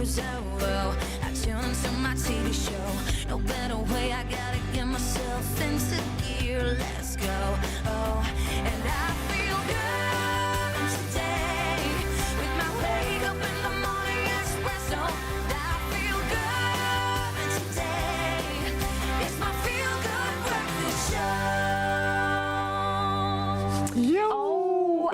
news. Oh, well, I tune into my TV show. No better way, I gotta get myself into gear. Let's go. Oh, and I feel good today with my wake up in the morning Expresso. I feel good today. It's my feel good breakfast show. Yo!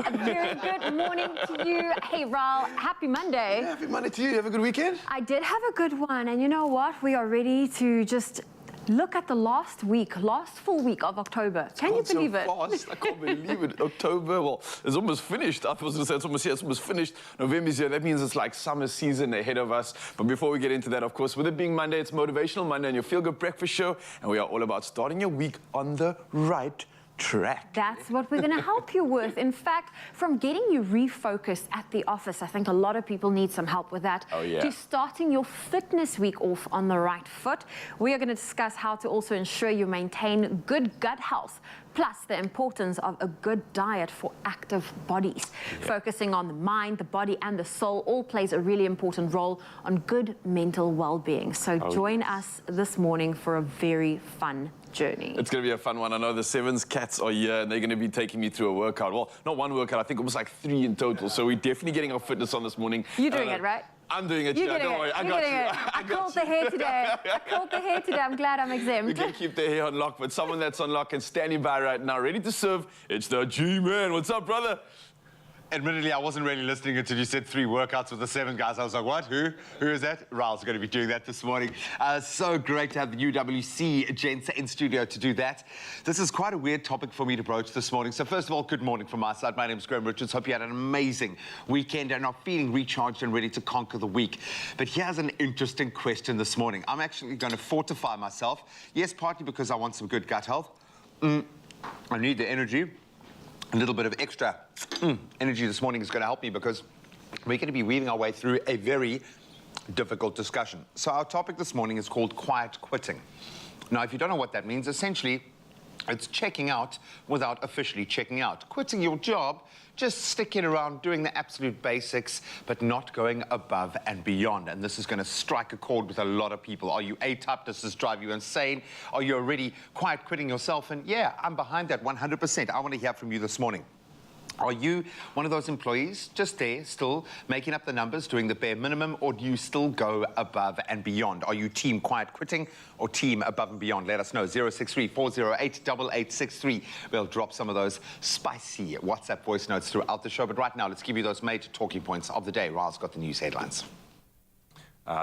A very good morning to you. Hey, Raul, happy Monday. Yeah, happy Monday to you. You have a good weekend? I did have a good one, and you know what? We are ready to just look at the last full week of October. Can you believe it? Fast. I can't believe it. October, well, it's almost finished. I was going to say it's almost here, it's almost finished. November's here. That means it's like summer season ahead of us. But before we get into that, of course, with it being Monday, it's Motivational Monday and your Feel Good Breakfast Show. And we are all about starting your week on the right track. That's what we're going to help you with. In fact, from getting you refocused at the office, I think a lot of people need some help with that. Oh, yeah. To starting your fitness week off on the right foot. We are going to discuss how to also ensure you maintain good gut health, plus the importance of a good diet for active bodies. Yeah. Focusing on the mind, the body, and the soul all plays a really important role on good mental well-being. So join us this morning for a very fun journey. It's going to be a fun one. I know the Sevens cats are here and they're going to be taking me through a workout. Well, not one workout, I think it was like 3 in total. So we're definitely getting our fitness on this morning. You're doing it, right? I'm doing it. You're Yeah, doing don't it. worry. I You're got doing you. it. I called the hair today. I called the hair today. I'm glad I'm exempt. We can keep the hair on lock, but someone that's on lock and standing by right now, ready to serve, it's the G-Man. What's up, brother? Admittedly, I wasn't really listening until you said 3 workouts with the 7 guys. I was like, what? Who is that? Raul's going to be doing that this morning. So great to have the UWC gents in studio to do that. This is quite a weird topic for me to broach this morning. So first of all, good morning from my side. My name is Graham Richards. Hope you had an amazing weekend and are feeling recharged and ready to conquer the week. But here's an interesting question this morning. I'm actually going to fortify myself. Yes, partly because I want some good gut health. I need the energy. A little bit of extra energy this morning is going to help me because we're going to be weaving our way through a very difficult discussion. So our topic this morning is called quiet quitting. Now, if you don't know what that means, essentially, it's checking out without officially checking out. Quitting your job, just sticking around, doing the absolute basics, but not going above and beyond. And this is going to strike a chord with a lot of people. Are you A-type? Does this drive you insane? Are you already quiet quitting yourself? And yeah, I'm behind that 100%. I want to hear from you this morning. Are you one of those employees just there, still making up the numbers, doing the bare minimum, or do you still go above and beyond? Are you team quiet quitting or team above and beyond? Let us know. 063-408-8863. We'll drop some of those spicy WhatsApp voice notes throughout the show. But right now, let's give you those major talking points of the day. Ra's got the news headlines.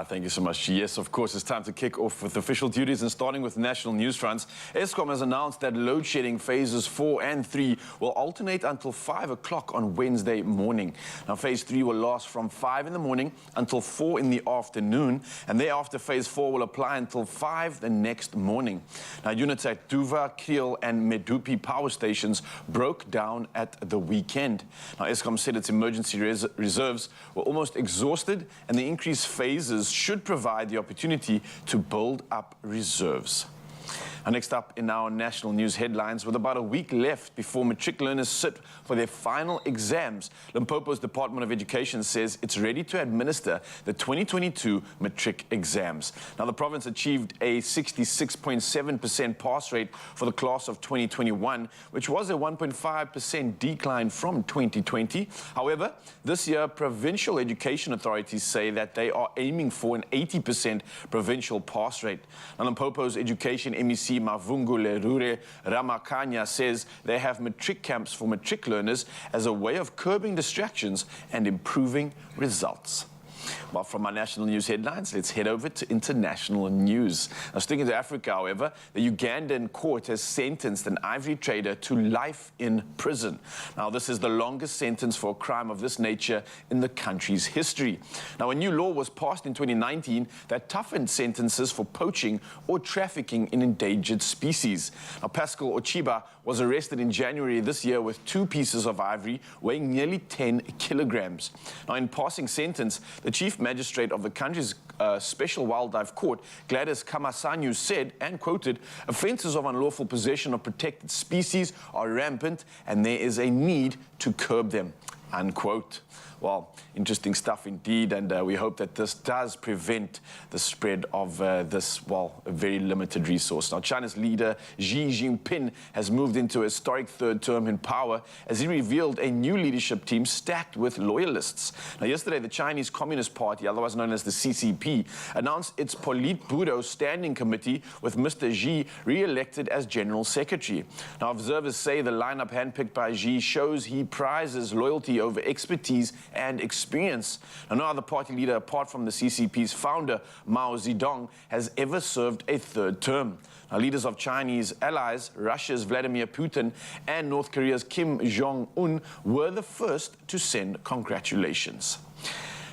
Thank you so much. Yes, of course, it's time to kick off with official duties and starting with national news fronts. Eskom has announced that load shedding phases 4 and 3 will alternate until 5 o'clock on Wednesday morning. Now, phase 3 will last from 5 in the morning until 4 in the afternoon, and thereafter phase 4 will apply until 5 the next morning. Now, units at Duva, Kriel, and Medupi power stations broke down at the weekend. Now, Eskom said its emergency reserves were almost exhausted, and the increased phases should provide the opportunity to build up reserves. And next up in our national news headlines, with about a week left before matric learners sit for their final exams, Limpopo's Department of Education says it's ready to administer the 2022 matric exams. Now, the province achieved a 66.7% pass rate for the class of 2021, which was a 1.5% decline from 2020. However, this year, provincial education authorities say that they are aiming for an 80% provincial pass rate. Now, Limpopo's education MEC Mavungu Lerure Ramakanya says they have matric camps for matric learners as a way of curbing distractions and improving results. Well, from our national news headlines, let's head over to international news. Now, sticking to Africa, however, the Ugandan court has sentenced an ivory trader to life in prison. Now, this is the longest sentence for a crime of this nature in the country's history. Now, a new law was passed in 2019 that toughened sentences for poaching or trafficking in endangered species. Now, Pascal Ochiba was arrested in January this year with 2 pieces of ivory weighing nearly 10 kilograms. Now, in passing sentence, the chief magistrate of the country's special wildlife court, Gladys Kamasanyu, said, and quoted, "Offences of unlawful possession of protected species are rampant and there is a need to curb them," unquote. Well, interesting stuff indeed, and we hope that this does prevent the spread of this, well, a very limited resource. Now, China's leader Xi Jinping has moved into a historic third term in power as he revealed a new leadership team stacked with loyalists. Now, yesterday, the Chinese Communist Party, otherwise known as the CCP, announced its Politburo Standing Committee with Mr. Xi re-elected as General Secretary. Now, observers say the lineup handpicked by Xi shows he prizes loyalty over expertise and experience. Now, no other party leader apart from the CCP's founder, Mao Zedong, has ever served a third term. Now, leaders of Chinese allies, Russia's Vladimir Putin and North Korea's Kim Jong-un, were the first to send congratulations.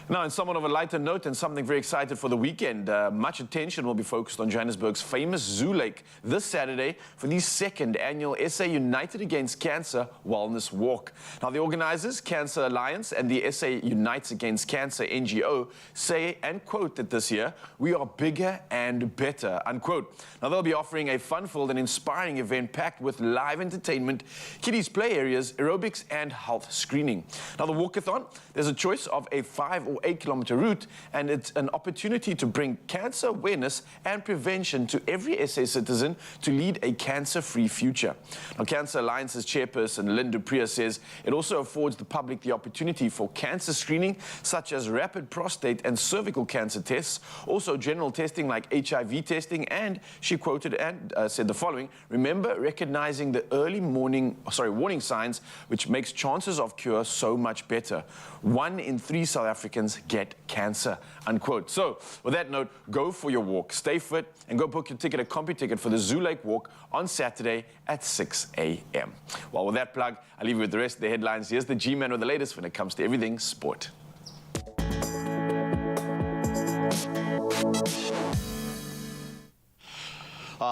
Now, in somewhat of a lighter note and something very excited for the weekend, much attention will be focused on Johannesburg's famous Zoo Lake this Saturday for the second annual SA United Against Cancer Wellness Walk. Now, the organizers, Cancer Alliance and the SA Unites Against Cancer NGO, say, and quote, that this year, we are bigger and better, unquote. Now, they'll be offering a fun-filled and inspiring event packed with live entertainment, kiddies play areas, aerobics and health screening. Now, the walkathon, there's a choice of a 5 or 8-kilometer route, and it's an opportunity to bring cancer awareness and prevention to every SA citizen to lead a cancer-free future. Now, Cancer Alliance's chairperson, Lynn Dupriya, says it also affords the public the opportunity for cancer screening, such as rapid prostate and cervical cancer tests, also general testing like HIV testing, and she quoted and said the following: remember recognizing the early warning signs, which makes chances of cure so much better. 1 in 3 South Africans get cancer, unquote. So, with that note, go for your walk, stay fit, and go book your ticket at CompuTicket for the Zoo Lake Walk on Saturday at 6 a.m. Well, with that plug, I'll leave you with the rest of the headlines. Here's the G-Man with the latest when it comes to everything sport.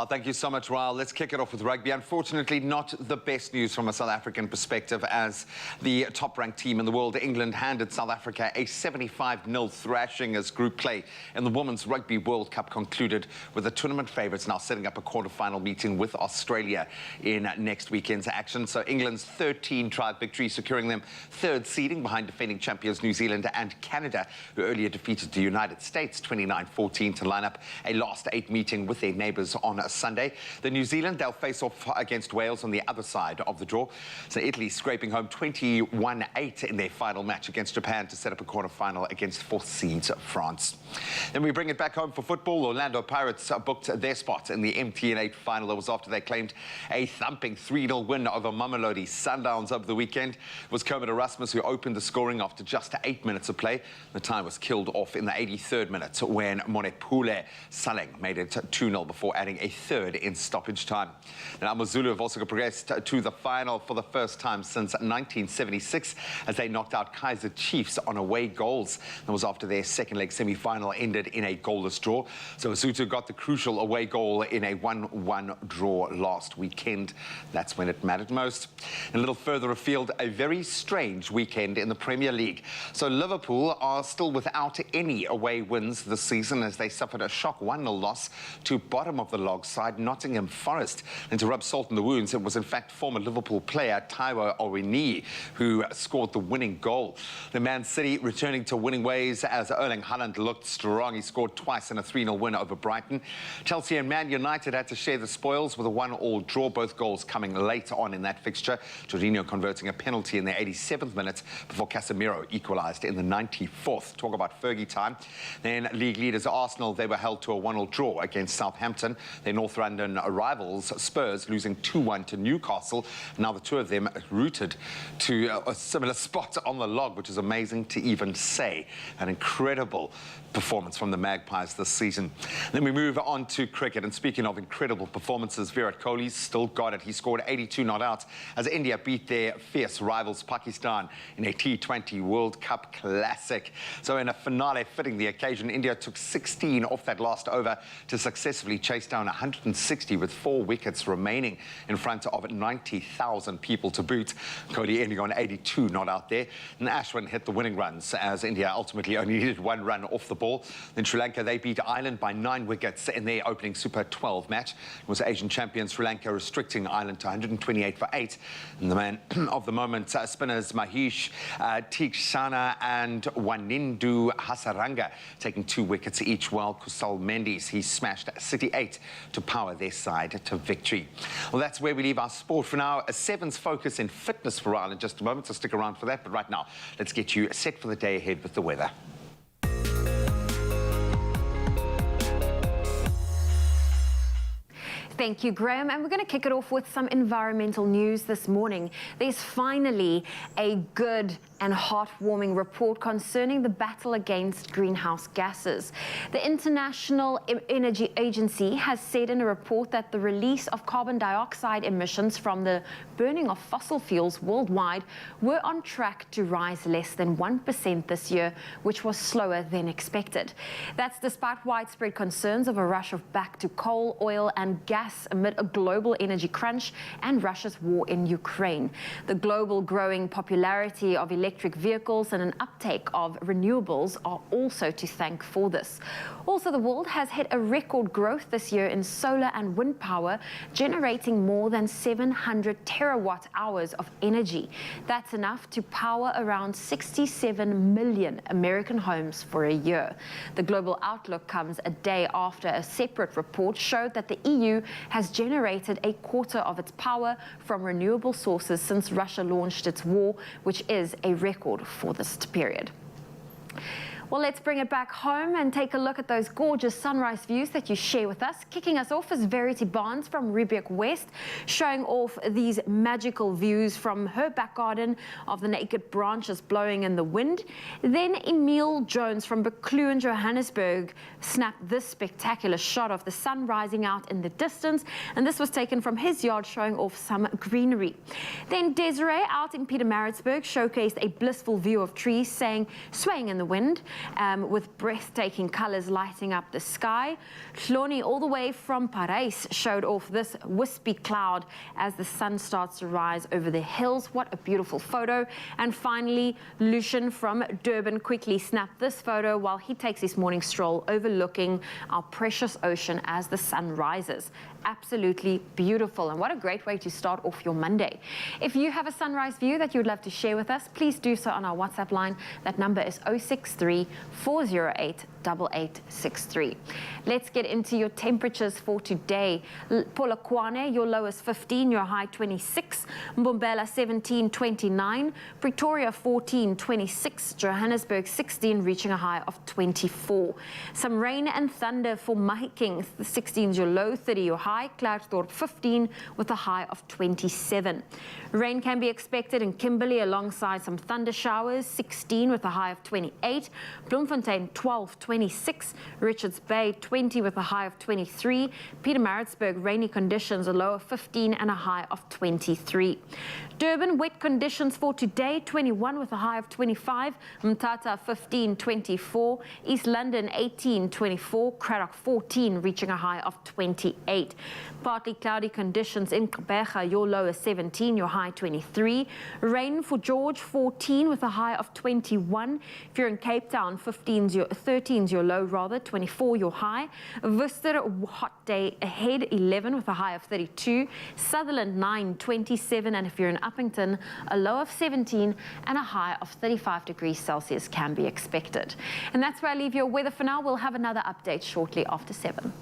Thank you so much, Raul. Let's kick it off with rugby. Unfortunately, not the best news from a South African perspective, as the top-ranked team in the world, England, handed South Africa a 75-0 thrashing as group play in the Women's Rugby World Cup concluded, with the tournament favourites now setting up a quarter-final meeting with Australia in next weekend's action. So England's 13-try victory, securing them third seeding behind defending champions New Zealand and Canada, who earlier defeated the United States 29-14 to line up a last 8 meeting with their neighbours on Sunday. The New Zealand, they'll face off against Wales on the other side of the draw. So Italy scraping home 21-8 in their final match against Japan to set up a quarter-final against fourth seeds France. Then we bring it back home for football. Orlando Pirates booked their spot in the MTN8 final. That was after they claimed a thumping 3-0 win over Mamelodi Sundowns over the weekend. It was Kermit Erasmus who opened the scoring after just 8 minutes of play. The tie was killed off in the 83rd minute when Monepule Saleng made it 2-0 before adding a third in stoppage time. Now, AmaZulu have also progressed to the final for the first time since 1976 as they knocked out Kaizer Chiefs on away goals. That was after their second leg semi-final ended in a goalless draw. So Lesotho got the crucial away goal in a 1-1 draw last weekend. That's when it mattered most. And a little further afield, a very strange weekend in the Premier League. So Liverpool are still without any away wins this season as they suffered a shock 1-0 loss to bottom of the log side Nottingham Forest. And to rub salt in the wounds, it was in fact former Liverpool player Taiwo Awoniyi who scored the winning goal. The Man City returning to winning ways as Erling Haaland looked strong. He scored twice in a 3-0 win over Brighton. Chelsea and Man United had to share the spoils with a 1-1 draw, both goals coming late on in that fixture. Jorginho converting a penalty in the 87th minute before Casemiro equalised in the 94th. Talk about Fergie time. Then league leaders Arsenal, they were held to a 1-1 draw against Southampton. Their North London rivals, Spurs, losing 2-1 to Newcastle. Now the two of them rooted to a similar spot on the log, which is amazing to even say. An incredible performance from the Magpies this season. Then we move on to cricket, and speaking of incredible performances, Virat Kohli's still got it. He scored 82 not out as India beat their fierce rivals Pakistan in a T20 World Cup Classic. So in a finale fitting the occasion, India took 16 off that last over to successfully chase down 100 160 with 4 wickets remaining in front of 90,000 people to boot. Kohli ending on 82 not out there. And Ashwin hit the winning runs as India ultimately only needed 1 run off the ball. Then Sri Lanka, they beat Ireland by 9 wickets in their opening Super 12 match. It was Asian champion Sri Lanka restricting Ireland to 128 for 8. And the man of the moment, spinners Mahesh Theekshana and Wanindu Hasaranga taking 2 wickets each, while Kusal Mendes, he smashed City 8 to power their side to victory. Well, that's where we leave our sport for now. A Sevens focus in fitness for Ireland in just a moment, so stick around for that. But right now, let's get you set for the day ahead with the weather. Thank you, Graham. And we're going to kick it off with some environmental news this morning. There's finally a good and heartwarming report concerning the battle against greenhouse gases. The International Energy Agency has said in a report that the release of carbon dioxide emissions from the burning of fossil fuels worldwide were on track to rise less than 1% this year, which was slower than expected. That's despite widespread concerns of a rush back to coal, oil and gas amid a global energy crunch and Russia's war in Ukraine. The global growing popularity of electric vehicles and an uptake of renewables are also to thank for this. Also, the world has hit a record growth this year in solar and wind power, generating more than 700 terawatt hours of energy. That's enough to power around 67 million American homes for a year. The global outlook comes a day after a separate report showed that the EU has generated a quarter of its power from renewable sources since Russia launched its war, which is a record for this period. Well, let's bring it back home and take a look at those gorgeous sunrise views that you share with us. Kicking us off is Verity Barnes from Riebeek West, showing off these magical views from her back garden of the naked branches blowing in the wind. Then Emile Jones from Bekloe, Johannesburg, snapped this spectacular shot of the sun rising out in the distance, and this was taken from his yard, showing off some greenery. Then Desiree out in Pietermaritzburg showcased a blissful view of trees swaying in the wind, with breathtaking colors lighting up the sky. Hloni, all the way from Paris, showed off this wispy cloud as the sun starts to rise over the hills. What a beautiful photo. And finally, Lucian from Durban quickly snapped this photo while he takes his morning stroll overlooking our precious ocean as the sun rises. Absolutely beautiful, and what a great way to start off your Monday. If you have a sunrise view that you would love to share with us, please do so on our WhatsApp line. That number is 063 408 8863. Let's get into your temperatures for today. Polokwane, your low is 15, your high 26. Mbombela 17, 29. Pretoria 14, 26. Johannesburg 16, reaching a high of 24. Some rain and thunder for Mahikeng. 16 is your low, 30 your high. Klerksdorp 15 with a high of 27. Rain can be expected in Kimberley alongside some thunder showers. 16 with a high of 28. Bloemfontein 12, 26. Richards Bay 20 with a high of 23. Pietermaritzburg rainy conditions, a low of 15 and a high of 23. Durban wet conditions for today, 21 with a high of 25. Mthatha 15, 24. East London 18, 24. Cradock 14 reaching a high of 28. Partly cloudy conditions in Gqeberha, your low is 17, your high 23. Rain for George 14 with a high of 21. If you're in Cape Town, 13's your low, 24 your high. Worcester, hot day ahead, 11 with a high of 32. Sutherland 9, 27, and if you're in Uppington, a low of 17 and a high of 35 degrees Celsius can be expected. And that's where I leave your weather for now. We'll have another update shortly after 7.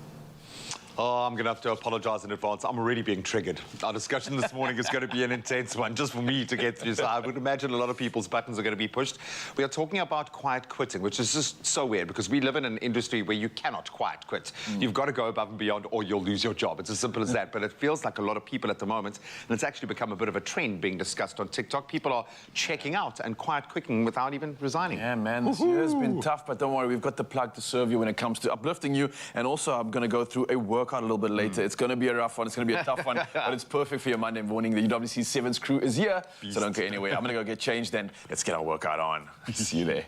Oh, I'm going to have to apologize in advance. I'm already being triggered. Our discussion this morning is going to be an intense one, just for me to get through. So I would imagine a lot of people's buttons are going to be pushed. We are talking about quiet quitting, which is just so weird because we live in an industry where you cannot quiet quit. You've got to go above and beyond or you'll lose your job. It's as simple as that. But it feels like a lot of people at the moment, and it's actually become a bit of a trend being discussed on TikTok. People are checking out and quiet quitting without even resigning. Yeah, man, this year has been tough, but don't worry, we've got the plug to serve you when it comes to uplifting you. And also, I'm going to go through a workout a little bit later. It's going to be a rough one. It's going to be a tough one, but it's perfect for your Monday morning. The UWC Sevens crew is here, so don't go anywhere. I'm going to go get changed, then let's get our workout on. See you there.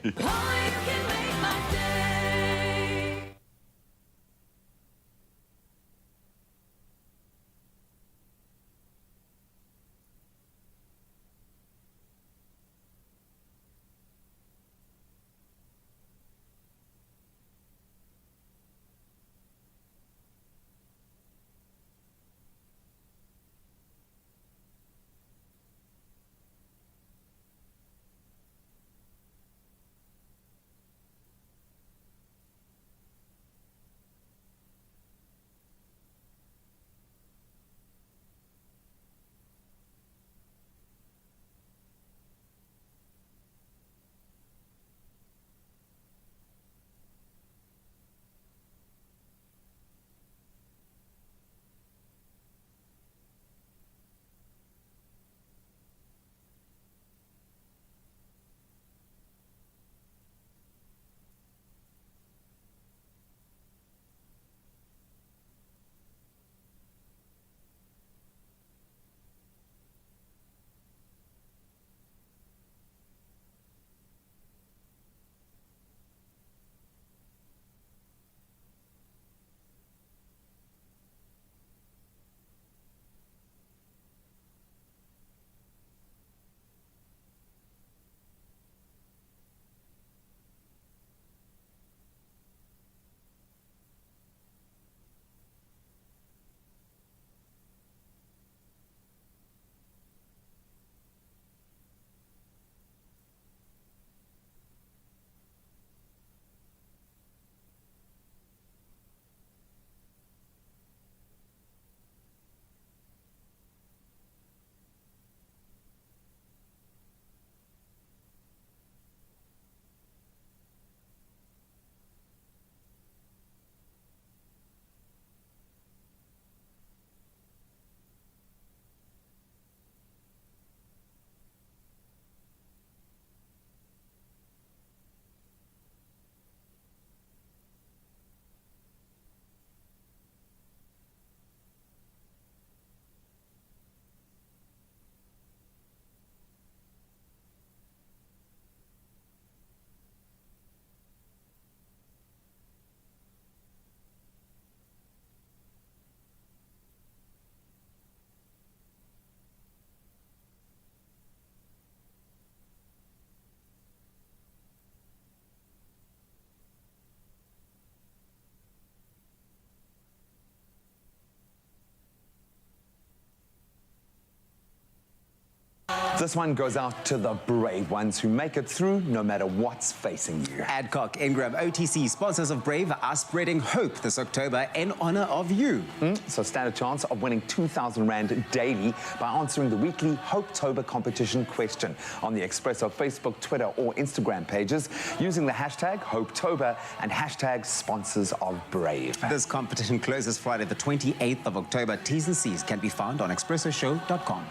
This one goes out to the brave ones who make it through no matter what's facing you. Adcock, Ingram, OTC, sponsors of Brave, are spreading hope this October in honor of you. So stand a chance of winning 2,000 Rand daily by answering the weekly Hopetober competition question on the Expresso Facebook, Twitter or Instagram pages using the hashtag Hopetober and hashtag sponsors of Brave. This competition closes Friday the 28th of October. T's and C's can be found on expressoshow.com.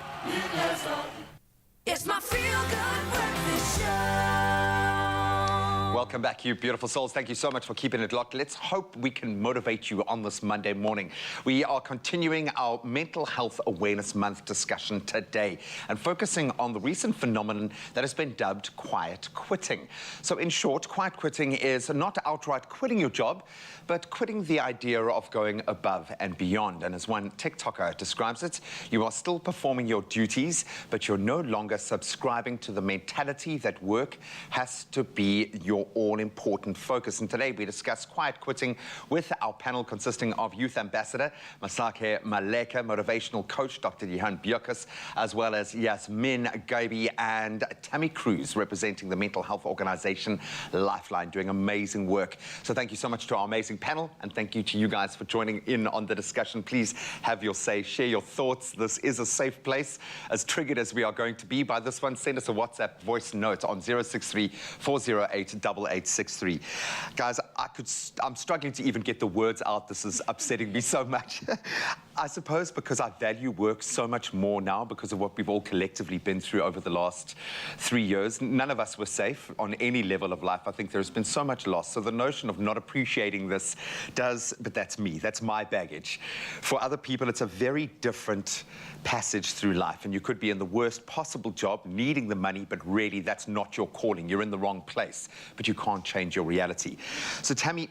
It's my feel-good breakfast show. Welcome back, you beautiful souls. Thank you so much for keeping it locked. Let's hope we can motivate you on this Monday morning. We are continuing our Mental Health Awareness Month discussion today and focusing on the recent phenomenon that has been dubbed quiet quitting. So in short, quiet quitting is not outright quitting your job, but quitting the idea of going above and beyond. And as one TikToker describes it, you are still performing your duties, but you're no longer subscribing to the mentality that work has to be your all-important focus. And today we discuss quiet quitting with our panel consisting of Youth Ambassador Masake Maleka, Motivational Coach Dr. Johan Bjerkes, as well as Yasmin Gaibi and Tammy Cruz, representing the mental health organization Lifeline, doing amazing work. So thank you so much to our amazing panel, and thank you to you guys for joining in on the discussion. Please have your say, share your thoughts. This is a safe place. As triggered as we are going to be by this one, send us a WhatsApp voice note on 063-408-8863. Guys, I'm struggling to even get the words out. This is upsetting me so much. I suppose because I value work so much more now because of what we've all collectively been through over the last 3 years. None of us were safe on any level of life. I think there's been so much loss. So the notion of not appreciating this but that's me, that's my baggage. For other people, it's a very different passage through life, and you could be in the worst possible job, needing the money, but really that's not your calling. You're in the wrong place, but you can't change your reality. So Tammy,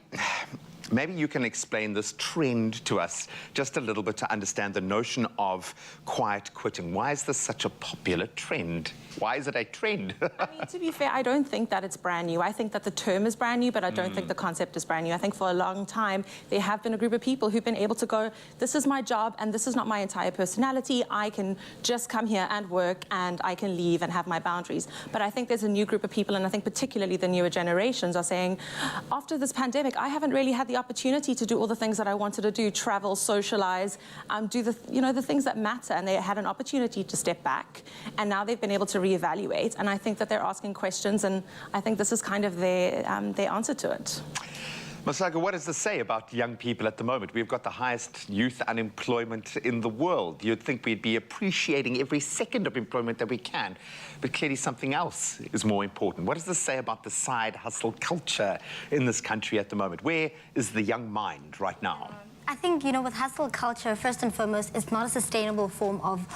maybe you can explain this trend to us just a little bit to understand the notion of quiet quitting. Why is this such a popular trend? Why is it a trend? I mean, to be fair, I don't think that it's brand new. I think that the term is brand new, but I don't think the concept is brand new. I think for a long time, there have been a group of people who've been able to go, this is my job and this is not my entire personality. I can just come here and work and I can leave and have my boundaries. But I think there's a new group of people, and I think particularly the newer generations are saying, after this pandemic, I haven't really had the opportunity to do all the things that I wanted to do, travel, socialize, do the things that matter. And they had an opportunity to step back, and now they've been able to reevaluate. And I think that they're asking questions, and I think this is kind of their answer to it. Masaka, what does this say about young people at the moment? We've got the highest youth unemployment in the world. You'd think we'd be appreciating every second of employment that we can, but clearly something else is more important. What does this say about the side hustle culture in this country at the moment? Where is the young mind right now? I think, with hustle culture, first and foremost, it's not a sustainable form of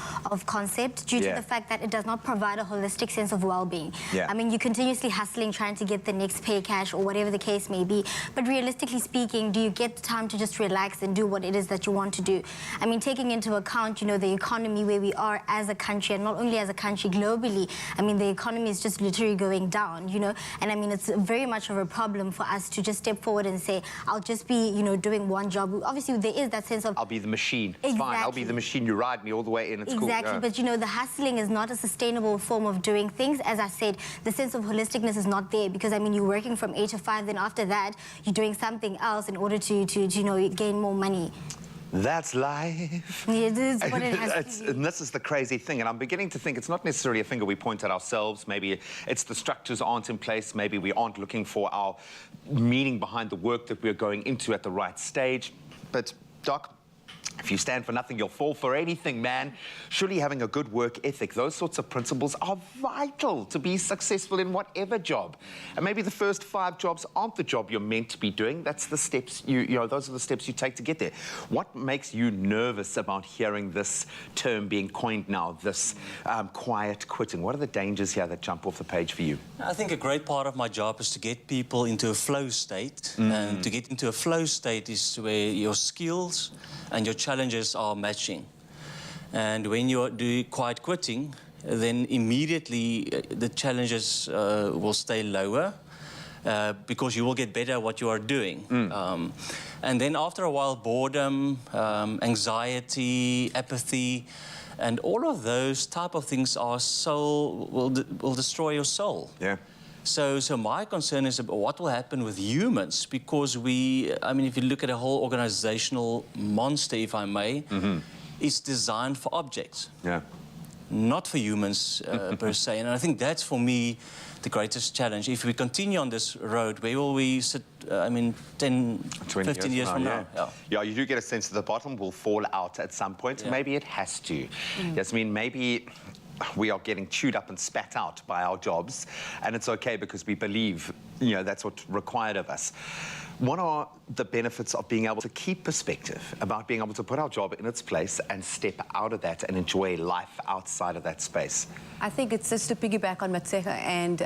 concept due to the fact that it does not provide a holistic sense of well-being. I mean, you're continuously hustling, trying to get the next pay cash or whatever the case may be. But realistically speaking, do you get the time to just relax and do what it is that you want to do? I mean, taking into account, the economy where we are as a country, and not only as a country, globally, I mean, the economy is just literally going down, And I mean, it's very much of a problem for us to just step forward and say, I'll just be, doing one job. Obviously, there is that sense of... I'll be the machine. It's fine. I'll be the machine. You ride me all the way in. It's cool. Exactly. But, the hustling is not a sustainable form of doing things. As I said, the sense of holisticness is not there because, I mean, you're working from 8 to 5. Then after that, you're doing something else in order to gain more money. That's life. Yeah, this is what it has to be. And this is the crazy thing. And I'm beginning to think it's not necessarily a finger we point at ourselves. Maybe it's the structures aren't in place. Maybe we aren't looking for our meaning behind the work that we're going into at the right stage. But, Doc, if you stand for nothing, you'll fall for anything, man. Surely having a good work ethic, those sorts of principles are vital to be successful in whatever job. And maybe the first 5 jobs aren't the job you're meant to be doing. That's the steps, those are the steps you take to get there. What makes you nervous about hearing this term being coined now, this quiet quitting? What are the dangers here that jump off the page for you? I think a great part of my job is to get people into a flow state. And to get into a flow state is where your skills and your challenges are matching. And when you do quiet quitting, then immediately the challenges will stay lower because you will get better at what you are doing. And then after a while, boredom, anxiety, apathy, And all of those type of things are will destroy your soul. Yeah. So my concern is about what will happen with humans, because if you look at a whole organizational monster, if I may, it's designed for objects. Yeah. Not for humans per se. And I think that's, for me, the greatest challenge. If we continue on this road, where will we sit, 10, 15 years from now? Yeah, you do get a sense that the bottom will fall out at some point. Yeah. Maybe it has to. Yes, maybe we are getting chewed up and spat out by our jobs, and it's okay because we believe, that's what's required of us. What are the benefits of being able to keep perspective, about being able to put our job in its place and step out of that and enjoy life outside of that space? I think it's just to piggyback on Matsecha and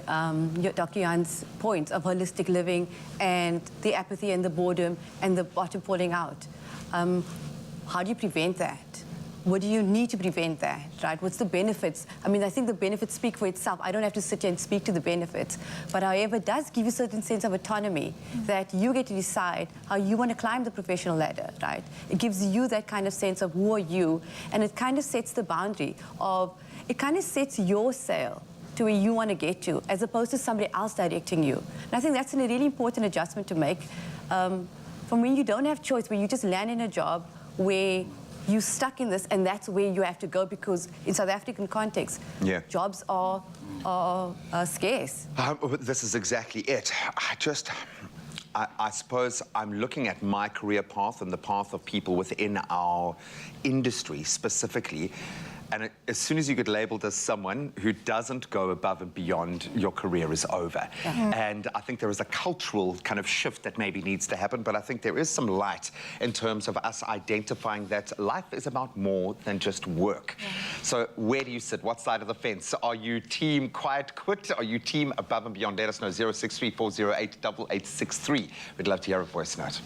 Dr. Jan's point of holistic living and the apathy and the boredom and the bottom falling out. How do you prevent that? What do you need to prevent that, right? What's the benefits? I think the benefits speak for itself. I don't have to sit here and speak to the benefits. But however, it does give you a certain sense of autonomy that you get to decide how you want to climb the professional ladder, right? It gives you that kind of sense of who are you, and it kind of sets the boundary of, it kind of sets your sail to where you want to get to, as opposed to somebody else directing you. And I think that's a really important adjustment to make from when you don't have choice, when you just land in a job where you're stuck in this, and that's where you have to go, because in South African context, jobs are scarce. This is exactly it. I suppose I'm looking at my career path and the path of people within our industry specifically. And as soon as you get labelled as someone who doesn't go above and beyond, your career is over. And I think there is a cultural kind of shift that maybe needs to happen, but I think there is some light in terms of us identifying that life is about more than just work. So where do you sit? What side of the fence? Are you team quiet quit? Are you team above and beyond? Let us know, 063-408-8863. We'd love to hear a voice note.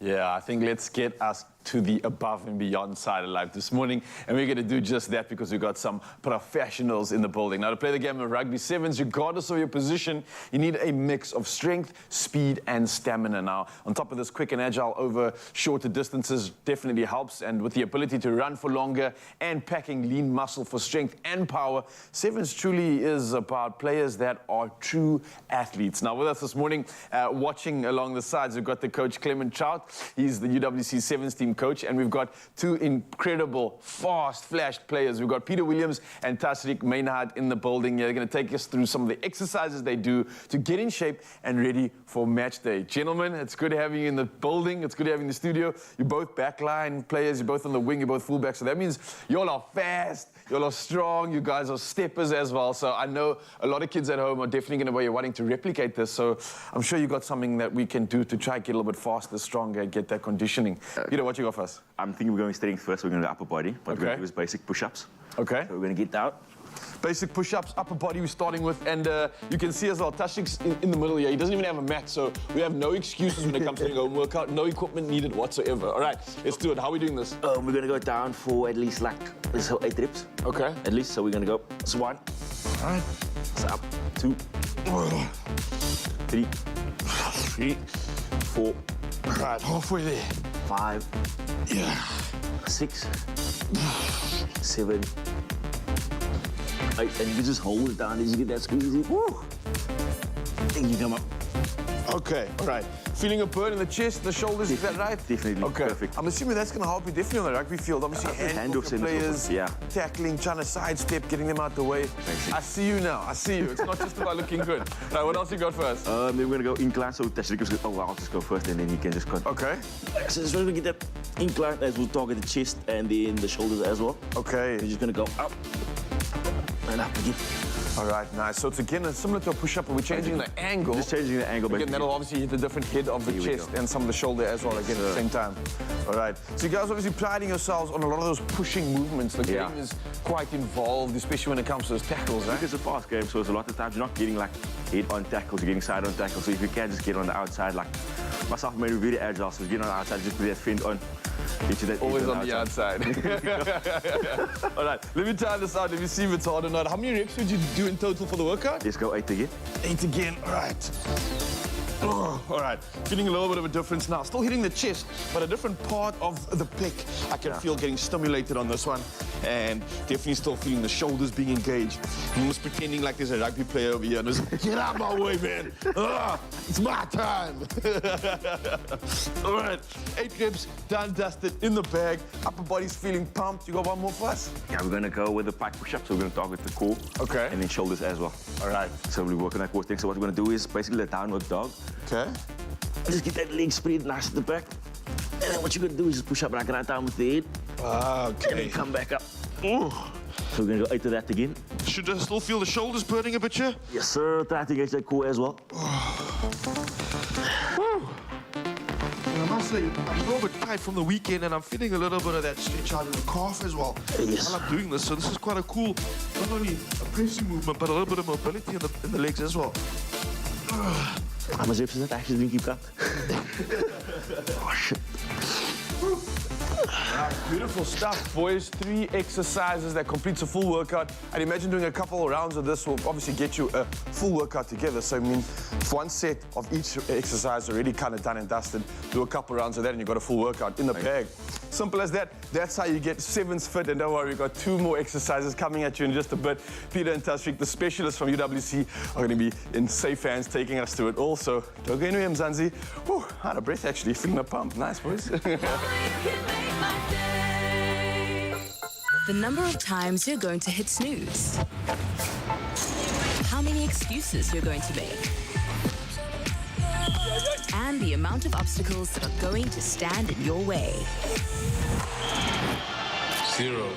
Yeah, I think let's get us to the above and beyond side of life this morning, and we're going to do just that because we've got some professionals in the building. Now, to play the game of rugby sevens, regardless of your position, you need a mix of strength, speed, and stamina. Now, on top of this, quick and agile over shorter distances definitely helps, and with the ability to run for longer and packing lean muscle for strength and power, sevens truly is about players that are true athletes. Now, with us this morning, watching along the sides, we've got the coach Clement Trout. He's the UWC sevens team coach, and we've got two incredible, fast, flashed players. We've got Peter Williams and Tasrik Maynard in the building. They're going to take us through some of the exercises they do to get in shape and ready for match day. Gentlemen, it's good having you in the building. It's good having you in the studio. You're both backline players. You're both on the wing. You're both fullbacks. So that means you all are fast. You all are strong. You guys are steppers as well. So I know a lot of kids at home are definitely going to be wanting to replicate this. So I'm sure you got something that we can do to try and get a little bit faster, stronger, and get that conditioning. Peter, what you got first? I'm thinking we're going strength first. We're going to do upper body. What we're going to do is basic push-ups. Okay. So we're going to get down. Basic push-ups, upper body we're starting with, and you can see as well, Tashrik's in the middle here. He doesn't even have a mat, so we have no excuses when it comes to home workout. No equipment needed whatsoever. All right, let's do it. How are we doing this? We're going to go down for at least 8 reps. Okay. At least, so we're going to go. It's 1. All right. It's up. 2. 3. 4. All right, halfway there. 5. Yeah. 6. 7. 8. And you can just hold it down as you get that squeezy. Woo! And you come up. Okay, all right. Feeling a burn in the chest, the shoulders, is that right? Definitely, okay. Perfect. I'm assuming that's going to help you definitely on the rugby field. Obviously, handoff your players, tackling, trying to sidestep, getting them out the way. I see you now. I see you. It's not just about looking good. Right, what else you got first? Then we're going to go incline. So Tasrik goes, I'll just go first, and then he can just cut. Okay. So just going to get that incline as we'll target the chest and then the shoulders as well. Okay. We're just going to go up and up again. All right, nice. So it's again similar to a push-up, but we're changing the angle. Just changing the angle. Again, that'll obviously hit the different head of the chest and some of the shoulder as well, again, at the same time. All right. So you guys obviously priding yourselves on a lot of those pushing movements. The game is quite involved, especially when it comes to those tackles, right? It's a fast game, so it's a lot of times you're not getting like head-on tackles, you're getting side-on tackles. So if you can just get on the outside, like myself made me very agile, so get on the outside, just put that fend on. Always on the outside. All right, let me try this out. Let me see if it's hard or not. How many reps would you do in total for the workout? Let's go 8 again. 8 again, all right. Oh, all right, feeling a little bit of a difference now. Still hitting the chest, but a different part of the pec. I can feel getting stimulated on this one, and definitely still feeling the shoulders being engaged. I'm almost pretending like there's a rugby player over here and just, get out of my way, man. It's my time. All right, 8 reps, done, dusted, in the bag. Upper body's feeling pumped. You got one more for us? Yeah, we're gonna go with the pike push-ups. So we're gonna target the core. Okay. And then shoulders as well. All right. So we're working that core thing. So what we're gonna do is basically a downward dog. Okay. Just get that leg spread nice at the back. And then what you're gonna do is just push up like right down with the head. Okay. And then come back up. Ooh. So we're gonna go 8 to that again. Should I still feel the shoulders burning a bit here? Yes, sir. Try to engage that core as well. I must say, I'm a little bit tight from the weekend, and I'm feeling a little bit of that stretch out in the calf as well. Yes. While I'm doing this, so this is quite a cool, not only a pressing movement, but a little bit of mobility in the legs as well. How much reps is that? I actually didn't keep count. Oh, shit. Beautiful stuff, boys. 3 exercises that completes a full workout. I'd imagine doing a couple of rounds of this will obviously get you a full workout together. So, I mean, for one set of each exercise already kind of done and dusted, do a couple of rounds of that and you've got a full workout in the bag. Simple as that. That's how you get 7s fit. And don't worry, we've got 2 more exercises coming at you in just a bit. Peter and Tashrik, the specialists from UWC, are going to be in safe hands taking us through it all. So, don't go anywhere, Mzansi. Whew, out of breath, actually. Feeling a pump. Nice, boys. The number of times you're going to hit snooze. How many excuses you're going to make. And the amount of obstacles that are going to stand in your way. 0.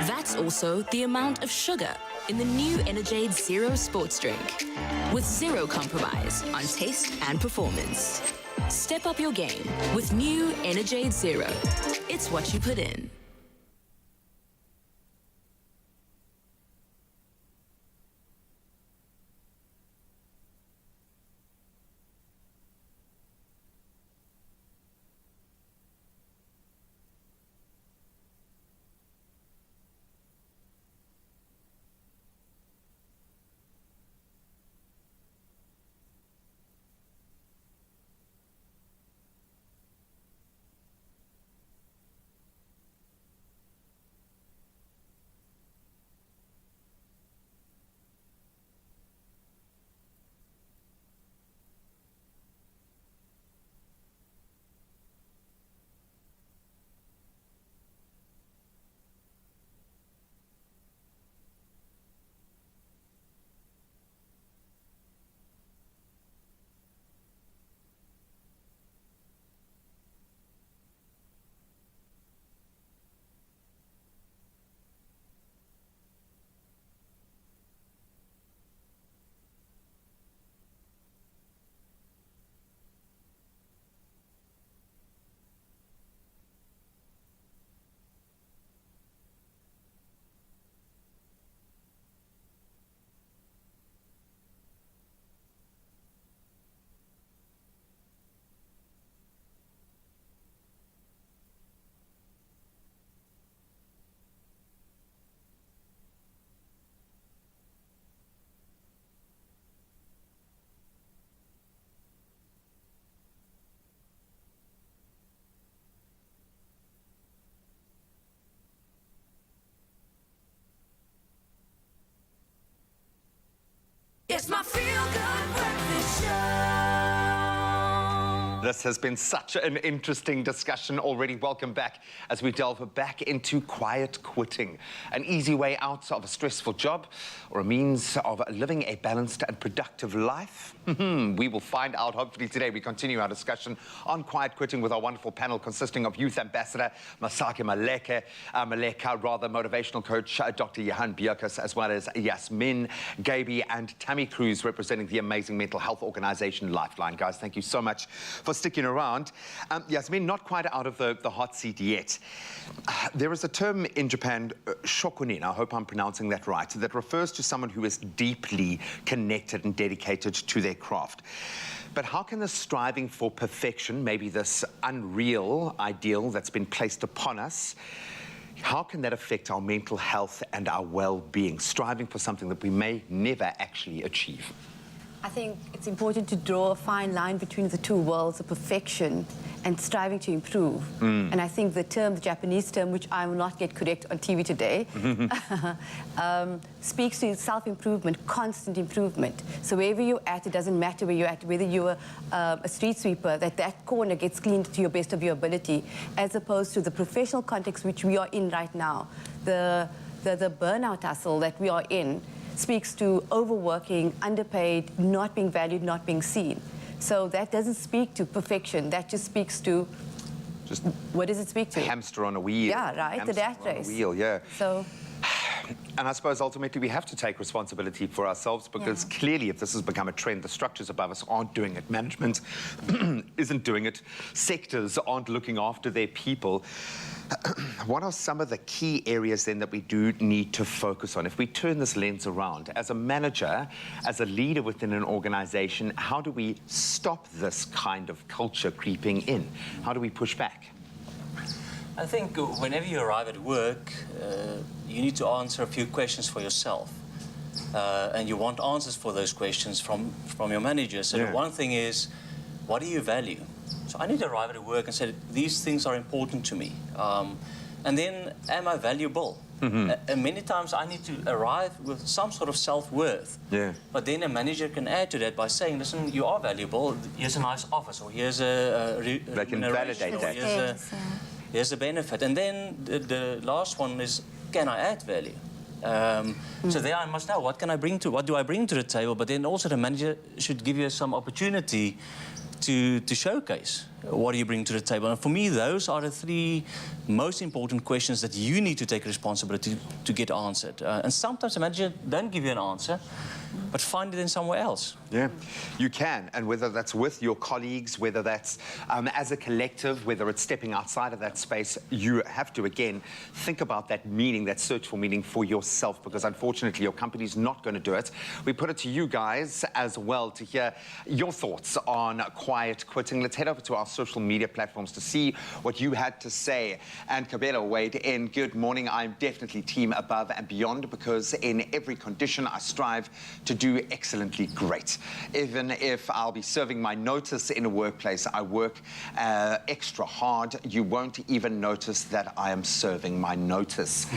That's also the amount of sugar in the new Energade Zero sports drink. With zero compromise on taste and performance. Step up your game with new Energade Zero. It's what you put in. It's my feel-good breakfast show. This has been such an interesting discussion already. Welcome back as we delve back into quiet quitting. An easy way out of a stressful job or a means of living a balanced and productive life? We will find out hopefully today. We continue our discussion on quiet quitting with our wonderful panel consisting of Youth Ambassador Masake Maleka, motivational coach Dr. Johan Bierkus, as well as Yasmin Gaby and Tammy Cruz representing the amazing mental health organization Lifeline. Guys, thank you so much for sticking around. Yasmin, not quite out of the hot seat yet. There is a term in Japan, shokunin, I hope I'm pronouncing that right, that refers to someone who is deeply connected and dedicated to their craft. But how can the striving for perfection, maybe this unreal ideal that's been placed upon us, how can that affect our mental health and our well-being, striving for something that we may never actually achieve? I think it's important to draw a fine line between the two worlds of perfection and striving to improve. And I think the Japanese term, which I will not get correct on TV today, speaks to self-improvement, constant improvement. So wherever you're at, it doesn't matter where you're at, whether you're a street sweeper, that corner gets cleaned to your best of your ability, as opposed to the professional context which we are in right now. The burnout hustle that we are in speaks to overworking, underpaid, not being valued, not being seen. So that doesn't speak to perfection. That just speaks to, Just what does it speak to? hamster on a wheel. Yeah, right, the rat Hamster on a race. wheel, yeah. So, And I suppose ultimately we have to take responsibility for ourselves, because clearly if this has become a trend, the structures above us aren't doing it. Management isn't doing it. Sectors aren't looking after their people. What are some of the key areas then that we do need to focus on? If we turn this lens around, as a manager, as a leader within an organization, how do we stop this kind of culture creeping in? How do we push back? I think whenever you arrive at work, you need to answer a few questions for yourself. And you want answers for those questions from your manager. So the one thing is, what do you value? So I need to arrive at work and say, these things are important to me. And then, am I valuable? And many times I need to arrive with some sort of self-worth. But then a manager can add to that by saying, listen, you are valuable. Here's a nice office, or here's a They can validate or that. here's a benefit. And then the last one is, can I add value? So there I must know, what do I bring to the table? But then also the manager should give you some opportunity to showcase what do you bring to the table. And for me, those are the three most important questions that you need to take responsibility to get answered. And sometimes the manager don't give you an answer, but find it in somewhere else. Yeah, you can, and whether that's with your colleagues, whether that's as a collective, whether it's stepping outside of that space, you have to, again, think about that meaning, that search for meaning for yourself, because unfortunately your company's not going to do it. We put it to you guys as well to hear your thoughts on quiet quitting. Let's head over to our social media platforms to see what you had to say. And Kabelo weighed in. Good morning. I'm definitely team above and beyond, because in every condition I strive to do excellently great. Even if I'll be serving my notice in a workplace, I work extra hard. You won't even notice that I am serving my notice.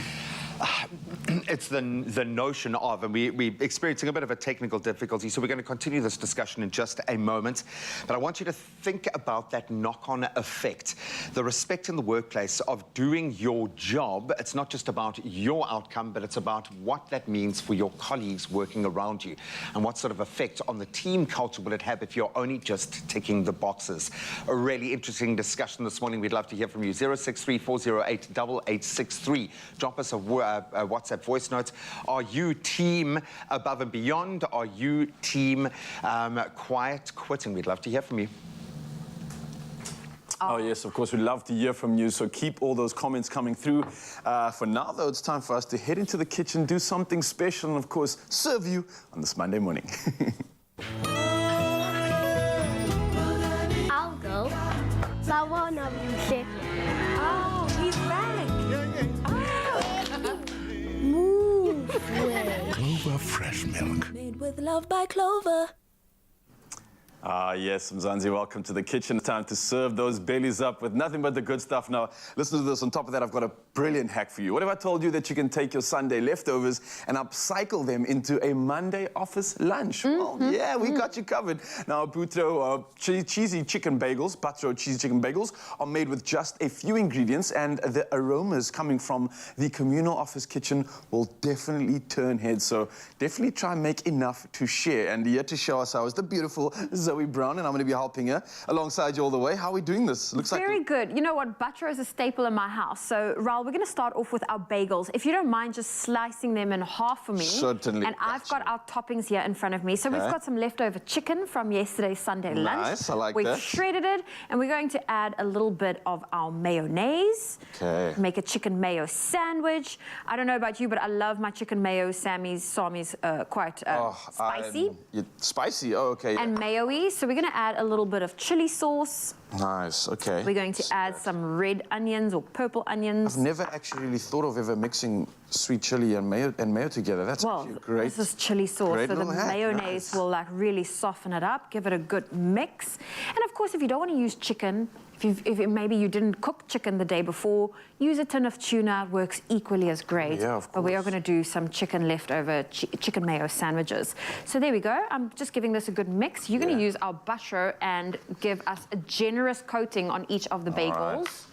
It's the notion of, and we're experiencing a bit of a technical difficulty, so we're going to continue this discussion in just a moment. But I want you to think about that knock-on effect, the respect in the workplace of doing your job. It's not just about your outcome, but it's about what that means for your colleagues working around you, and what sort of effect on the team culture will it have if you're only just ticking the boxes. A really interesting discussion this morning. We'd love to hear from you. 063-408-8863. Drop us a WhatsApp voice note. Are you team above and beyond? Are you team quiet quitting? We'd love to hear from you. Oh, yes, of course, we'd love to hear from you, so keep all those comments coming through. For now, though, it's time for us to head into the kitchen, do something special, and, of course, serve you on this Monday morning. I'll go. But one of you said, oh, he's back. Move away. Clover fresh milk. Made with love by Clover. Yes, Mzansi, welcome to the kitchen. It's time to serve those bellies up with nothing but the good stuff. Now, listen to this. On top of that, I've got a brilliant hack for you. What if I told you that you can take your Sunday leftovers and upcycle them into a Monday office lunch? Well, yeah, we got you covered. Now, Butro cheesy chicken bagels, Butro cheesy chicken bagels, are made with just a few ingredients, and the aromas coming from the communal office kitchen will definitely turn heads. So definitely try and make enough to share. And here to show us how is the beautiful Zoe Brown, and I'm going to be helping her alongside you all the way. How are we doing this? Looks Very like good. You know what? Butter is a staple in my house. So, Raul, we're going to start off with our bagels. If you don't mind just slicing them in half for me. Certainly. And I've got our toppings here in front of me. So we've got some leftover chicken from yesterday's Sunday lunch. Nice, I like We've that. shredded it, and we're going to add a little bit of our mayonnaise. Okay. Make a chicken mayo sandwich. I don't know about you, but I love my chicken mayo Sammy's quite spicy. Spicy? Oh, okay. And mayo-y. So we're going to add a little bit of chili sauce, Nice, okay. We're going to add some red onions or purple onions. I've never actually really thought of ever mixing sweet chili and mayo together. That's actually great. This is chili sauce, great so the little hack. mayonnaise Nice. will like really soften it up, give it a good mix. And of course, if you don't want to use chicken, if maybe you didn't cook chicken the day before, use a tin of tuna. It works equally as great. Yeah, of course. But we are going to do some chicken leftover chicken mayo sandwiches. So there we go. I'm just giving this a good mix. You're going to use our butter and give us a generous coating on each of the bagels. Right.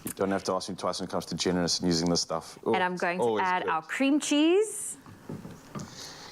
You don't have to ask me twice when it comes to generous and using this stuff. Oh, And I'm going to always add good. our cream cheese.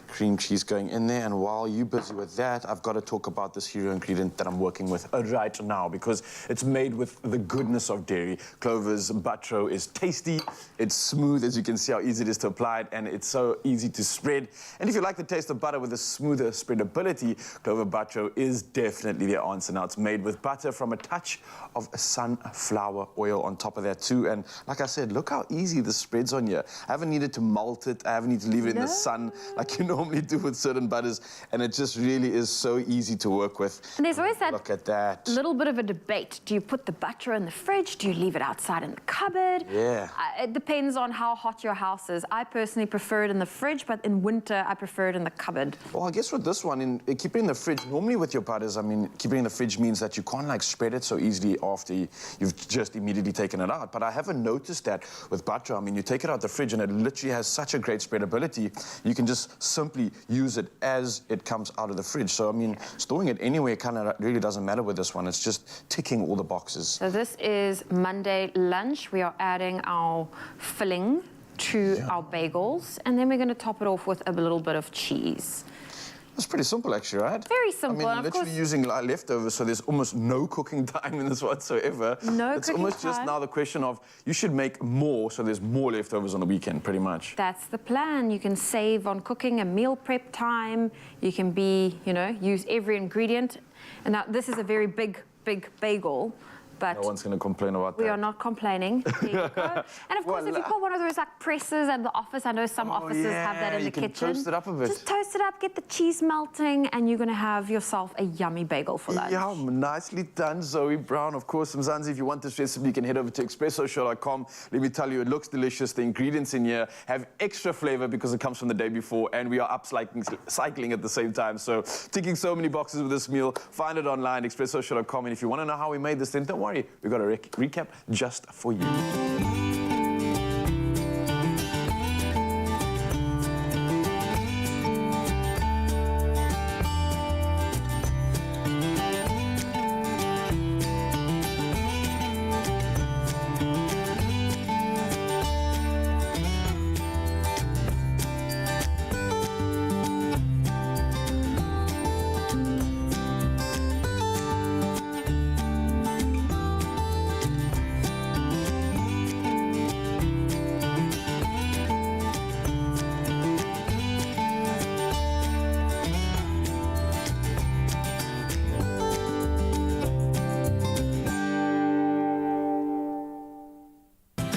Cream cheese going in there, and while you're busy with that, I've got to talk about this hero ingredient that I'm working with right now because it's made with the goodness of dairy. Clover's Butro is tasty, it's smooth, as you can see how easy it is to apply it, and it's so easy to spread. And if you like the taste of butter with a smoother spreadability, Clover Butro is definitely the answer. Now, it's made with butter from a touch of sunflower oil on top of that too, and like I said, look how easy this spreads on here. I haven't needed to melt it, I haven't needed to leave it in the sun like you normally do with certain butters, and it just really is so easy to work with. And there's always that Look at that. little bit of a debate. Do you put the butter in the fridge? Do you leave it outside in the cupboard? Yeah. It depends on how hot your house is. I personally prefer it in the fridge, but in winter, I prefer it in the cupboard. Well, I guess with this one, keep it in the fridge. Normally with your butters, I mean, keeping it in the fridge means that you can't like spread it so easily after you've just immediately taken it out. But I haven't noticed that with butter. I mean, you take it out the fridge and it literally has such a great spreadability. You can just simply use it as it comes out of the fridge. So, I mean, storing it anywhere kind of really doesn't matter with this one. It's just ticking all the boxes. So this is Monday lunch. We are adding our filling to our bagels, and then we're going to top it off with a little bit of cheese. It's pretty simple, actually, right? Very simple. I mean, and of literally course, using leftovers, so there's almost no cooking time in this whatsoever. No It's cooking almost just time. now the question of you should make more, so there's more leftovers on the weekend, pretty much. that's the plan. You can save on cooking and meal prep time. You can use every ingredient. And now this is a very big bagel. But No one's going to complain about that. we are not complaining. There you go. And of course, if you've got one of those like presses at the office, I know some offices have that in the you can kitchen. toast it up a bit. Just toast it up, get the cheese melting, and you're going to have yourself a yummy bagel for lunch. Yeah, nicely done, Zoe Brown. Of course, Mzansi, if you want this recipe, you can head over to expressoshow.com. Let me tell you, it looks delicious. The ingredients in here have extra flavor because it comes from the day before, and we are upcycling at the same time. So, ticking so many boxes with this meal. Find it online, expressoshow.com. And if you want to know how we made this, then don't worry. We've got a recap just for you.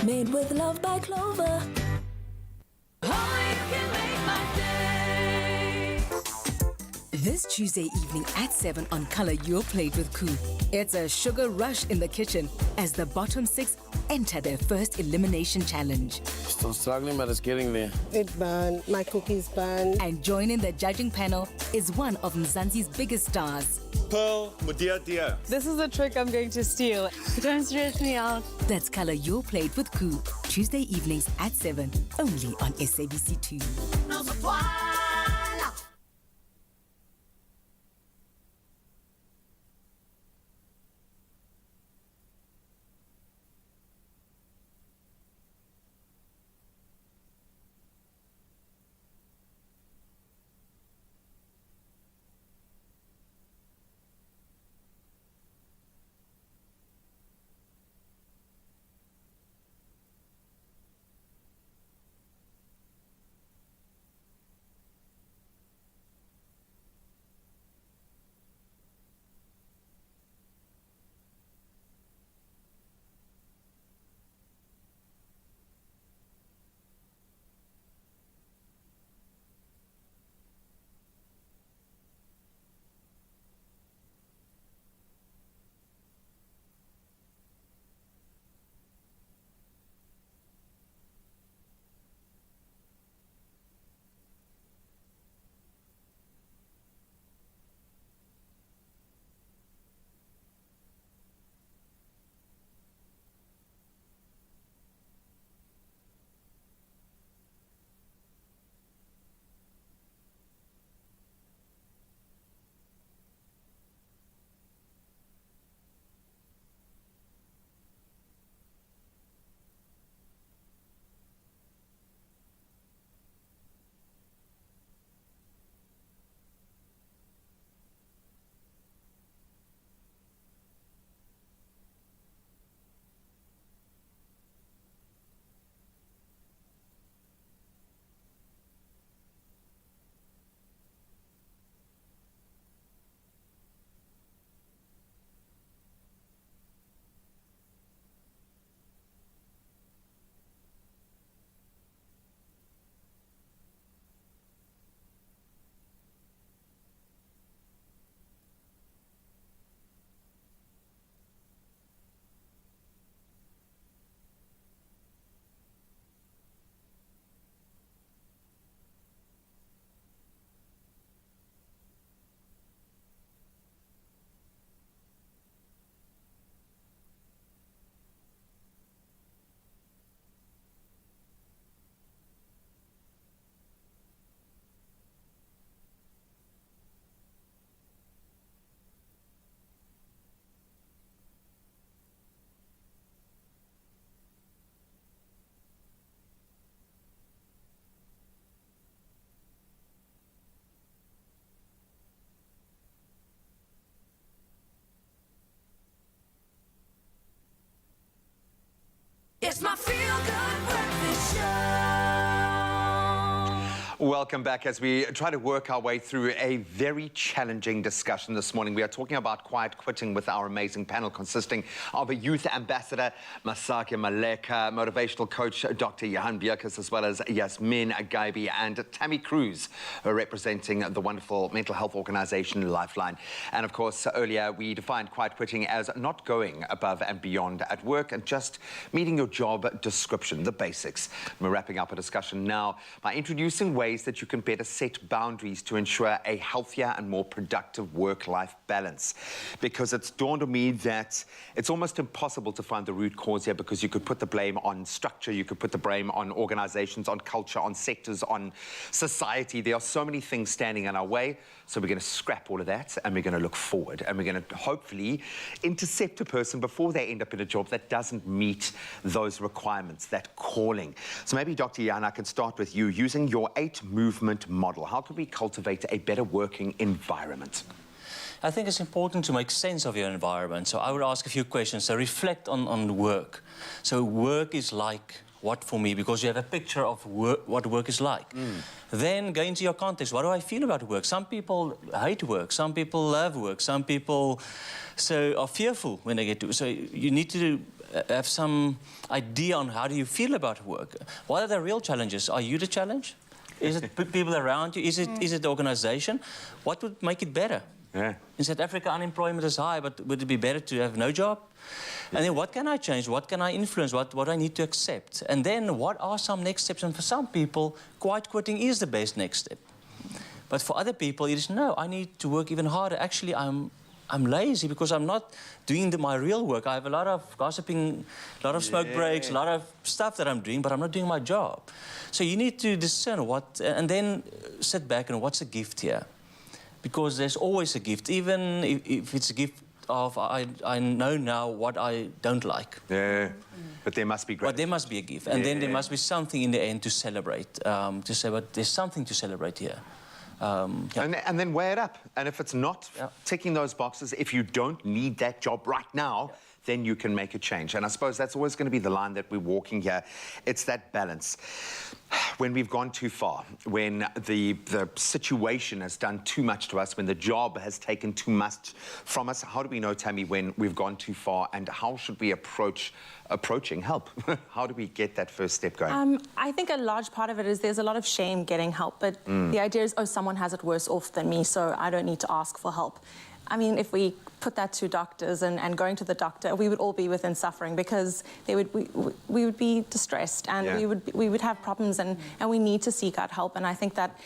Made with love by Clover. Only you can make my day. This Tuesday evening at 7 on Color Your Plate with Koo. It's a sugar rush in the kitchen as the bottom 6 enter their first elimination challenge. Still struggling, but it's getting there. It burned. My cookies burned. And joining the judging panel is one of Mzansi's biggest stars. Pearl Mudia. This is a trick I'm going to steal. Don't stress me out. That's Color Your Plate with Koo. Tuesday evenings at 7, only on SABC2. No supply. Welcome back as we try to work our way through a very challenging discussion this morning. We are talking about quiet quitting with our amazing panel consisting of a youth ambassador, Masake Maleka, motivational coach, Dr. Johan Bierkes, as well as Yasmin Gaibi and Tammy Cruz, representing the wonderful mental health organization Lifeline. And of course, earlier we defined quiet quitting as not going above and beyond at work and just meeting your job description, the basics. We're wrapping up a discussion now by introducing ways that you can better set boundaries to ensure a healthier and more productive work-life balance. Because it's dawned on me that it's almost impossible to find the root cause here, because you could put the blame on structure, you could put the blame on organizations, on culture, on sectors, on society. There are so many things standing in our way. So we're going to scrap all of that and we're going to look forward and we're going to hopefully intercept a person before they end up in a job that doesn't meet those requirements, that calling. So maybe Dr. Jan, I can start with you. Using your 8-movement model, how can we cultivate a better working environment? I think it's important to make sense of your environment. So I would ask a few questions. So reflect on work. So work is like what for me? Because you have a picture of work, what work is like. Then go into your context. What do I feel about work? Some people hate work. Some people love work. Some people are fearful when they get to. So you need to have some idea on how do you feel about work. What are the real challenges? Are you the challenge? Is it people around you? Is it the organization? What would make it better? Yeah. In South Africa, unemployment is high, but would it be better to have no job? And then what can I change? What can I influence? What I need to accept? And then what are some next steps? And for some people, quiet quitting is the best next step. But for other people, it is, no, I need to work even harder. Actually, I'm lazy because I'm not doing my real work. I have a lot of gossiping, a lot of smoke breaks, a lot of stuff that I'm doing, but I'm not doing my job. So you need to discern what, and then sit back and what's a gift here? Because there's always a gift, even if it's a gift of I know now what I don't like. Yeah, but there must be great. But there must be a gift, and then there must be something in the end to celebrate. To say, but there's something to celebrate here. And then weigh it up. And if it's not ticking those boxes, if you don't need that job right now, then you can make a change. And I suppose that's always going to be the line that we're walking here. It's that balance. When we've gone too far, when the situation has done too much to us, when the job has taken too much from us, how do we know, Tammy, when we've gone too far, and how should we approaching help? How do we get that first step going? I think a large part of it is there's a lot of shame getting help, but the idea is, oh, someone has it worse off than me, so I don't need to ask for help. I mean, if we put that to doctors and going to the doctor, we would all be within suffering, because we would be distressed, and we would have problems, and we need to seek out help. And I think that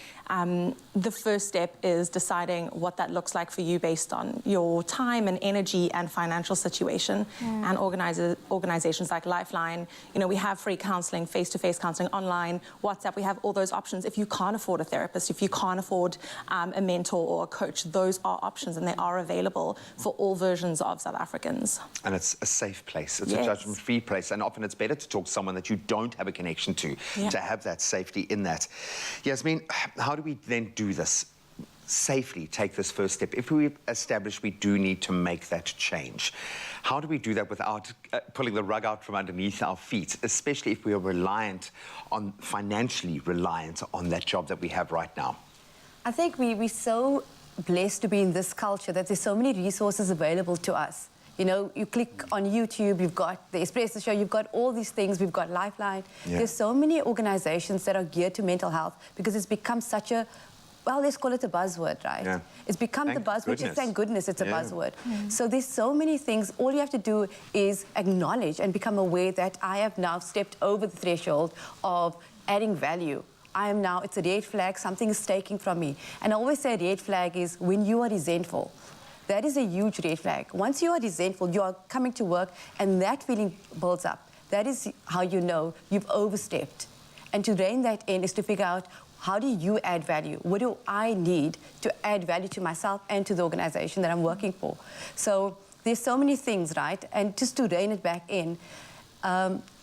the first step is deciding what that looks like for you based on your time and energy and financial situation. And organizations like Lifeline, you know, we have free counseling, face-to-face counseling, online, WhatsApp. We have all those options. If you can't afford a therapist, if you can't afford a mentor or a coach, those are options, and they are available for all versions of South Africans. And it's a safe place. It's a judgment-free place. And often it's better to talk to someone that you don't have a connection to have that safety in that. Yasmin, how do we then do this? Safely take this first step. If we establish we do need to make that change, how do we do that without pulling the rug out from underneath our feet, especially if we are financially reliant on that job that we have right now? I think we're so blessed to be in this culture that there's so many resources available to us. You know, you click on YouTube, you've got the Expresso show, you've got all these things, we've got Lifeline. There's so many organizations that are geared to mental health, because it's become such a, well, let's call it a buzzword, right? It's become the buzzword. Thank goodness it's a buzzword. So there's so many things. All you have to do is acknowledge and become aware that I have now stepped over the threshold of adding value. I am now, it's a red flag, something is taking from me. And I always say a red flag is when you are resentful. That is a huge red flag. Once you are resentful, you are coming to work and that feeling builds up. That is how you know you've overstepped. And to rein that in is to figure out, how do you add value? What do I need to add value to myself and to the organization that I'm working for? So there's so many things, right? And just to rein it back in,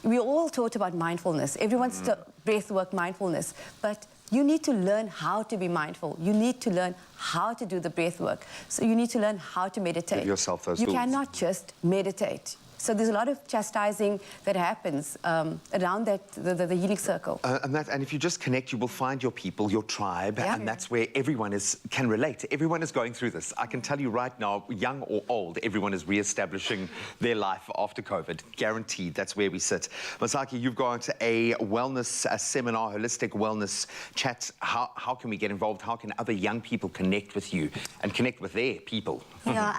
we all taught about mindfulness. Everyone's breathwork, mindfulness. But you need to learn how to be mindful. You need to learn how to do the breathwork. So you need to learn how to meditate. Give yourself those You tools. cannot just meditate. So there's a lot of chastising that happens around that the healing circle. And if you just connect, you will find your people, your tribe, and that's where everyone can relate. Everyone is going through this. I can tell you right now, young or old, everyone is re-establishing their life after COVID. Guaranteed, that's where we sit. Masaki, you've gone to a wellness seminar, holistic wellness chat. How can we get involved? How can other young people connect with you and connect with their people? Yeah,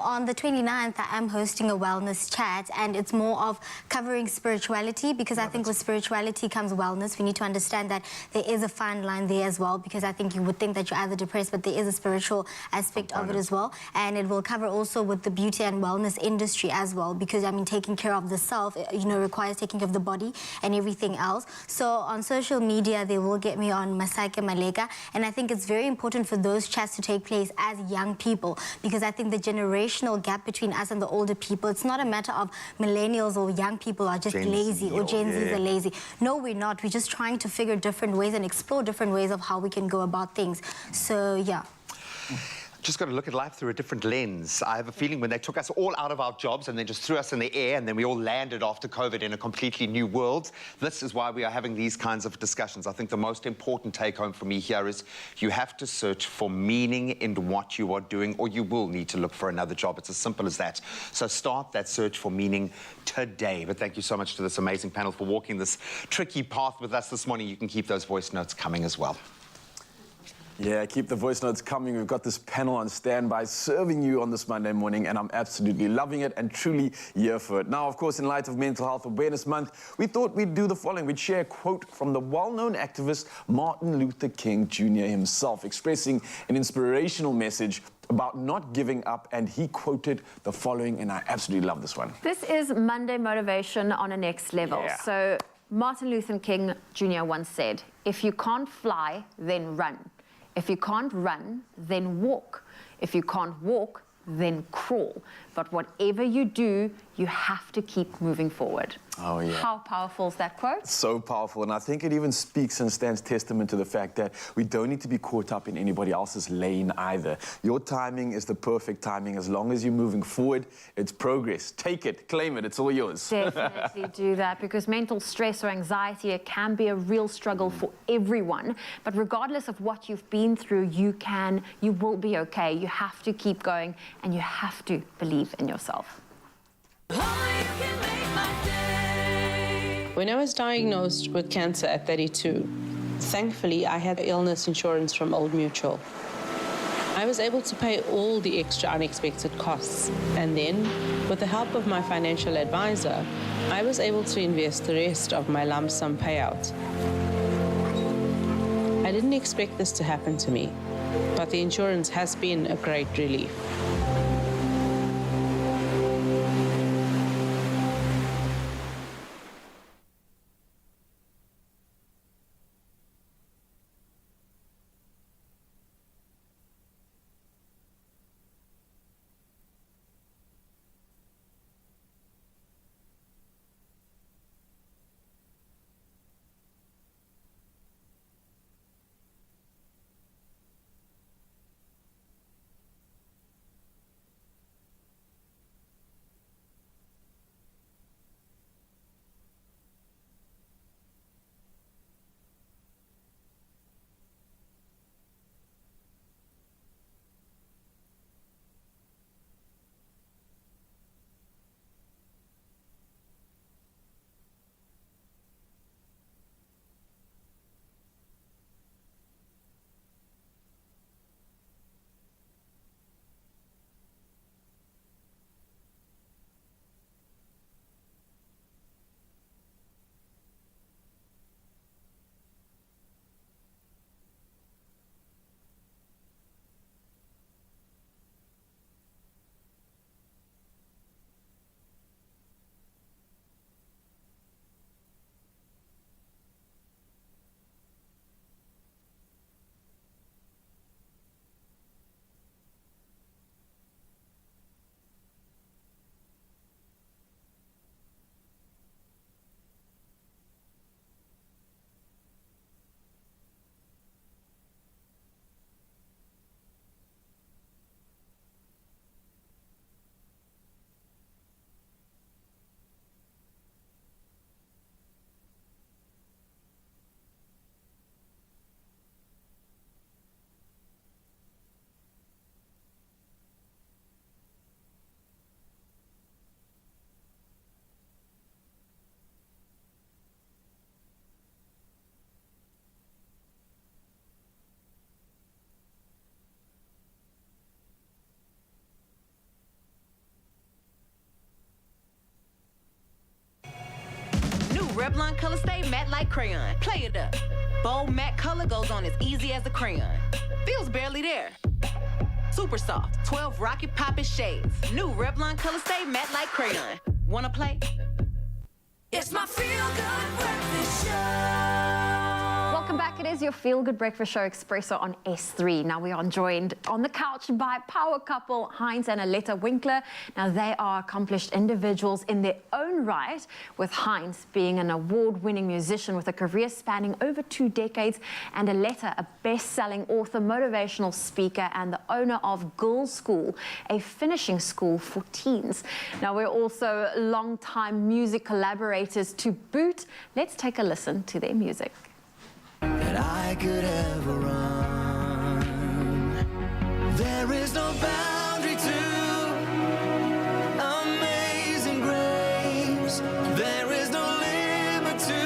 on the 29th, I am hosting a wellness chat, and it's more of covering spirituality, because I think with spirituality comes wellness. We need to understand that there is a fine line there as well, because I think you would think that you're either depressed, but there is a spiritual aspect of it as well. And it will cover also with the beauty and wellness industry as well, because, I mean, taking care of the self, you know, requires taking care of the body and everything else. So on social media, they will get me on Masaki Malega, and I think it's very important for those chats to take place as young people, because I think the generational gap between us and the older people, it's not a matter of millennials or young people are just lazy or Gen Zs are lazy. No, we're not. We're just trying to figure different ways and explore different ways of how we can go about things. So, yeah. Just got to look at life through a different lens. I have a feeling when they took us all out of our jobs and then just threw us in the air, and then we all landed after COVID in a completely new world, this is why we are having these kinds of discussions. I think the most important take-home for me here is you have to search for meaning in what you are doing, or you will need to look for another job. It's as simple as that. So start that search for meaning today. But thank you so much to this amazing panel for walking this tricky path with us this morning. You can keep those voice notes coming as well. Yeah, keep the voice notes coming. We've got this panel on standby serving you on this Monday morning, and I'm absolutely loving it and truly here for it. Now, of course, in light of Mental Health Awareness Month, we thought we'd do the following. We'd share a quote from the well-known activist Martin Luther King Jr. himself, expressing an inspirational message about not giving up, and he quoted the following, and I absolutely love this one. This is Monday motivation on a next level. Yeah. So Martin Luther King Jr. once said, "If you can't fly, then run. If you can't run, then walk. If you can't walk, then crawl. But whatever you do, you have to keep moving forward." Oh, yeah. How powerful is that quote? So powerful, and I think it even speaks and stands testament to the fact that we don't need to be caught up in anybody else's lane either. Your timing is the perfect timing. As long as you're moving forward, it's progress. Take it, claim it, it's all yours. Definitely do that, because mental stress or anxiety, it can be a real struggle for everyone. But regardless of what you've been through, you will be okay. You have to keep going, and you have to believe in yourself. When I was diagnosed with cancer at 32, thankfully I had illness insurance from Old Mutual. I was able to pay all the extra unexpected costs, and then, with the help of my financial advisor, I was able to invest the rest of my lump sum payout. I didn't expect this to happen to me, but the insurance has been a great relief. Revlon color stay matte like crayon. Play it up. Bold matte color goes on as easy as a crayon. Feels barely there. Super soft, 12 rocket poppin' shades. New Revlon color stay matte like crayon. Wanna play? It's my feel-good breakfast show. Welcome back. It is your feel-good breakfast show, Expresso on S3. Now we are joined on the couch by power couple Heinz and Aletta Winkler. Now they are accomplished individuals in their own right, with Heinz being an award-winning musician with a career spanning over 2 decades, and Aletta, a best-selling author, motivational speaker, and the owner of Girls School, a finishing school for teens. Now we're also long-time music collaborators to boot. Let's take a listen to their music. That I could ever run. There is no boundary to amazing grace. There is no limit to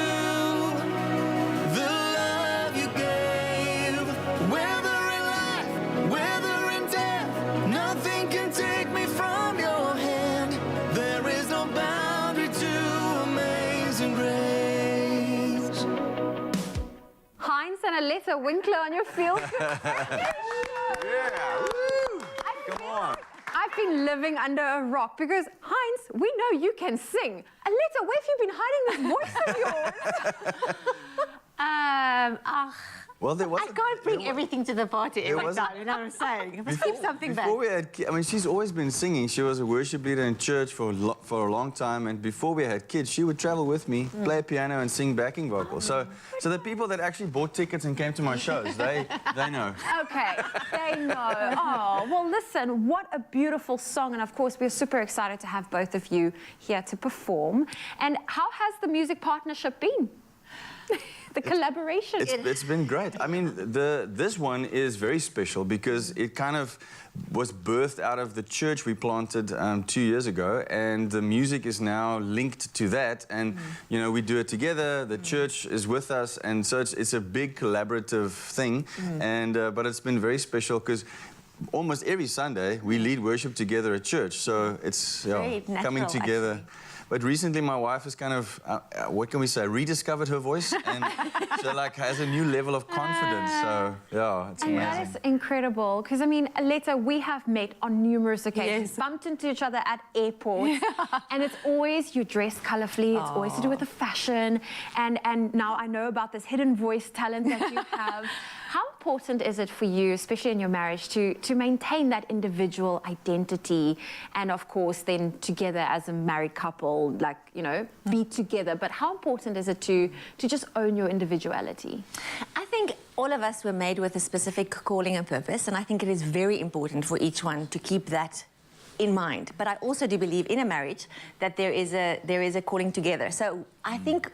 the love you gave. Whether in life, whether in death, nothing can take me from your hand. There is no boundary to amazing grace. Heinz and Aletta Winkler on your field. Come on. I've been living under a rock because, Heinz, we know you can sing. Aletta, where have you been hiding this voice of yours? Well, there was I can't bring everything to the party every wasn't- time, you know what I'm saying? I must keep something back. Before we had, I mean, she's always been singing. She was a worship leader in church for a long time, and before we had kids, she would travel with me, play piano, and sing backing vocals. So the people that actually bought tickets and came to my shows, they know. Okay, they know. Oh, well, listen, what a beautiful song. And of course, we're super excited to have both of you here to perform. And how has the music partnership been? The collaboration. It's been great. I mean, this one is very special because it kind of was birthed out of the church we planted 2 years ago, and the music is now linked to that. And you know, we do it together. The church is with us, and so it's a big collaborative thing. And but it's been very special because almost every Sunday we lead worship together at church. So it's coming together. Actually. But recently, my wife has kind of, what can we say, rediscovered her voice, and so like has a new level of confidence. So yeah, it's And amazing. that is incredible, because I mean, Aletta, we have met on numerous occasions, bumped into each other at airports, and it's always you dress colorfully. It's always to do with the fashion, and now I know about this hidden voice talent that you have. How important is it for you, especially in your marriage, to maintain that individual identity, and of course then together as a married couple, like, you know, be together, but how important is it to just own your individuality? I think all of us were made with a specific calling and purpose, and I think it is very important for each one to keep that in mind. But I also do believe in a marriage that there is a calling together. So I think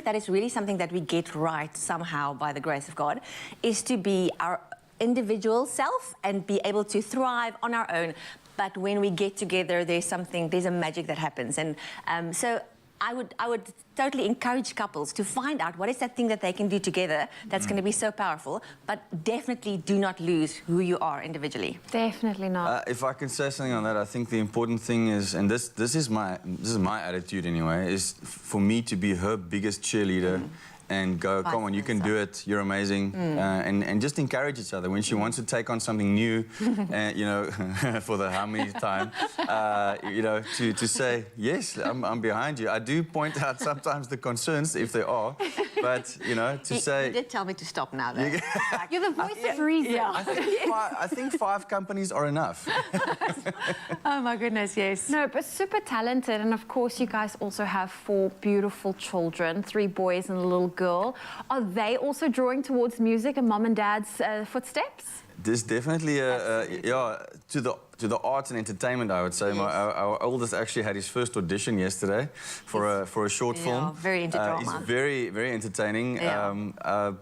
that is really something that we get right somehow by the grace of God, is to be our individual self and be able to thrive on our own. But when we get together, there's a magic that happens. And so I would totally encourage couples to find out what is that thing that they can do together that's going to be so powerful, but definitely do not lose who you are individually. Definitely not. If I can say something on that, I think the important thing is, and this is my attitude anyway, is for me to be her biggest cheerleader. And go, come on, you can do it, you're amazing. And just encourage each other. When she wants to take on something new, you know, for the how many time, you know, to say, yes, I'm behind you. I do point out sometimes the concerns, if there are, but, you know, to say... You did tell me to stop now, though. You're the voice of reason. Yeah. I think 5 companies are enough. Oh, my goodness, yes. No, but super talented. And of course, you guys also have 4 beautiful children, 3 boys and a little girl. Are they also drawing towards music and mom and dad's footsteps? There's definitely to the arts and entertainment, I would say. Yes. Our oldest actually had his first audition yesterday for a short film. Very into drama. He's very, very entertaining. Yeah.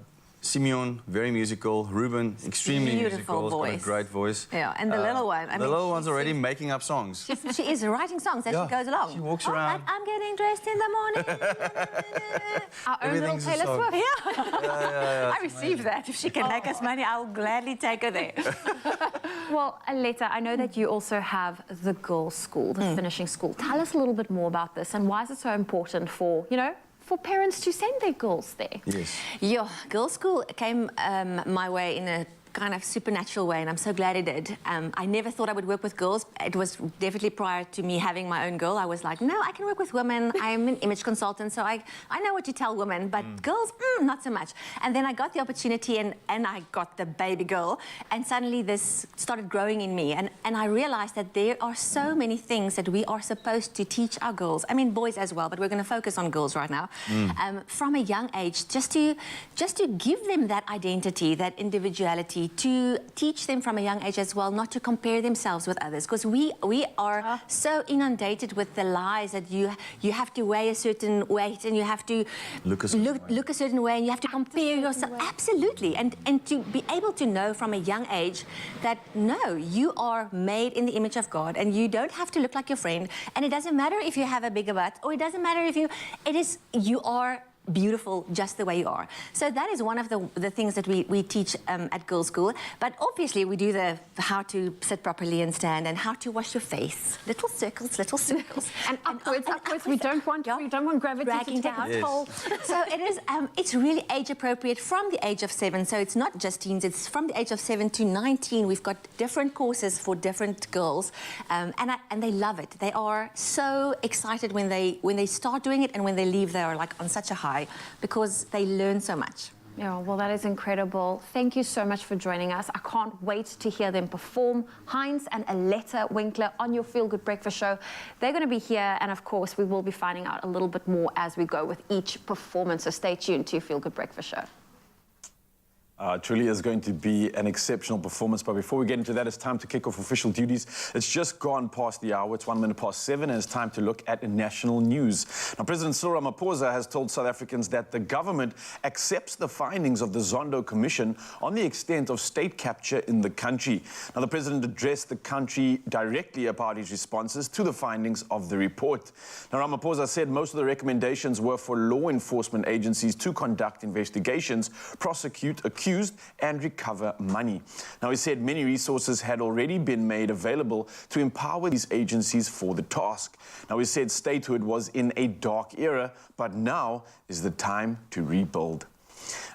Simeon, very musical. Ruben, extremely Beautiful musical. voice. Got a great voice. Yeah, and the little one. The little one's already making up songs. She is writing songs as she goes along. She walks around. I'm getting dressed in the morning. Our own little Everything's a Taylor song. Swift. Yeah, I receive that. If she can make us money, I'll gladly take her there. Well, Aletta, I know that you also have the girls' school, the finishing school. Tell us a little bit more about this, and why is it so important for, you know, for parents to send their girls there? Yes. Yeah, girls' school came my way in a kind of supernatural way, and I'm so glad it did. I never thought I would work with girls. It was definitely prior to me having my own girl. I was like, no, I can work with women. I'm an image consultant, so I know what to tell women, but girls, not so much. And then I got the opportunity, and I got the baby girl, and suddenly this started growing in me, and I realized that there are so many things that we are supposed to teach our girls. I mean, boys as well, but we're going to focus on girls right now. From a young age, just to give them that identity, that individuality, to teach them from a young age as well not to compare themselves with others, because we are so inundated with the lies that you have to weigh a certain weight and you have to look a certain way and you have to compare yourself. Absolutely. And to be able to know from a young age that no, you are made in the image of God and you don't have to look like your friend, and it doesn't matter if you have a bigger butt, or it doesn't matter if you are beautiful just the way you are. So that is one of the things that we teach at girls' school. But obviously we do the how to sit properly and stand, and how to wash your face. Little circles, and upwards. We don't want gravity dragging to take down. its toll. So it is. It's really age appropriate from the age of 7. So it's not just teens. It's from the age of 7 to 19. We've got different courses for different girls, and they love it. They are so excited when they start doing it, and when they leave, they are like on such a high, because they learn so much. Yeah, well, that is incredible. Thank you so much for joining us. I can't wait to hear them perform. Heinz and Aletta Winkler on your Feel Good Breakfast show. They're going to be here, and of course, we will be finding out a little bit more as we go with each performance. So stay tuned to your Feel Good Breakfast show. Truly is going to be an exceptional performance. But before we get into that, it's time to kick off official duties. It's just gone past the hour. It's 1 minute past 7, and it's time to look at national news. Now, President Cyril Ramaphosa has told South Africans that the government accepts the findings of the Zondo Commission on the extent of state capture in the country. Now, the president addressed the country directly about his responses to the findings of the report. Now, Ramaphosa said most of the recommendations were for law enforcement agencies to conduct investigations, prosecute accused, and recover money. Now, he said many resources had already been made available to empower these agencies for the task. Now, he said statehood was in a dark era, but now is the time to rebuild.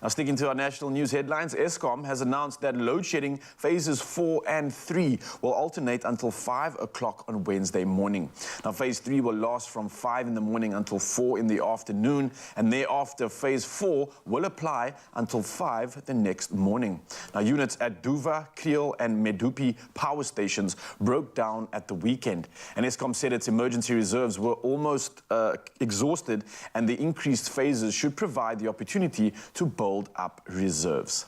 Now, sticking to our national news headlines, Eskom has announced that load shedding phases 4 and 3 will alternate until 5 o'clock on Wednesday morning. Now, phase 3 will last from 5 in the morning until 4 in the afternoon, and thereafter phase 4 will apply until 5 the next morning. Now, units at Duva, Kriel and Medupi power stations broke down at the weekend, and Eskom said its emergency reserves were almost exhausted, and the increased phases should provide the opportunity to build up reserves.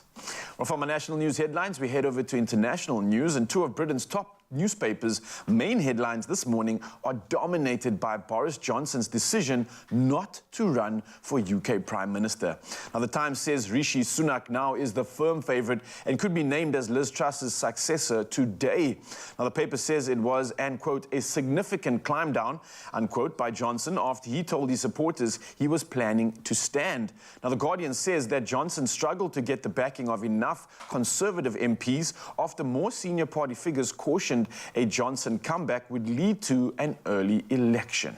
Well, from our national news headlines, we head over to international news, and 2 of Britain's top newspapers' main headlines this morning are dominated by Boris Johnson's decision not to run for UK Prime Minister. Now, the Times says Rishi Sunak now is the firm favourite and could be named as Liz Truss's successor today. Now, the paper says it was, and quote, a significant climb down, unquote, by Johnson after he told his supporters he was planning to stand. Now, The Guardian says that Johnson struggled to get the backing of enough Conservative MPs after more senior party figures cautioned a Johnson comeback would lead to an early election.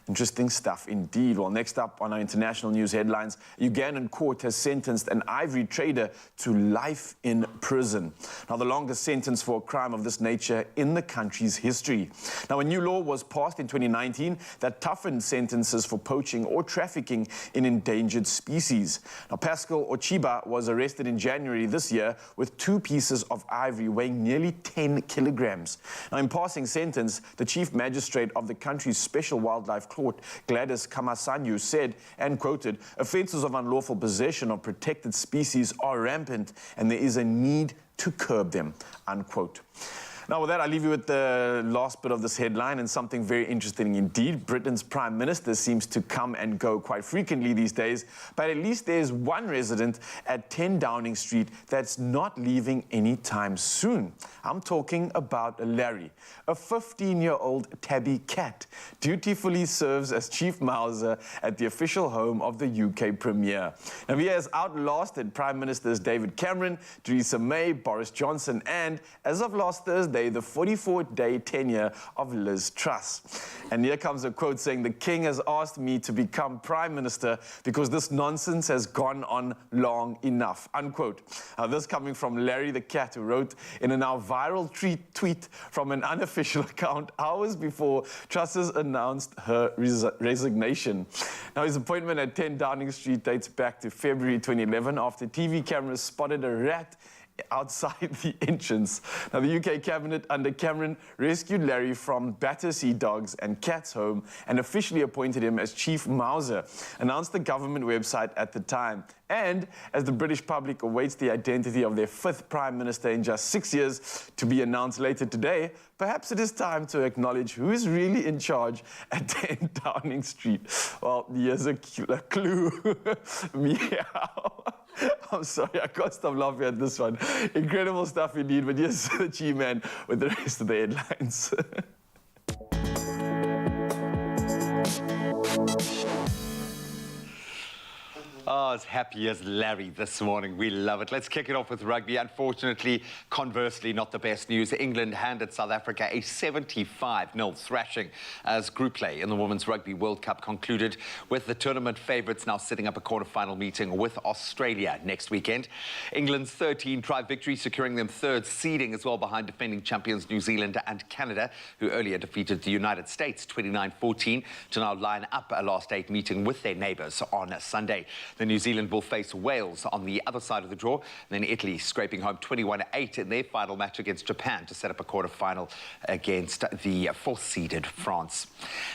Interesting stuff indeed. Well, next up on our international news headlines, Ugandan court has sentenced an ivory trader to life in prison. Now, the longest sentence for a crime of this nature in the country's history. Now, a new law was passed in 2019 that toughened sentences for poaching or trafficking in endangered species. Now, Pascal Ochiba was arrested in January this year with 2 pieces of ivory weighing nearly 10 kilograms. Now, in passing sentence, the chief magistrate of the country's special wildlife court, Gladys Kamasanyu, said, and quoted, offences of unlawful possession of protected species are rampant and there is a need to curb them, unquote. Now, with that, I leave you with the last bit of this headline and something very interesting indeed. Britain's Prime Minister seems to come and go quite frequently these days, but at least there's one resident at 10 Downing Street that's not leaving anytime soon. I'm talking about Larry, a 15-year-old tabby cat, dutifully serves as chief mouser at the official home of the UK Premier. Now, he has outlasted Prime Ministers David Cameron, Theresa May, Boris Johnson, and, as of last Thursday, day the 44-day tenure of Liz Truss. And here comes a quote saying, "The king has asked me to become prime minister because this nonsense has gone on long enough," unquote. Now, this coming from Larry the Cat, who wrote in a now viral tweet from an unofficial account hours before Truss announced her resignation. Now, his appointment at 10 Downing Street dates back to February 2011 after TV cameras spotted a rat outside the entrance. Now, the UK cabinet under Cameron rescued Larry from Battersea Dogs and Cats Home and officially appointed him as Chief Mouser, announced the government website at the time. And as the British public awaits the identity of their 5th Prime Minister in just 6 years to be announced later today, perhaps it is time to acknowledge who is really in charge at 10 Downing Street. Well, here's a clue. Meow. I'm sorry, I can't stop laughing at this one. Incredible stuff indeed, but here's the G-Man with the rest of the headlines. Oh, as happy as Larry this morning. We love it. Let's kick it off with rugby. Unfortunately, conversely, not the best news. England handed South Africa a 75-0 thrashing as group play in the Women's Rugby World Cup concluded, with the tournament favourites now setting up a quarter-final meeting with Australia next weekend. England's 13-try victory securing them 3rd seeding as well, behind defending champions New Zealand and Canada, who earlier defeated the United States 29-14 to now line up a last 8 meeting with their neighbours on Sunday. Then New Zealand will face Wales on the other side of the draw. And then Italy scraping home 21-8 in their final match against Japan to set up a quarter-final against the 4th-seeded France.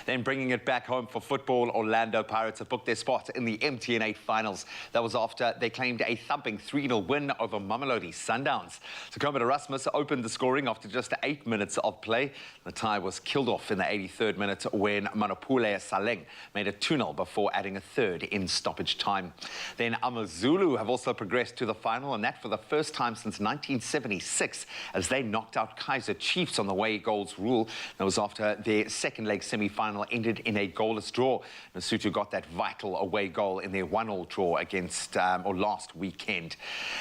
Then bringing it back home for football, Orlando Pirates have booked their spot in the MTN8 finals. That was after they claimed a thumping 3-0 win over Mamelodi Sundowns. Tacoma Erasmus opened the scoring after just 8 minutes of play. The tie was killed off in the 83rd minute when Manopule Saleng made it 2-0 before adding a 3rd in stoppage time. Then AmaZulu have also progressed to the final, and that for the first time since 1976, as they knocked out Kaizer Chiefs on the away goals rule. That was after their second leg semi-final ended in a goalless draw. Lesotho got that vital away goal in their 1-1 draw against, last weekend.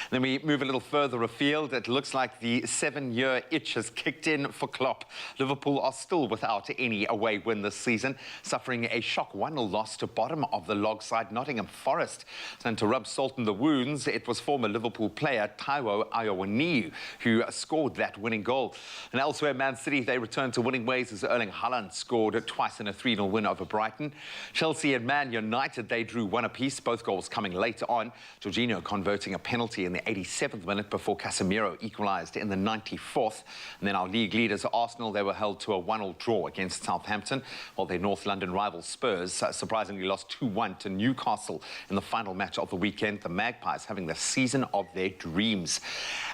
Then we move a little further afield. It looks like the 7-year itch has kicked in for Klopp. Liverpool are still without any away win this season, suffering a shock 1-0 loss to bottom of the log side Nottingham Forest. And to rub salt in the wounds, it was former Liverpool player Taiwo Awoniyi who scored that winning goal. And elsewhere, Man City, they returned to winning ways as Erling Haaland scored twice in a 3-0 win over Brighton. Chelsea and Man United, they drew 1 apiece, both goals coming later on. Jorginho converting a penalty in the 87th minute before Casemiro equalised in the 94th. And then our league leaders, Arsenal, they were held to a 1-1 draw against Southampton, while their North London rivals Spurs surprisingly lost 2-1 to Newcastle in the final match of the weekend. The Magpies having the season of their dreams.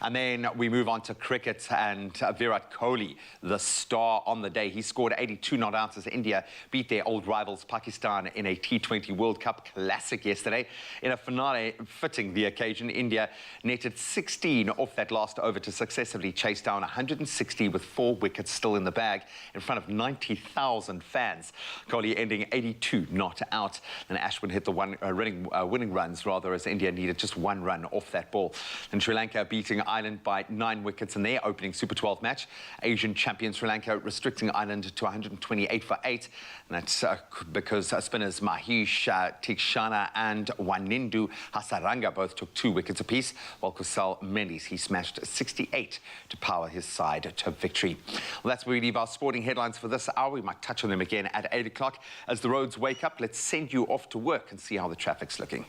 And then we move on to cricket, and Virat Kohli, the star on the day. He scored 82 not outs as India beat their old rivals Pakistan in a T20 World Cup Classic yesterday. In a finale fitting the occasion, India netted 16 off that last over to successively chase down 160 with 4 wickets still in the bag in front of 90,000 fans. Kohli ending 82 not out. And Ashwin hit the winning runs, rather, as India needed just 1 run off that ball. And Sri Lanka beating Ireland by 9 wickets in their opening Super 12 match. Asian champion Sri Lanka restricting Ireland to 128 for 8. And that's because spinners Mahesh Theekshana and Wanindu Hasaranga both took 2 wickets apiece, while Kusal Mendes, he smashed 68 to power his side to victory. Well, that's where we leave our sporting headlines for this hour. We might touch on them again at 8 o'clock. As the roads wake up, let's send you off to work and see how the traffic's looking.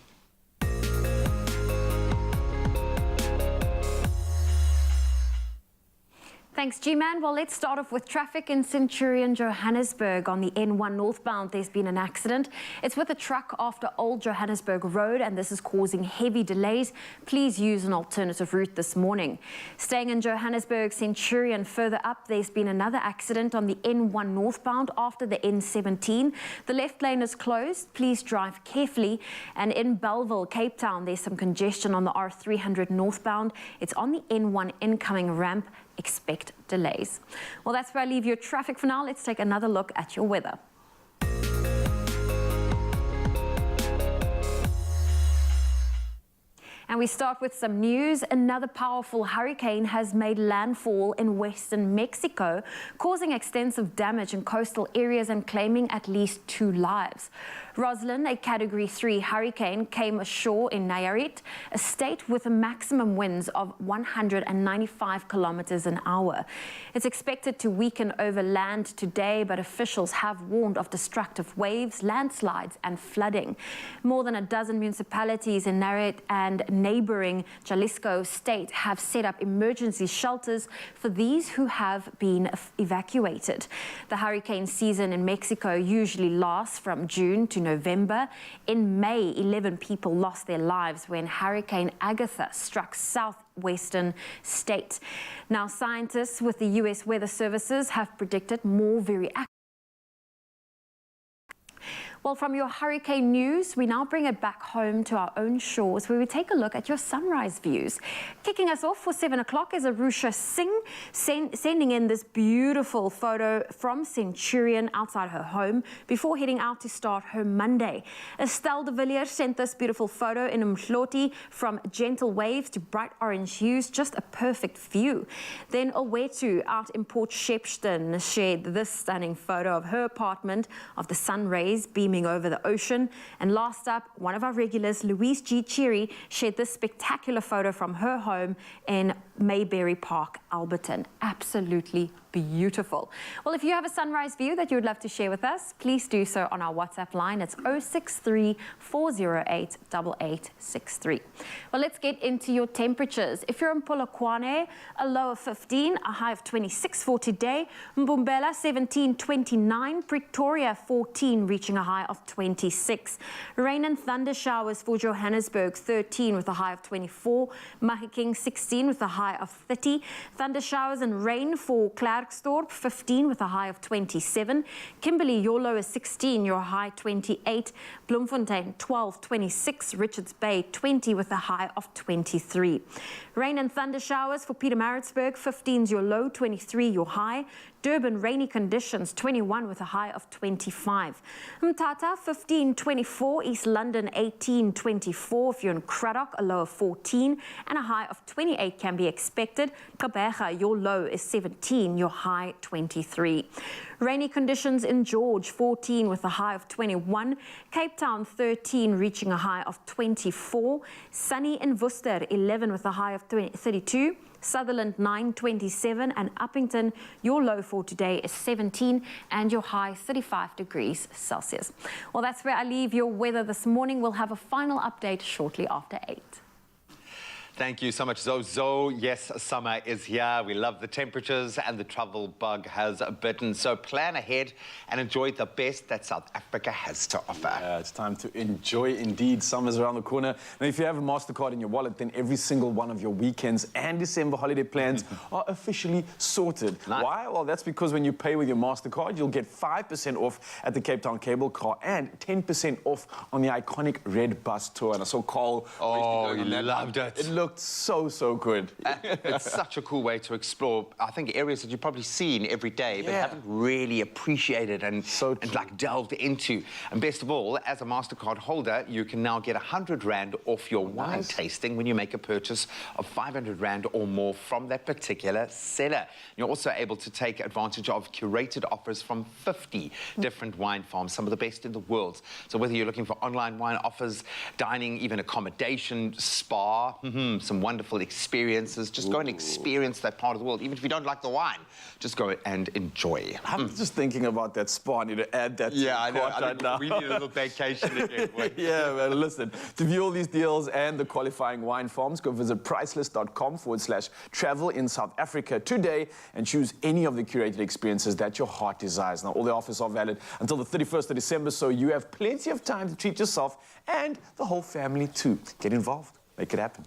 Thanks, G-Man. Well, let's start off with traffic in Centurion, Johannesburg. On the N1 northbound, there's been an accident. It's with a truck after Old Johannesburg Road, and this is causing heavy delays. Please use an alternative route this morning. Staying in Johannesburg, Centurion, further up, there's been another accident on the N1 northbound after the N17. The left lane is closed. Please drive carefully. And in Bellville, Cape Town, there's some congestion on the R300 northbound. It's on the N1 incoming ramp. Expect delays. Well, that's where I leave your traffic for now. Let's take another look at your weather. And we start with some news. Another powerful hurricane has made landfall in western Mexico, causing extensive damage in coastal areas and claiming at least 2 lives. Roslyn, a Category 3 hurricane, came ashore in Nayarit, a state with a maximum winds of 195 kilometers an hour. It's expected to weaken over land today, but officials have warned of destructive waves, landslides and flooding. More than a dozen municipalities in Nayarit and neighboring Jalisco state have set up emergency shelters for these who have been evacuated. The hurricane season in Mexico usually lasts from June to November. In May, 11 people lost their lives when Hurricane Agatha struck southwestern state. Now, scientists with the U.S. Weather Services have predicted more very active. Well, from your hurricane news, we now bring it back home to our own shores, where we take a look at your sunrise views. Kicking us off for 7 o'clock is Arusha Singh, sending in this beautiful photo from Centurion outside her home before heading out to start her Monday. Estelle de Villiers sent this beautiful photo in Mhloti, from gentle waves to bright orange hues, just a perfect view. Then Owetu out in Port Shepstone shared this stunning photo of her apartment, of the sun rays beaming over the ocean. And last up, one of our regulars, Louise G. Cherry, shared this spectacular photo from her home in Mayberry Park, Alberton. Absolutely beautiful. Well, if you have a sunrise view that you would love to share with us, please do so on our WhatsApp line. It's 063 408 8863. Well, let's get into your temperatures. If you're in Polokwane, a low of 15, a high of 26 for today. Mbumbela, 17-29. Pretoria, 14, reaching a high of 26. Rain and thunder showers for Johannesburg, 13 with a high of 24. Mahikeng, 16 with a high of 30. Thunder showers and rain for Klerksdorp, 15 with a high of 27. Kimberley, your low is 16, your high 28. Bloemfontein, 12, 26. Richards Bay, 20 with a high of 23. Rain and thunder showers for Pietermaritzburg, 15 is your low, 23 your high. Durban, rainy conditions, 21 with a high of 25. Mthatha, 15, 24. East London, 18, 24. If you're in Craddock, a low of 14 and a high of 28 can be expected. Gqeberha, your low is 17, your high 23. Rainy conditions in George, 14 with a high of 21. Cape Town, 13, reaching a high of 24. Sunny in Worcester, 11 with a high of 32. Sutherland, 9, 27. And Uppington, your low for today is 17 and your high 35 degrees Celsius. Well, that's where I leave your weather this morning. We'll have a final update shortly after 8. Thank you so much, Zoe. Yes, summer is here. We love the temperatures and the travel bug has bitten. So plan ahead and enjoy the best that South Africa has to offer. Yeah, it's time to enjoy indeed. Summer's around the corner. Now, if you have a MasterCard in your wallet, then every single one of your weekends and December holiday plans are officially sorted. Nice. Why? Well, that's because when you pay with your MasterCard, you'll get 5% off at the Cape Town Cable Car and 10% off on the iconic Red Bus Tour. And I saw Carl. Oh, you loved it. It looked so good. It's such a cool way to explore, I think, areas that you've probably seen every day but haven't really appreciated and like delved into. And best of all, as a MasterCard holder, you can now get 100 Rand off your wine tasting when you make a purchase of 500 Rand or more from that particular seller. You're also able to take advantage of curated offers from 50 different wine farms, some of the best in the world. So whether you're looking for online wine offers, dining, even accommodation, spa, some wonderful experiences. Just go and experience that part of the world. Even if you don't like the wine, just go and enjoy. I'm just thinking about that spa. I need to add that. Yeah, I know. Right now. We need a little vacation again. Yeah, well, listen. To view all these deals and the qualifying wine farms, go visit priceless.com/travel in South Africa today and choose any of the curated experiences that your heart desires. Now, all the offers are valid until the 31st of December, so you have plenty of time to treat yourself and the whole family too. Get involved. Make it happen.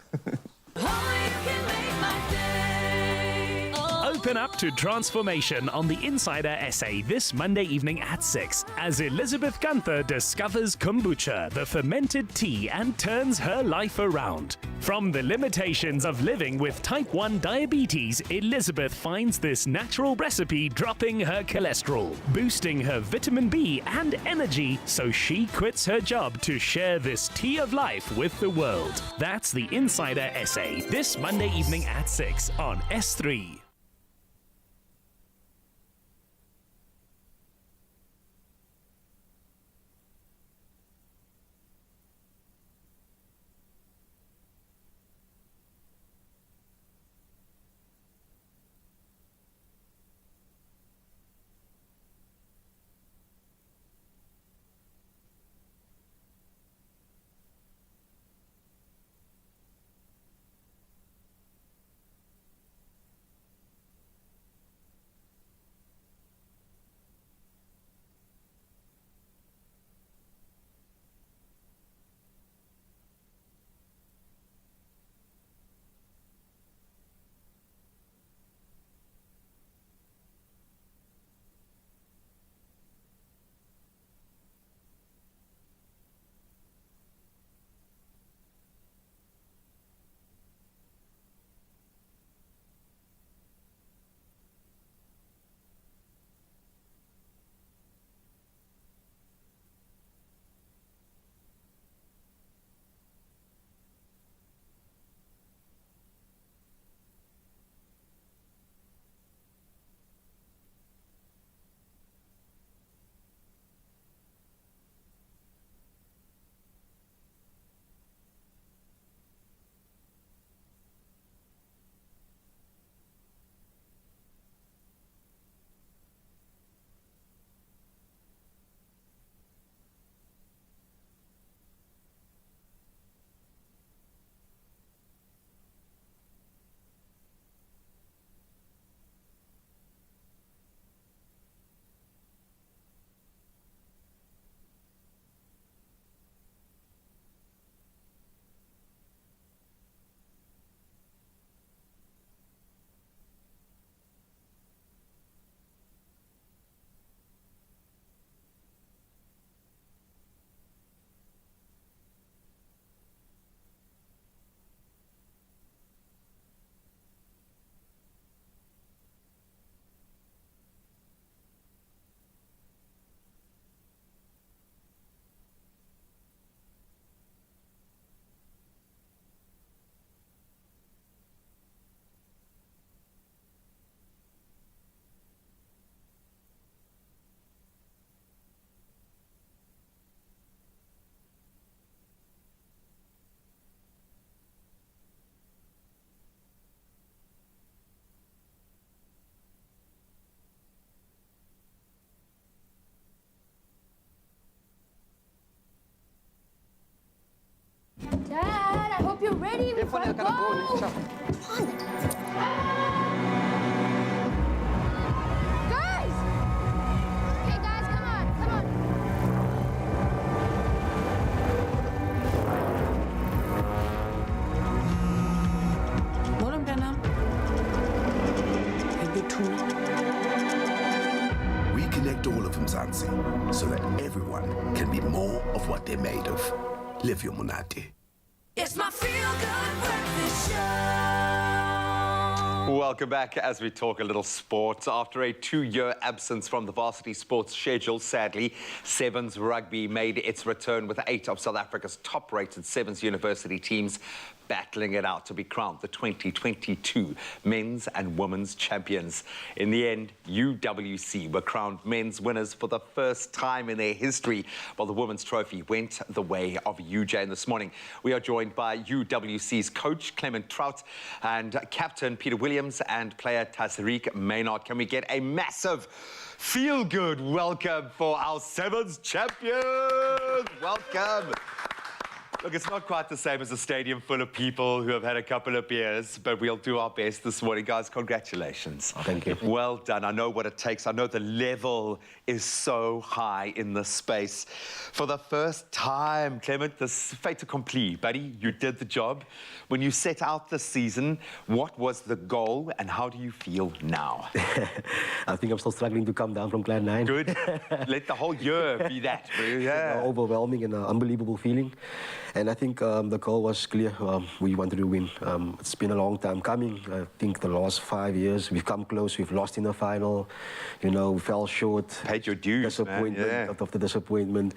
Open up to transformation on the Insider Essay this Monday evening at 6 as Elizabeth Gunther discovers kombucha, the fermented tea, and turns her life around. From the limitations of living with type 1 diabetes, Elizabeth finds this natural recipe dropping her cholesterol, boosting her vitamin B and energy, so she quits her job to share this tea of life with the world. That's the Insider Essay this Monday evening at 6 on S3. Dad, I hope you're ready before I go. Guys! Okay, guys, come on, come on. Morning, Benham. We connect all of Mzansi so that everyone can be more of what they're made of. Live your Monate. It's my feel-good breakfast show. Welcome back as we talk a little sport. After a 2-year absence from the varsity sports schedule, sadly, Sevens Rugby made its return with 8 of South Africa's top-rated Sevens University teams battling it out to be crowned the 2022 men's and women's champions. In the end, UWC were crowned men's winners for the first time in their history, while the women's trophy went the way of UJ. And this morning, we are joined by UWC's coach, Clement Trout, and captain, Peter Williams, and player Tasriq Maynard. Can we get a massive feel-good welcome for our Sevens champions? Welcome. Look, it's not quite the same as a stadium full of people who have had a couple of beers, but we'll do our best this morning. Guys, congratulations. Thank you. Well done. I know what it takes. I know the level is so high in this space. For the first time, Clement, this fait accompli, buddy. You did the job. When you set out this season, what was the goal and how do you feel now? I think I'm still struggling to come down from Clan 9. Good. Let the whole year be that. Yeah. Overwhelming and an unbelievable feeling. And I think the goal was clear. We wanted to win. It's been a long time coming. I think the last 5 years, we've come close. We've lost in the final. You know, we fell short. Paid your dues, disappointment man. Yeah. after disappointment.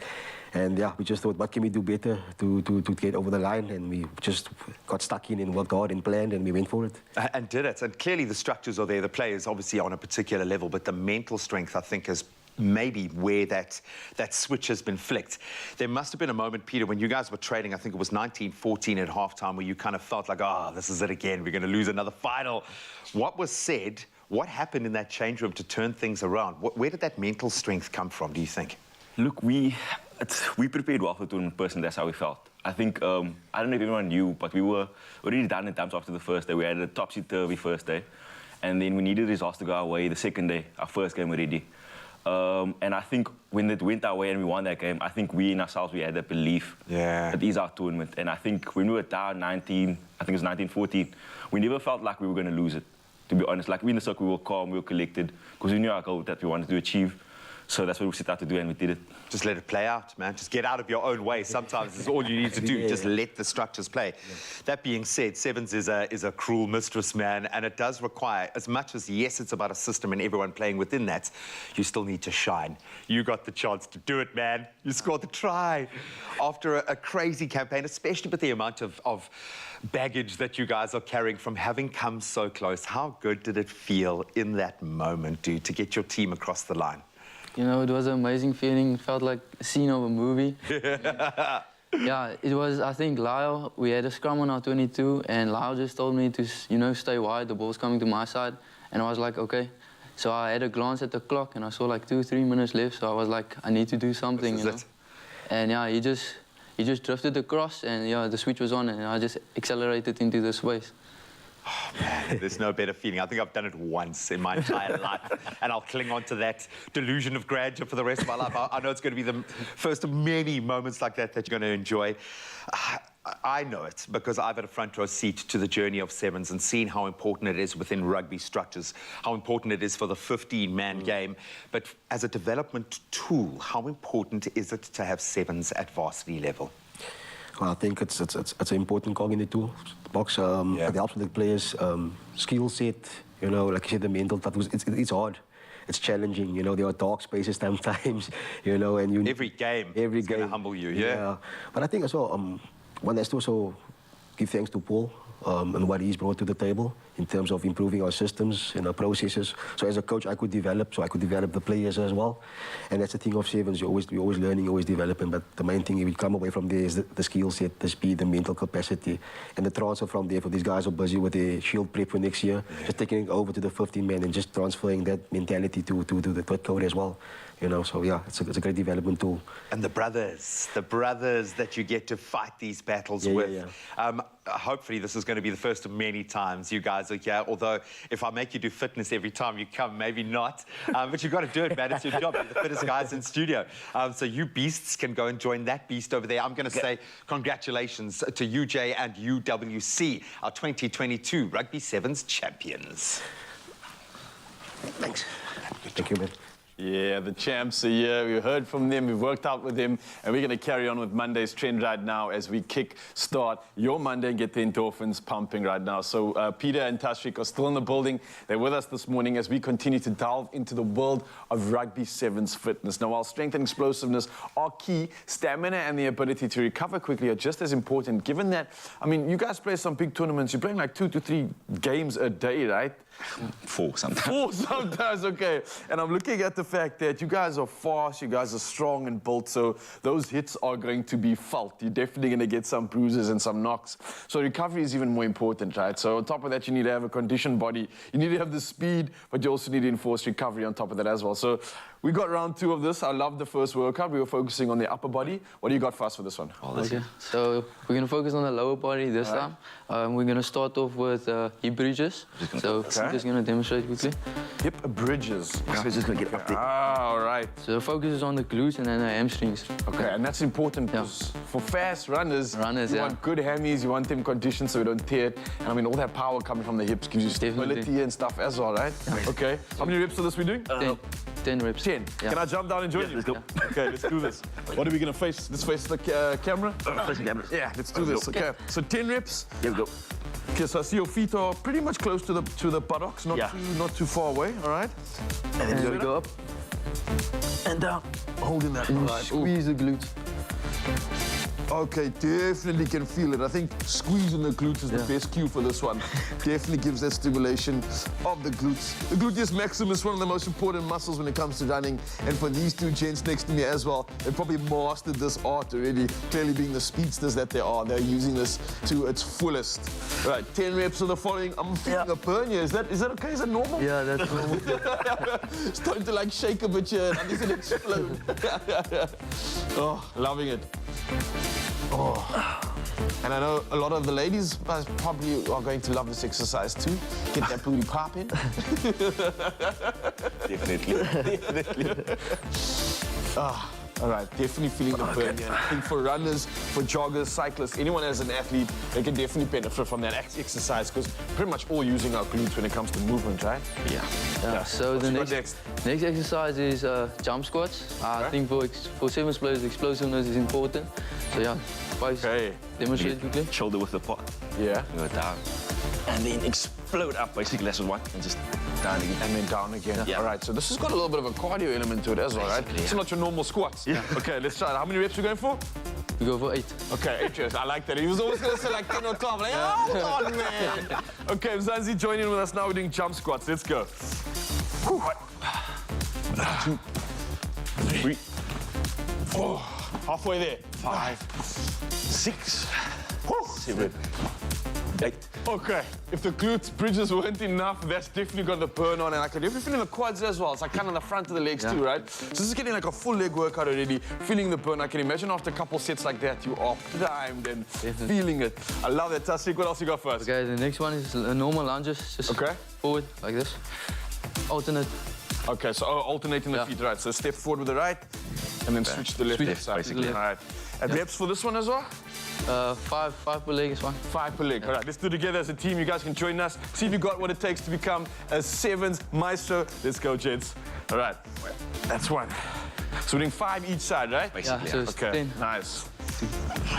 And yeah, we just thought, what can we do better to get over the line? And we just got stuck in and worked hard and planned, and we went for it. And did it. And clearly the structures are there. The players obviously on a particular level, but the mental strength, I think, is maybe where that switch has been flicked. There must have been a moment, Peter, when you guys were trading, I think it was 19-14 at halftime, where you kind of felt like, oh, this is it again. We're going to lose another final. What was said? What happened in that change room to turn things around? Where did that mental strength come from, do you think? Look, we prepared well for the tournament, personally. That's how we felt. I think, I don't know if everyone knew, but we were already done in terms after the first day. We had a topsy-turvy first day. And then we needed results to go our way the second day, our first game already. And I think when it went our way and we won that game, I think we in ourselves, we had that belief that it is our tournament. And I think when we were down 19, I think it was 19-14, we never felt like we were going to lose it, to be honest. Like, we in the circle, we were calm, we were collected, because we knew our goal that we wanted to achieve. So that's what we set out to do, and we did it. Just let it play out, man. Just get out of your own way. Sometimes it's all you need to do. Just let the structures play. That being said, Sevens is a cruel mistress, man, and it does require, as much as, yes, it's about a system and everyone playing within that, you still need to shine. You got the chance to do it, man. You scored the try. After a crazy campaign, especially with the amount of baggage that you guys are carrying from having come so close, how good did it feel in that moment, dude, to get your team across the line? You know, it was an amazing feeling. It felt like a scene of a movie. Yeah, it was, I think, Lyle, we had a scrum on our 22, and Lyle just told me to, you know, stay wide, the ball's coming to my side. And I was like, okay. So I had a glance at the clock, and I saw like 2-3 minutes left, so I was like, I need to do something, you know. And yeah, he just drifted across, and yeah, the switch was on, and I just accelerated into the space. Oh, man, there's no better feeling. I think I've done it once in my entire life, and I'll cling on to that delusion of grandeur for the rest of my life. I know it's going to be the first of many moments like that that you're going to enjoy. I know it because I've had a front row seat to the journey of Sevens and seen how important it is within rugby structures, how important it is for the 15-man game. But as a development tool, how important is it to have Sevens at varsity level? Well, I think it's an important cog in the toolbox. It helps with the players' skill set. You know, like you said, the mental stuff. It's hard. It's challenging. You know, there are dark spaces sometimes. You know, and every game is going to humble you. Yeah. But I think as well, one has to also give thanks to Paul and what he's brought to the table in terms of improving our systems and our processes. So as a coach, I could develop the players as well. And that's the thing of Sevens. You're always learning, always developing. But the main thing we come away from there is the skill set, the speed, the mental capacity, and the transfer from there. For these guys who are busy with their shield prep for next year, just taking it over to the 15-man and just transferring that mentality to the third code as well. You know, so yeah, it's a great development tool. And the brothers that you get to fight these battles with. Hopefully this is going to be the first of many times you guys are here, although if I make you do fitness every time you come, maybe not. But you've got to do it, man. It's your job. You're the fittest guys in studio. So you beasts can go and join that beast over there. I'm going to say congratulations to UJ and UWC, our 2022 Rugby Sevens champions. Thanks. Thank you, man. Yeah, the champs are here. We heard from them, we've worked out with them, and we're going to carry on with Monday's trend right now as we kick-start your Monday and get the endorphins pumping right now. So Peter and Tashrik are still in the building. They're with us this morning as we continue to delve into the world of Rugby Sevens fitness. Now, while strength and explosiveness are key, stamina and the ability to recover quickly are just as important, given that, I mean, you guys play some big tournaments. You're playing like 2 to 3 games a day, right? 4 sometimes. 4 sometimes, okay. And I'm looking at the fact that you guys are fast, you guys are strong and built, so those hits are going to be felt. You're definitely going to get some bruises and some knocks. So recovery is even more important, right? So on top of that, you need to have a conditioned body. You need to have the speed, but you also need to enforce recovery on top of that as well. So we got round 2 of this. I love the first workout. We were focusing on the upper body. What do you got for us for this one? Okay, so we're going to focus on the lower body this time. We're going to start off with hip bridges. So I'm just going to demonstrate quickly. Hip bridges. So we're just going to get up there. All right. So the focus is on the glutes and then the hamstrings. Okay, and that's important because for fast runners, you want good hammies, you want them conditioned so you don't tear it. And I mean, all that power coming from the hips gives you stability and stuff as well, right? Okay. How many reps for this we doing? 10 reps. 10. Yeah. Can I jump down and join you? Let's go. Okay, let's do this. What are we going to face? Let's face the camera? Face the camera. Yeah, let's do this. Okay, so 10 reps. Here we go. Okay, so I see your feet are pretty much close to the buttocks, not too far away, all right? And then we go up. And down. Holding that. And Right. squeeze the glutes. Okay, definitely can feel it. I think squeezing the glutes is the best cue for this one. Definitely gives that stimulation of the glutes. The gluteus maximus is one of the most important muscles when it comes to running. And for these 2 gents next to me as well, they've probably mastered this art already. Clearly being the speedsters that they are, they're using this to its fullest. Right, 10 reps of the following. I'm feeling a burn here. Is that okay? Is that normal? Yeah, that's normal. Starting to like shake a bit here. I'm just gonna explode. Oh, loving it. Oh. And I know a lot of the ladies probably are going to love this exercise too. Get that booty popping. Definitely. All right, definitely feeling the burn here. I think for runners, for joggers, cyclists, anyone as an athlete, they can definitely benefit from that exercise because pretty much all using our glutes when it comes to movement, right? Yeah. So the next exercise is jump squats. I think for 7 explosiveness is important. So yeah, demonstrate quickly. Shoulder width apart. Yeah. Go down. And then explode up, basically, that's one. And just down again. And then down again. Yeah. All right, so this has got a little bit of a cardio element to it as well, right? Basically, It's yeah. not your normal squats. Yeah. Okay, let's try it. How many reps are we going for? We go for 8. Okay, 8 reps. I like that. He was always going to say like 10 or 12. Like, oh, hold on, man. Okay, Mzansi, join in with us now. We're doing jump squats. Let's go. 2, 3, 4. Halfway there. 5, 6, 7, 8. Okay, if the glutes bridges weren't enough, that's definitely got the burn on, and I can definitely feel in the quads as well. It's like kind of the front of the legs too, right? So this is getting like a full leg workout already, feeling the burn. I can imagine after a couple sets like that, you are primed and feeling it. I love that. Tasik, what else you got for us? Okay, the next one is normal lunges. Just forward, like this. Alternate. Okay, so alternating the feet, right? So step forward with the right, and then switch to the left side. basically. All right. And reps for this one as well? 5 per leg is fine. 5 per leg. All right, let's do it together as a team. You guys can join us. See if you got what it takes to become a 7s maestro. Let's go, gents. All right, that's one. So we're doing 5 each side, right? Basically, so it's 10. Nice.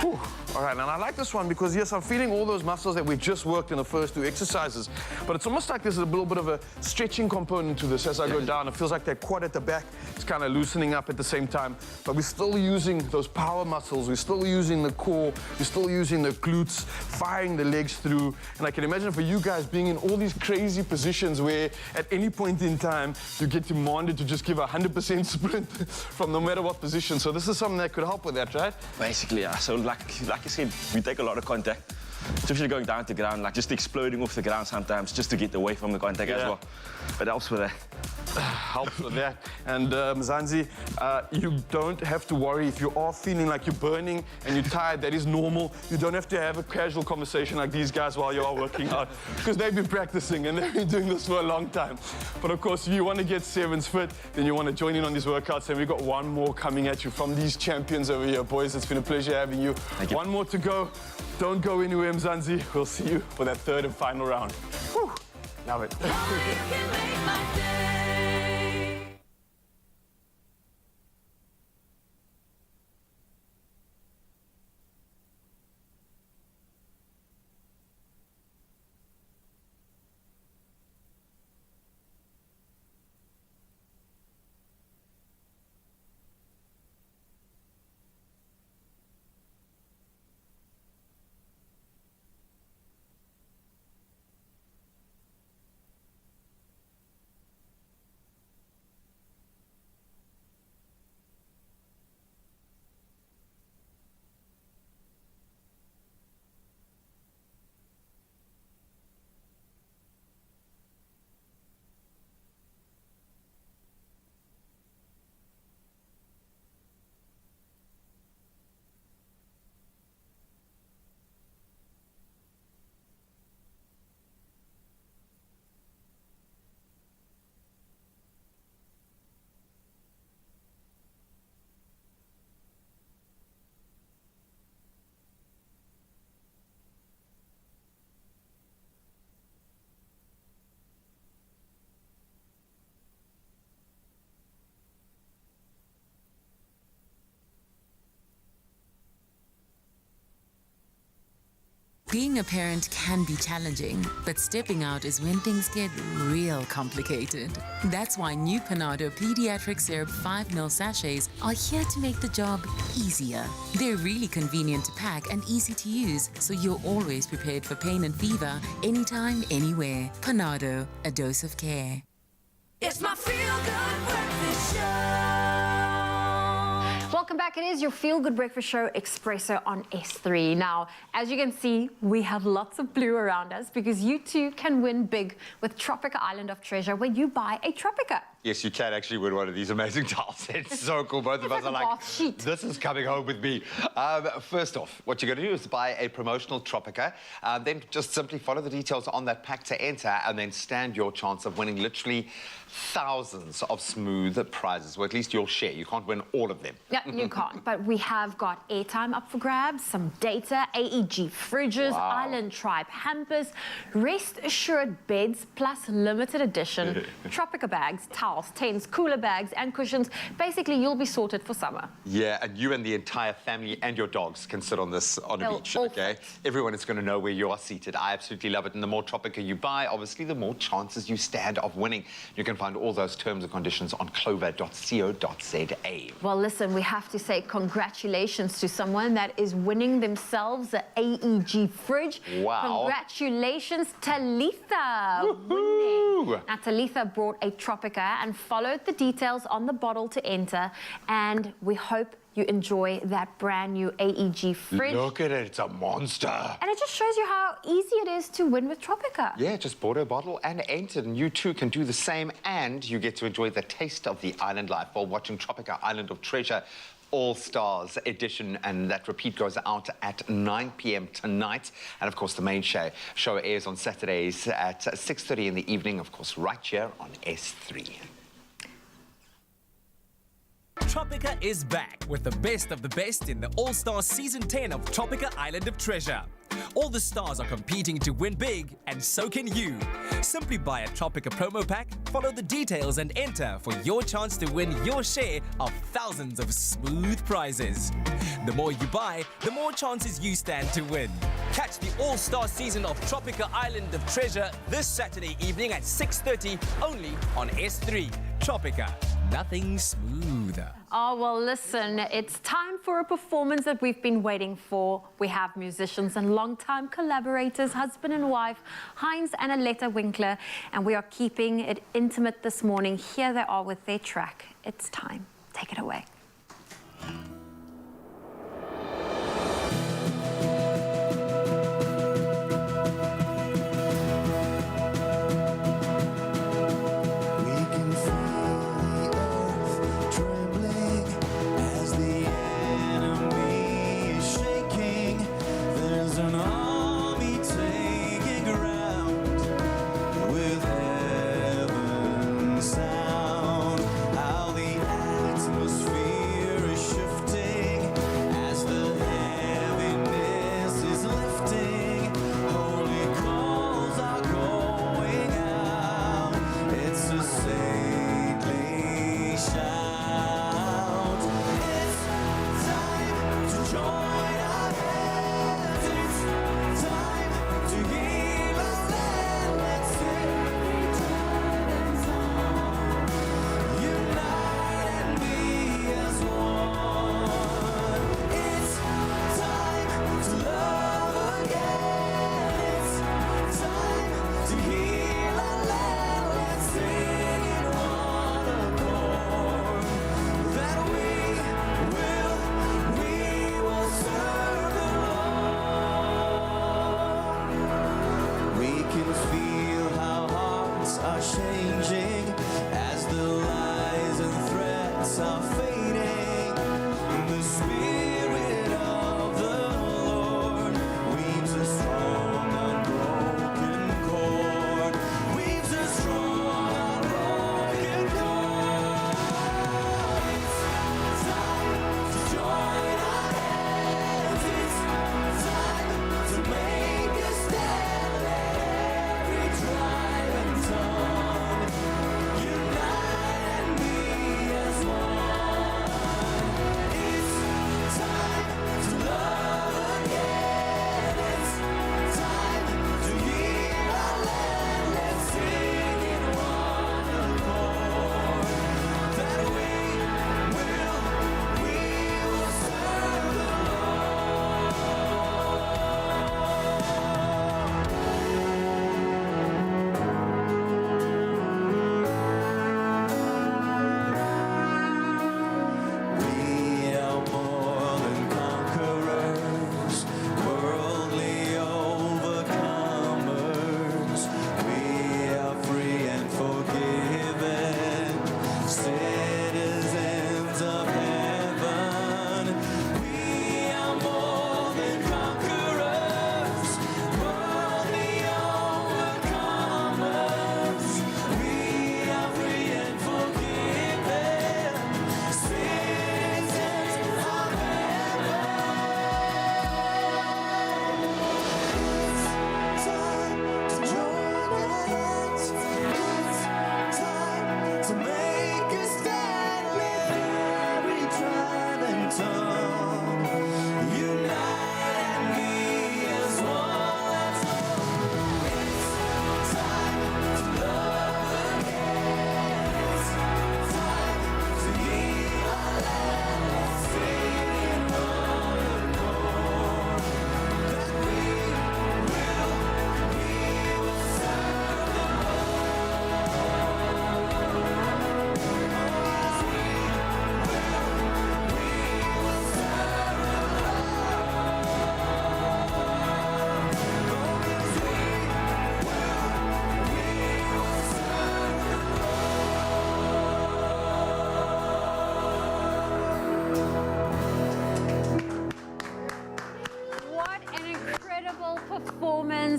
Whew. All right, and I like this one because, yes, I'm feeling all those muscles that we just worked in the first 2 exercises, but it's almost like there's a little bit of a stretching component to this as I go down. It feels like that quad at the back is kind of loosening up at the same time, but we're still using those power muscles. We're still using the core. We're still using the glutes, firing the legs through. And I can imagine for you guys being in all these crazy positions where at any point in time, you get demanded to just give a 100% sprint from no matter what position. So this is something that could help with that, right? Basically, yeah. So like I said, we take a lot of contact, especially going down to the ground, like just exploding off the ground sometimes, just to get away from the contact as well. But helps with that. Helps with that. And Mzansi, you don't have to worry if you are feeling like you're burning and you're tired. That is normal. You don't have to have a casual conversation like these guys while you are working out, because they've been practicing and they've been doing this for a long time. But of course, if you want to get 7s fit, then you want to join in on these workouts. And we've got one more coming at you from these champions over here. Boys, it's been a pleasure having you. One more to go. Don't go anywhere, Mzansi. We'll see you for that 3rd and final round. Whew. Love it. Being a parent can be challenging, but stepping out is when things get real complicated. That's why new Panado Pediatric Syrup 5 ml sachets are here to make the job easier. They're really convenient to pack and easy to use, so you're always prepared for pain and fever, anytime, anywhere. Panado, a dose of care. It's my feel-good breakfast show. Welcome back. It is your Feel Good Breakfast Show, Expresso on S3. Now, as you can see, we have lots of blue around us because you too can win big with Tropica Island of Treasure when you buy a Tropica. Yes, you can actually win one of these amazing tile sets. It's so cool. Both of us are like, this is coming home with me. First off, what you're going to do is buy a promotional Tropica. Then just simply follow the details on that pack to enter and then stand your chance of winning literally thousands of smooth prizes, or at least your share. You can't win all of them. Yeah, you can't. But we have got airtime up for grabs, some data, AEG fridges, Island Tribe hampers, Rest Assured beds, plus limited edition Tropica bags, towels, tents, cooler bags, and cushions. Basically, you'll be sorted for summer. Yeah, and you and the entire family and your dogs can sit on this on a beach, okay? Everyone is going to know where you are seated. I absolutely love it. And the more Tropica you buy, obviously, the more chances you stand of winning. You can find all those terms and conditions on clover.co.za. Well, listen, we have to say congratulations to someone that is winning themselves an AEG fridge. Wow. Congratulations, Talitha. Winning. Now, Talitha brought a Tropica and followed the details on the bottle to enter, and we hope you enjoy that brand new AEG fridge. Look at it, it's a monster. And it just shows you how easy it is to win with Tropica. Yeah, just bought a bottle and entered, and you too can do the same, and you get to enjoy the taste of the island life while watching Tropica Island of Treasure All-Stars edition, and that repeat goes out at 9 p.m. tonight. And of course, the main show airs on Saturdays at 6:30 in the evening, of course, right here on S3. Tropica is back with the best of the best in the All-Star Season 10 of Tropica Island of Treasure. All the stars are competing to win big, and so can you. Simply buy a Tropica promo pack, follow the details, and enter for your chance to win your share of thousands of smooth prizes. The more you buy, the more chances you stand to win. Catch the All-Star Season of Tropica Island of Treasure this Saturday evening at 6:30 only on S3. Tropica, nothing smoother. Oh, well, listen, it's time for a performance that we've been waiting for. We have musicians and longtime collaborators, husband and wife, Heinz and Aletta Winkler, and we are keeping it intimate this morning. Here they are with their track. It's time. Take it away. Sound, how the atmosphere is shifting.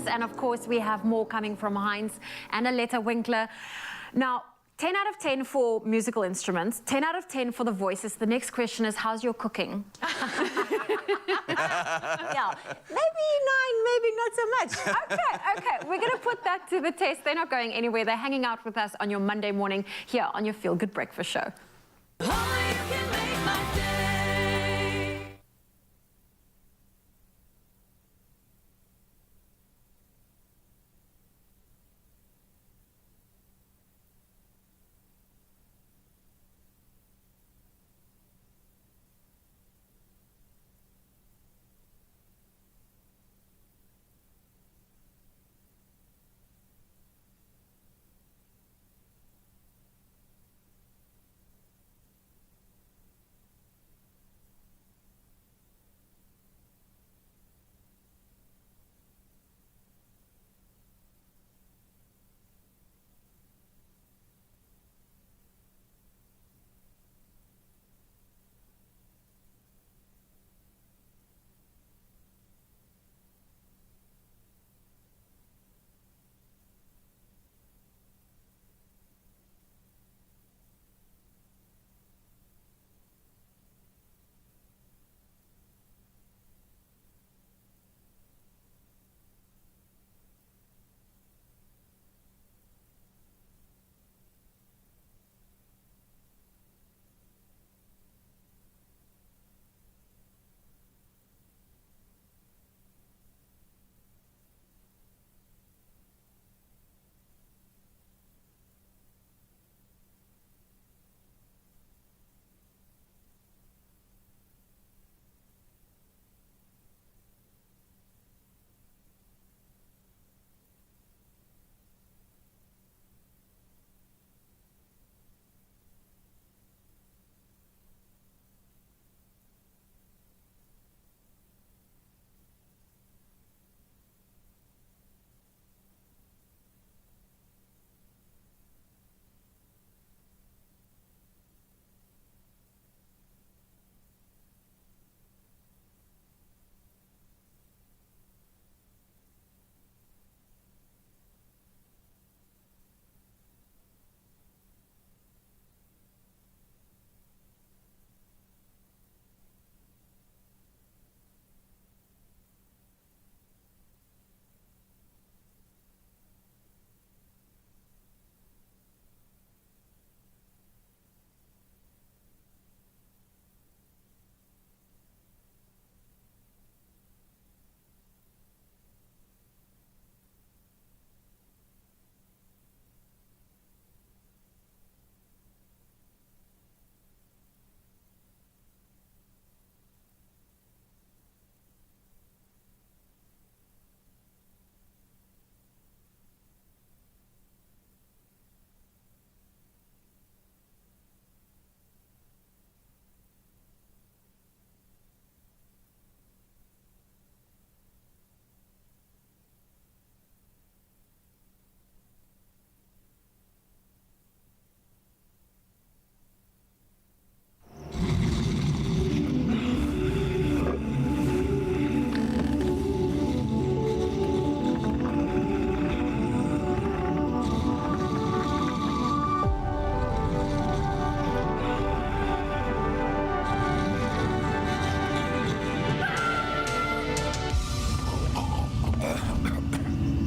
And of course, we have more coming from Heinz and Aletta Winkler. Now, 10 out of 10 for musical instruments, 10 out of 10 for the voices. The next question is, how's your cooking? Yeah, maybe 9, maybe not so much. Okay, we're going to put that to the test. They're not going anywhere. They're hanging out with us on your Monday morning here on your Feel Good Breakfast Show.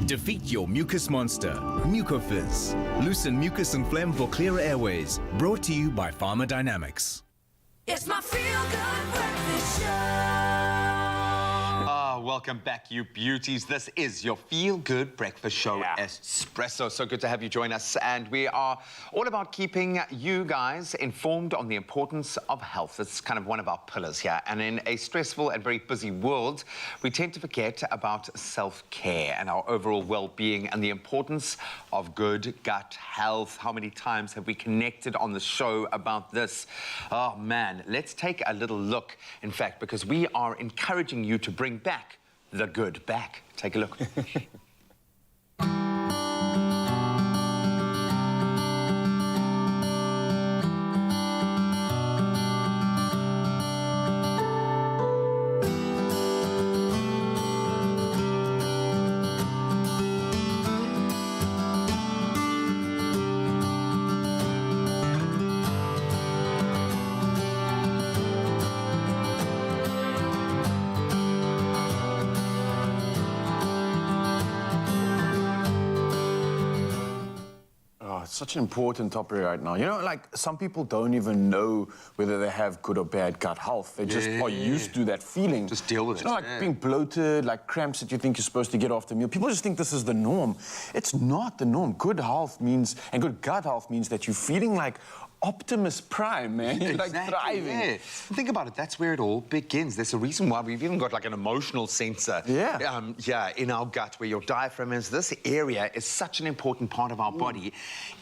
Defeat your mucus monster, Mucofizz. Loosen mucus and phlegm for clearer airways. Brought to you by Pharmacodynamics. It's my Feel Good Breakfast Show. Welcome back, you beauties. This is your Feel Good Breakfast Show, Expresso. So good to have you join us. And we are all about keeping you guys informed on the importance of health. It's kind of one of our pillars here. And in a stressful and very busy world, we tend to forget about self-care and our overall well-being and the importance of good gut health. How many times have we connected on the show about this? Oh, man. Let's take a little look, in fact, because we are encouraging you to bring back the good back. Take a look. such an important topic right now. You know, like some people don't even know whether they have good or bad gut health. They just are used to that feeling. Just deal with it. it. You know, like being bloated, like cramps that you think you're supposed to get after a meal. People just think this is the norm. It's not the norm. Good health means, and good gut health means that you're feeling like Optimus Prime, man. You're like thriving. Yeah. Think about it. That's where it all begins. There's a reason why we've even got like an emotional sensor. In our gut, where your diaphragm is. This area is such an important part of our body.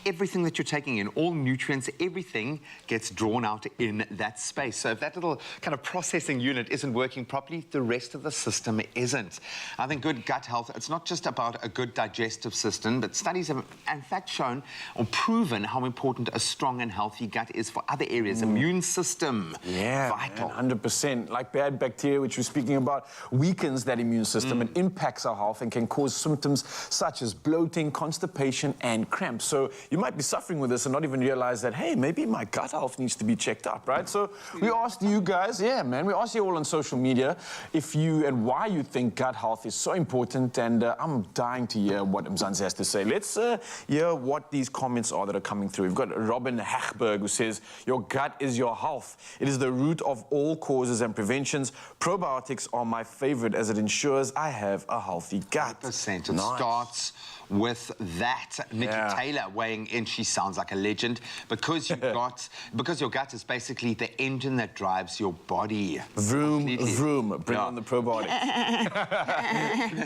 Everything that you're taking in, all nutrients, everything gets drawn out in that space. So if that little kind of processing unit isn't working properly, the rest of the system isn't. I think good gut health, it's not just about a good digestive system, but studies have in fact shown or proven how important a strong and healthy gut is for other areas. Immune system, vital. Man, 100%. Like bad bacteria, which we're speaking about, weakens that immune system and impacts our health and can cause symptoms such as bloating, constipation, and cramps. So you might be suffering with this and not even realize that, hey, maybe my gut health needs to be checked out, right? So we asked you guys, we asked you all on social media if you and why you think gut health is so important, and I'm dying to hear what Mzansi has to say. Let's hear what these comments are that are coming through. We've got Robin Hechberg, who says, your gut is your health. It is the root of all causes and preventions. Probiotics are my favorite as it ensures I have a healthy gut. 100%. It starts with that. Nikki Taylor weighing in, she sounds like a legend, because because your gut is basically the engine that drives your body. Vroom, vroom, bring on the probiotics.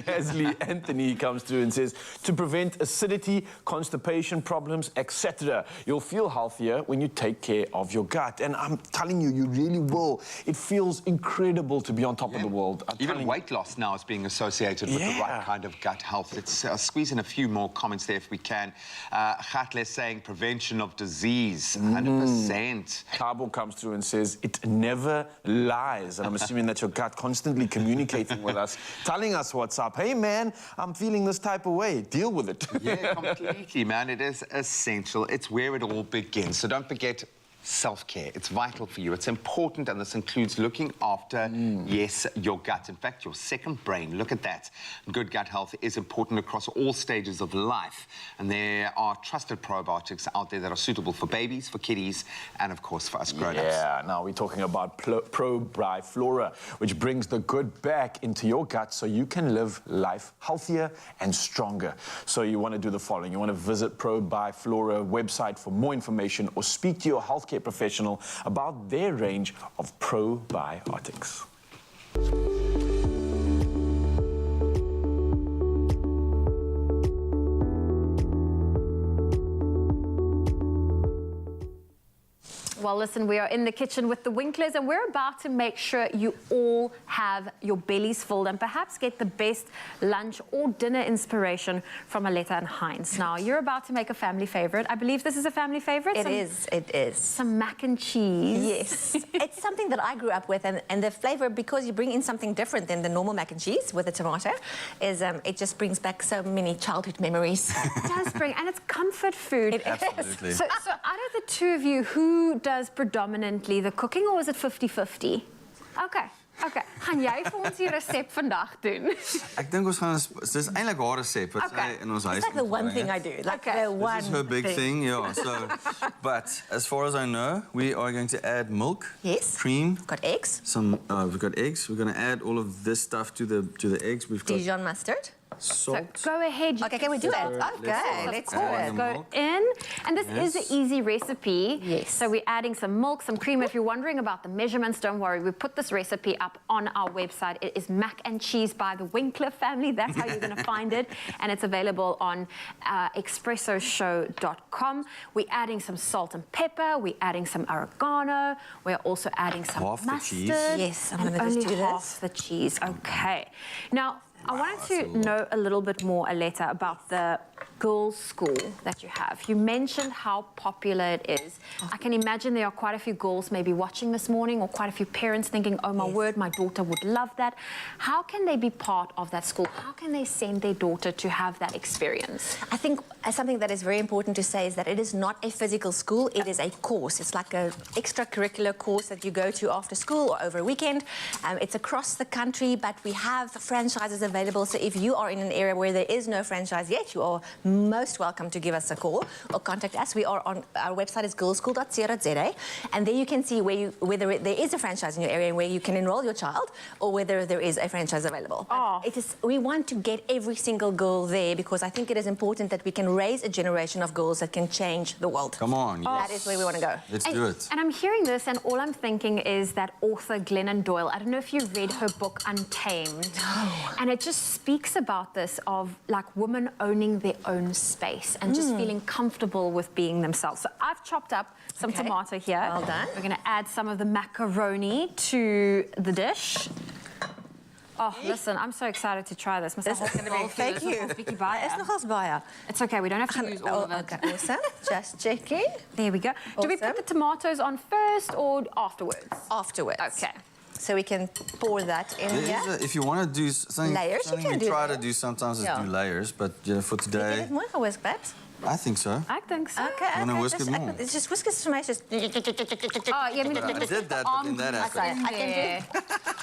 Leslie Anthony comes through and says, to prevent acidity, constipation problems, etc. You'll feel healthier when you take care of your gut. And I'm telling you, you really will. It feels incredible to be on top of the world. Even weight loss now is being associated with the right kind of gut health. Let's squeeze in a few more comments there if we can. Khatle saying prevention of disease, 100%. Cabo comes through and says, it never lies. And I'm assuming that your gut constantly communicating with us, telling us what's up. Hey, man, I'm feeling this type of way. Deal with it. Yeah, completely, man. It is essential. It's where it all begins. So don't forget, self-care. It's vital for you. It's important, and this includes looking after, yes, your gut. In fact, your second brain. Look at that. Good gut health is important across all stages of life, and there are trusted probiotics out there that are suitable for babies, for kiddies, and of course for us grown-ups. Yeah, now we're talking about Probiflora, which brings the good back into your gut so you can live life healthier and stronger. So you want to do the following. You want to visit Probiflora website for more information, or speak to your healthcare professional about their range of probiotics. Well, listen, we are in the kitchen with the Winklers, and we're about to make sure you all have your bellies filled and perhaps get the best lunch or dinner inspiration from Aletta and Heinz. Now, you're about to make a family favorite. I believe this is a family favorite? It is. Some mac and cheese. Yes. It's something that I grew up with, and the flavor, because you bring in something different than the normal mac and cheese with the tomato, is it just brings back so many childhood memories. It does bring, and it's comfort food. It Absolutely. So out of the two of you, who does predominantly the cooking, or is it 50-50? Okay. Gaan jy vir ons die resep vandag doen? Ek dink ons gaan dis eintlik haar resep wat sy in ons huis. It's like the one thing I do. Like the one This is her big thing, yeah. So, but as far as I know, we are going to add milk, cream, got eggs. We've got eggs. We're going to add all of this stuff to the eggs. We've got Dijon mustard. Salt. So go ahead. Okay, can we do it? Okay, let's do it. Go in. And this is an easy recipe. Yes. So we're adding some milk, some cream. If you're wondering about the measurements, don't worry. We put this recipe up on our website. It is mac and cheese by the Winkler family. That's how you're going to find it. And it's available on expressoshow.com. We're adding some salt and pepper. We're adding some oregano. We're also adding some mustard. Cheese. Yes, I'm going to just do half the cheese. Okay. Now, I wanted to know a little bit more, Aletta, about the girls' school that you have. You mentioned how popular it is. I can imagine there are quite a few girls maybe watching this morning, or quite a few parents thinking, oh my word, my daughter would love that. How can they be part of that school? How can they send their daughter to have that experience? I think something that is very important to say is that it is not a physical school, it is a course. It's like an extracurricular course that you go to after school or over a weekend. It's across the country, but we have franchises available. So if you are in an area where there is no franchise yet, you are most welcome to give us a call or contact us. We are on, our website is girlschool.co.za, and there you can see whether there is a franchise in your area and where you can enroll your child, or whether there is a franchise available. We want to get every single girl there, because I think it is important that we can raise a generation of girls that can change the world. Come on. That is where we want to go. Let's do it. And I'm hearing this, and all I'm thinking is that author Glennon Doyle, I don't know if you read her book Untamed, and it just speaks about this of like women owning their own space and just feeling comfortable with being themselves. So I've chopped up some tomato here. Well done. We're going to add some of the macaroni to the dish. Oh, listen, I'm so excited to try this. This is going to be thank you. It's okay, we don't have to use all of it. Okay, awesome. Just checking. There we go. Do we put the tomatoes on first or afterwards? Afterwards. Okay. So we can pour that in here. If you want to do something, Layers, something we try to do sometimes is do layers, but for today, whisk that. I think so. I think so. Okay. You want to whisk it more? It's just whisk it so much. Just... Oh, yeah, I did that, but in that aspect. I can do.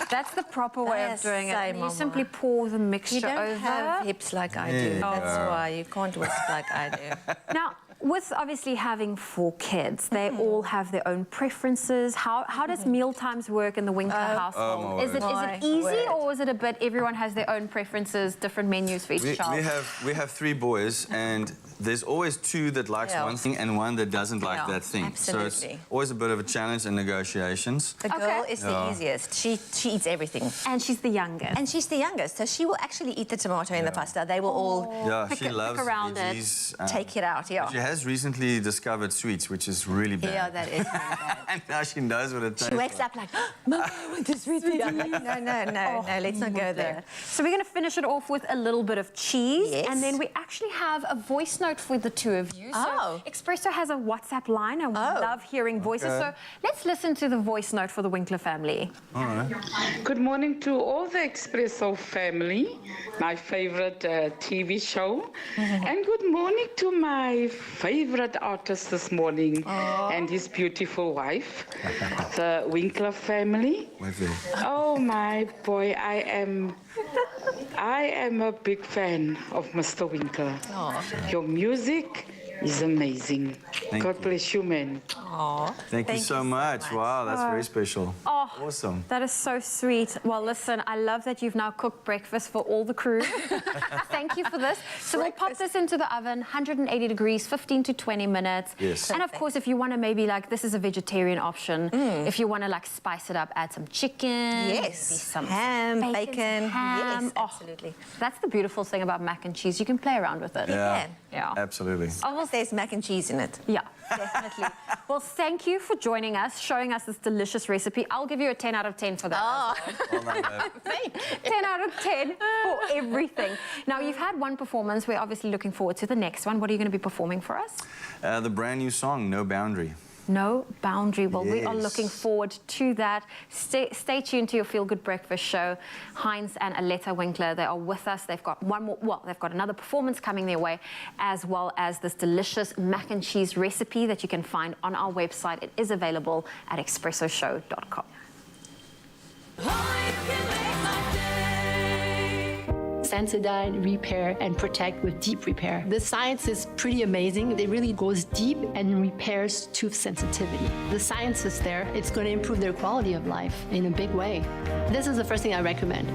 That's the proper way of doing it. You Mama. simply pour the mixture You don't over. have hips like I do. That's why you can't whisk like I do. Now, with obviously having 4 kids, they all have their own preferences. How does meal times work in the Winkler household? Is it easy, or is it a bit everyone has their own preferences, different menus for each child? We have 3 boys, and there's always 2 that likes one thing and 1 that doesn't like that thing. Absolutely. So it's always a bit of a challenge in negotiations. The girl is the easiest. She eats everything. And she's the youngest. And she's the youngest, so she will actually eat the tomato in the pasta. They will all she loves around veggies. take it out, She has recently discovered sweets, which is really bad. Yeah, that is really bad. And now she knows what it tastes She wakes up like, Mama, I want this sweet tea. No, let's not go there. So we're going to finish it off with a little bit of cheese. Yes. And then we actually have a voice note for the 2 of you. So Expresso has a WhatsApp line, and we love hearing voices. So let's listen to the voice note for the Winkler family. All right. Good morning to all the Expresso family, my favorite TV show. And good morning to my favorite artist this morning and his beautiful wife, the Winkler family. Oh my boy, I am a big fan of Mr. Winkler. Your music is amazing. God bless you, man. Thank you so much. Wow, that's very special. Oh, awesome. That is so sweet. Well, listen, I love that you've now cooked breakfast for all the crew. Thank you for this. So we'll pop this into the oven, 180 degrees, 15 to 20 minutes. Yes. And of course, if you want to maybe like, this is a vegetarian option. If you want to like spice it up, add some chicken. Yes. Some ham, bacon. Ham. Yes, absolutely. That's the beautiful thing about mac and cheese. You can play around with it. Yeah. Yeah. Absolutely. Almost there's mac and cheese in it. Yeah, definitely. Well, thank you for joining us, showing us this delicious recipe. I'll give you a 10 out of 10 for that. 10 out of 10 for everything. Now, you've had one performance. We're obviously looking forward to the next one. What are you going to be performing for us? The brand new song, No Boundary. No Boundary. Well, we are Yes. looking forward to that. Stay tuned to your Feel Good Breakfast show. Heinz and Aletta Winkler, they are with us. They've got one more, well, they've got another performance coming their way, as well as this delicious mac and cheese recipe that you can find on our website. It is available at expressoshow.com. Sensodyne, repair, and protect with deep repair. The science is pretty amazing. It really goes deep and repairs tooth sensitivity. The science is there. It's going to improve their quality of life in a big way. This is the first thing I recommend.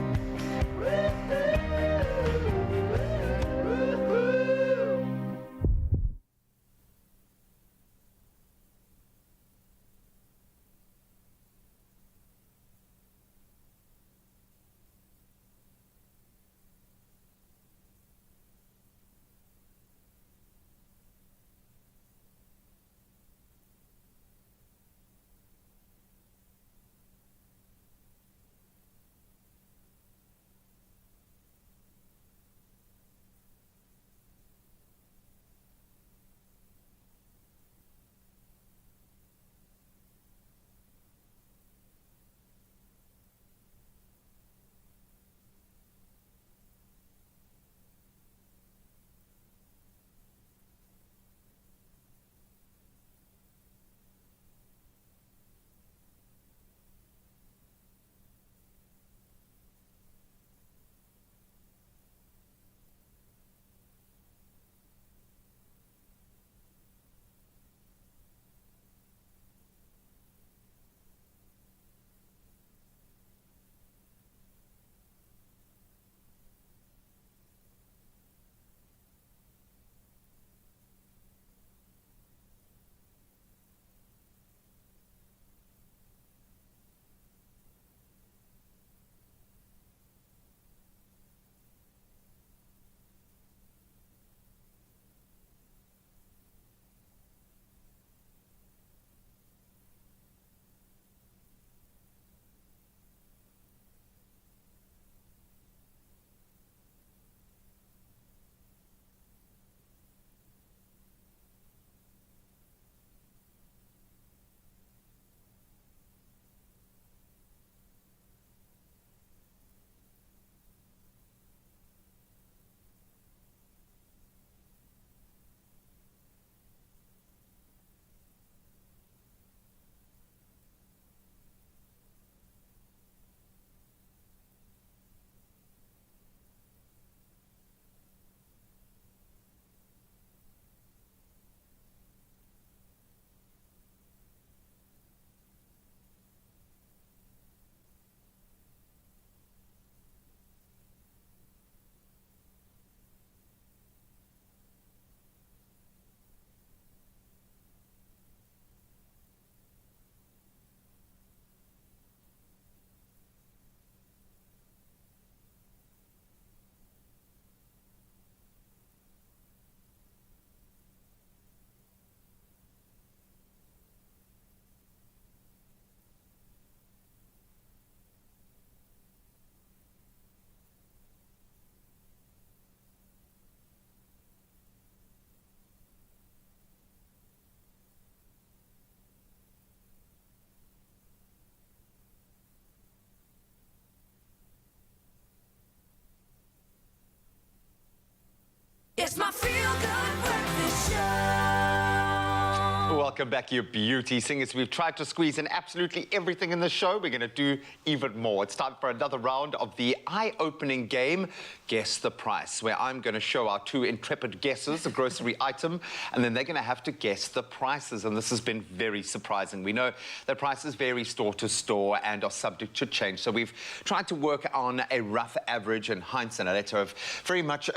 Welcome back, you beauty singers. We've tried to squeeze in absolutely everything in the show. We're going to do even more. It's time for another round of the eye-opening game, Guess the Price, where I'm going to show our two intrepid guessers a grocery item, and then they're going to have to guess the prices. And this has been very surprising. We know that prices vary store to store and are subject to change. So we've tried to work on a rough average, and Heinz and Aletta have very much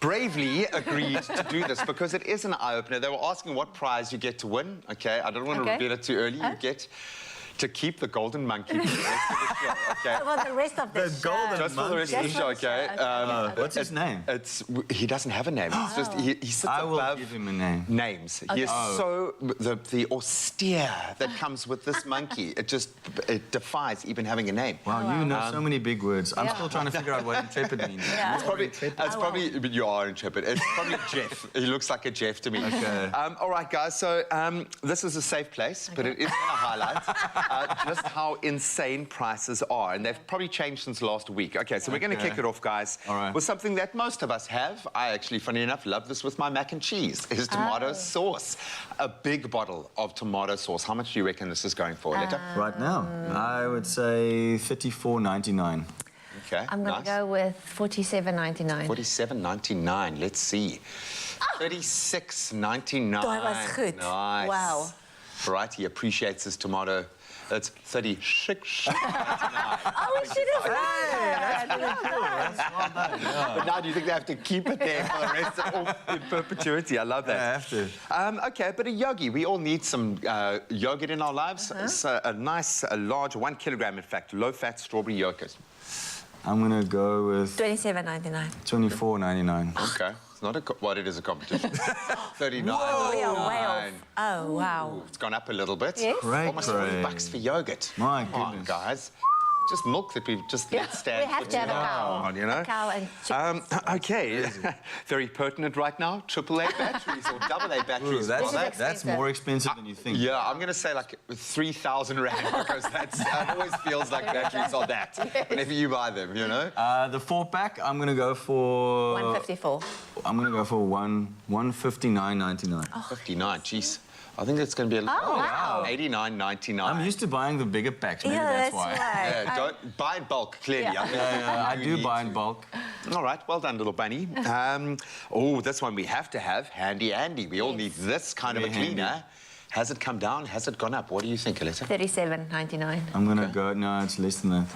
bravely agreed to do this because it is an eye-opener. They were asking what prize you get to win. Okay, I don't want to reveal it too early. You get to keep the golden monkey for the rest of the show, okay? Well, the rest of the show. golden Just for the rest of the show, okay? What's his name? He doesn't have a name. It's just he sits I will above give him a name. names. He is so the austere that comes with this monkey. It defies even having a name. Wow, you know so many big words. I'm still trying to figure out what intrepid means. It's probably but you are intrepid. It's probably Jeff. He looks like a Jeff to me. Okay. All right, guys. So this is a safe place, but it is going to highlight just how insane prices are, and they've probably changed since last week. Okay, so we're going to kick it off, guys, with something that most of us have. I actually, funny enough, love this with my mac and cheese. Is tomato sauce. A big bottle of tomato sauce. How much do you reckon this is going for, Aletta? Right now, I would say $34.99. Okay, I'm going to go with $47.99. $47.99. Let's see. $36.99. Dat was goed. Nice. Wow. Right, he appreciates his tomato. That's $36.99. Oh, we should have But now do you think they have to keep it there for the rest of in perpetuity? I love that. Yeah, I have to. Okay, but a yogi. We all need some yogurt in our lives. It's a nice, large, 1 kilogram, in fact, low-fat strawberry yogurt. I'm going to go with $27.99. $24.99. Okay. It's not it is a competition. 39. Whoa, we are way off. Oh, wow. It's gone up a little bit. Yes. Almost $40 for yogurt. My Come on, goodness. guys. Just milk that we've just let stand. We have to have a cow. You know? A cow and chickens. Okay. Very pertinent right now. AAA batteries or AA batteries. That's more expensive than you think. Yeah, I'm going to say like 3,000 Rand because that always feels like batteries are that whenever you buy them, you know? The 4-pack, I'm going to go for... $154. I'm going to go for $159.99. Oh. 59, jeez. I think it's going to be a little... Oh, wow. $89.99. I'm used to buying the bigger packs. Maybe that's why. Yeah, don't buy in bulk, clearly. Yeah, I do buy in bulk. All right, well done, little bunny. Oh, this one we have to have, Handy Andy. We all need this kind of a cleaner. Has it come down? Has it gone up? What do you think, Aletta? $37.99. I'm going to go... No, it's less than that.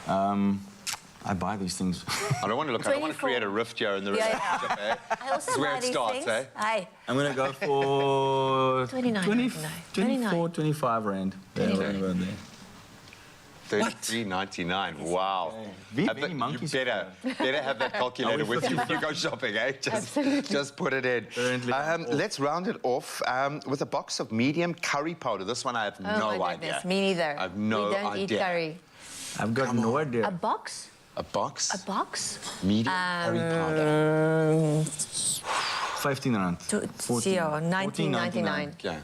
I buy these things. I don't want to create a rift here in the relationship, eh? I also This is where buy it these starts, things. eh? Hey. I'm going to go for... 24, 25 Rand. Yeah, right about there. $33.99. Wow. Very But monkeys. you better have that calculator with you when you go shopping, eh? Just put it in. Let's round it off with a box of medium curry powder. This one I have no idea. Me neither. I have no We don't eat idea. curry. I've got no idea. A box? A box? A box? Medium curry powder. 15 Rand. 19.99. Okay.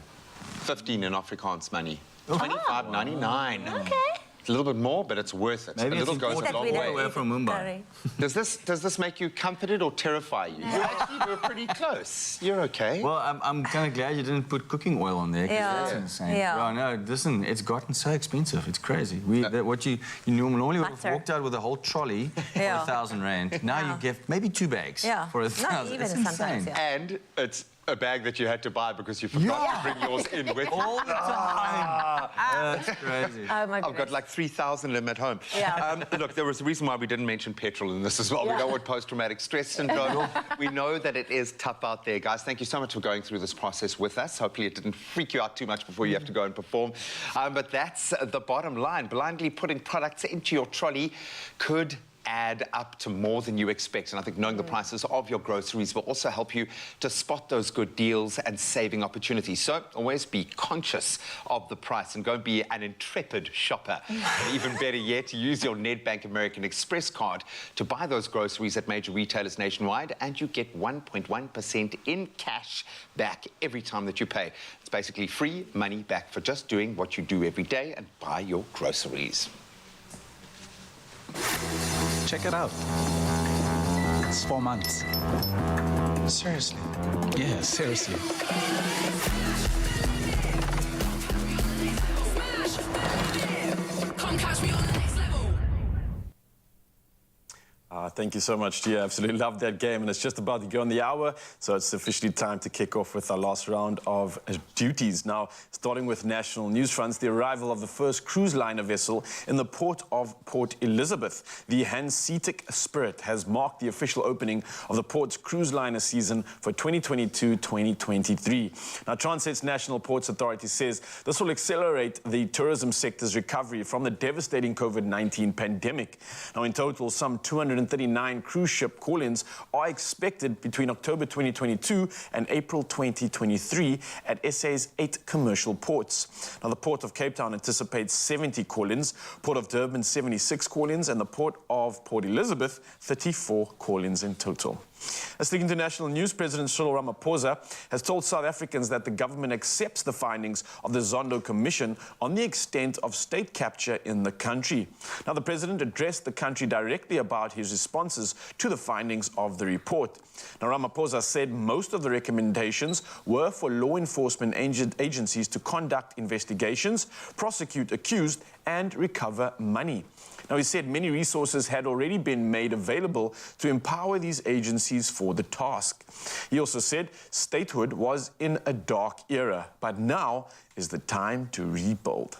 15 in Afrikaans money. $25.99. Okay. It's a little bit more, but it's worth it. Maybe a little it's goes a long way. away from Mumbai. Does this make you comforted or terrify you? You actually were pretty close. You're okay. Well, I'm kind of glad you didn't put cooking oil on there. 'Cause that's insane. Yeah. Oh, no, listen, it's gotten so expensive. It's crazy. What you normally would have walked out with a whole trolley for 1,000 Rand. Now you get maybe 2 bags for 1,000. Not even It's sometimes, insane. And it's a bag that you had to buy because you forgot to bring yours in with you. All the time. That's crazy. Oh, my I've got goodness. like 3,000 of them at home. Yeah. Look, there was a reason why we didn't mention petrol in this as well. We don't want post-traumatic stress syndrome. We know that it is tough out there. Guys, thank you so much for going through this process with us. Hopefully it didn't freak you out too much before you have to go and perform. But that's the bottom line. Blindly putting products into your trolley could add up to more than you expect. And I think knowing the prices of your groceries will also help you to spot those good deals and saving opportunities. So always be conscious of the price and go and be an intrepid shopper. And even better yet, use your Nedbank American Express card to buy those groceries at major retailers nationwide, and you get 1.1% in cash back every time that you pay. It's basically free money back for just doing what you do every day and buy your groceries. Check it out. It's 4 months. Seriously. Yeah, seriously. Come catch me on the next level. Thank you so much, Gia. Absolutely loved that game, and it's just about to go on the hour, so it's officially time to kick off with our last round of duties. Now, starting with national news fronts, the arrival of the first cruise liner vessel in the port of Port Elizabeth. The Hanseatic Spirit has marked the official opening of the port's cruise liner season for 2022-2023. Now, Transit's National Ports Authority says this will accelerate the tourism sector's recovery from the devastating COVID-19 pandemic. Now, in total, some 239 cruise ship call-ins are expected between October 2022 and April 2023 at SA's 8 commercial ports. Now, the Port of Cape Town anticipates 70 call-ins, Port of Durban 76 call-ins, and the Port of Port Elizabeth 34 call-ins in total. Sticking to national news, President Cyril Ramaphosa has told South Africans that the government accepts the findings of the Zondo Commission on the extent of state capture in the country. Now, the president addressed the country directly about his responses to the findings of the report. Now, Ramaphosa said most of the recommendations were for law enforcement agencies to conduct investigations, prosecute accused, and recover money. Now, he said many resources had already been made available to empower these agencies for the task. He also said statehood was in a dark era, but now is the time to rebuild.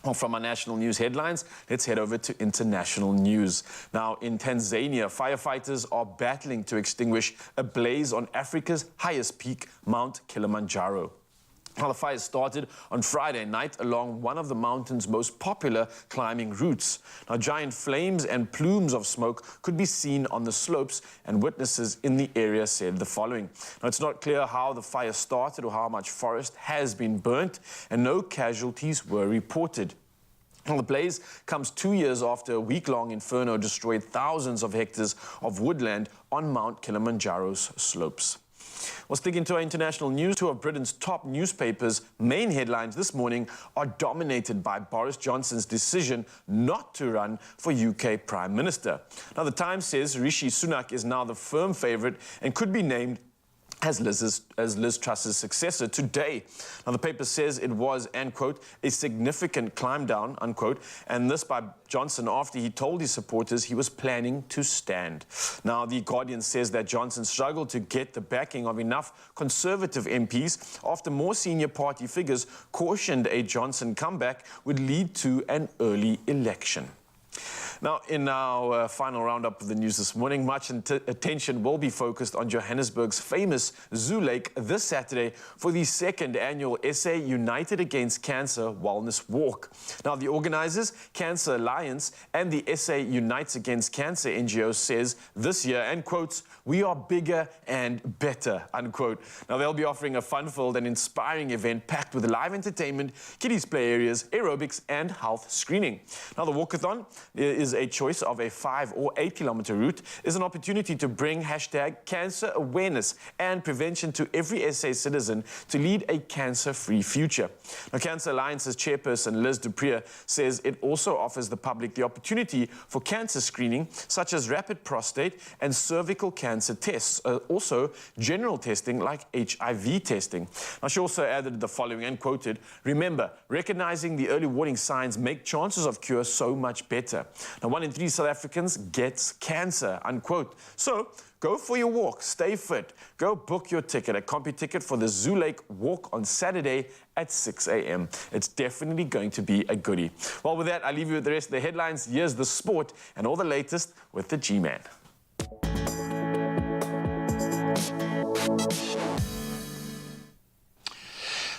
Well, from our national news headlines, let's head over to international news. Now, in Tanzania, firefighters are battling to extinguish a blaze on Africa's highest peak, Mount Kilimanjaro. Now, the fire started on Friday night along one of the mountain's most popular climbing routes. Now, giant flames and plumes of smoke could be seen on the slopes, and witnesses in the area said the following. Now, it's not clear how the fire started or how much forest has been burnt, and no casualties were reported. Well, the blaze comes 2 years after a week-long inferno destroyed thousands of hectares of woodland on Mount Kilimanjaro's slopes. Well, sticking to our international news, two of Britain's top newspapers' main headlines this morning are dominated by Boris Johnson's decision not to run for UK Prime Minister. Now, the Times says Rishi Sunak is now the firm favourite and could be named as Liz Truss's successor today. Now, the paper says it was, and quote, a significant climb down, unquote, and this by Johnson after he told his supporters he was planning to stand. Now, The Guardian says that Johnson struggled to get the backing of enough Conservative MPs after more senior party figures cautioned a Johnson comeback would lead to an early election. Now, in our final roundup of the news this morning, much attention will be focused on Johannesburg's famous Zoo Lake this Saturday for the second annual SA United Against Cancer Wellness Walk. Now, the organisers, Cancer Alliance, and the SA Unites Against Cancer NGO says this year, and quotes, "We are bigger and better," unquote. Now, they'll be offering a fun-filled and inspiring event packed with live entertainment, kiddies play areas, aerobics, and health screening. Now, the walkathon is a choice of a 5 or 8 kilometer route, is an opportunity to bring hashtag cancer awareness and prevention to every SA citizen to lead a cancer-free future. Now, Cancer Alliance's chairperson Liz Dupree says it also offers the public the opportunity for cancer screening, such as rapid prostate and cervical cancer tests, also general testing like HIV testing. Now, she also added the following and quoted, "Remember, recognizing the early warning signs make chances of cure so much better. Now, 1 in 3 South Africans gets cancer," unquote. So, go for your walk, stay fit. Go book your ticket at CompuTicket for the Zoo Lake Walk on Saturday at 6 a.m. It's definitely going to be a goodie. Well, with that, I leave you with the rest of the headlines. Here's the sport and all the latest with the G-Man.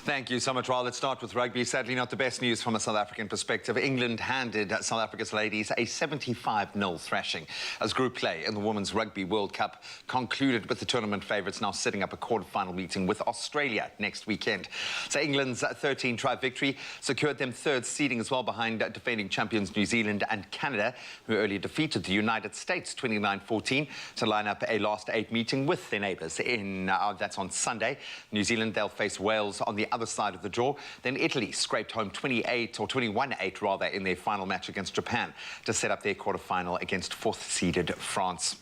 Thank you so much, Raul. Let's start with rugby. Sadly, not the best news from a South African perspective. England handed South Africa's ladies a 75-0 thrashing as group play in the Women's Rugby World Cup concluded with the tournament favourites now setting up a quarter-final meeting with Australia next weekend. So England's 13-try victory secured them third seeding as well behind defending champions New Zealand and Canada, who earlier defeated the United States 29-14 to line up a last 8 meeting with their neighbours. That's on Sunday. New Zealand, they'll face Wales on the other side of the draw. Then Italy scraped home 21-8 rather in their final match against Japan to set up their quarterfinal against fourth-seeded France.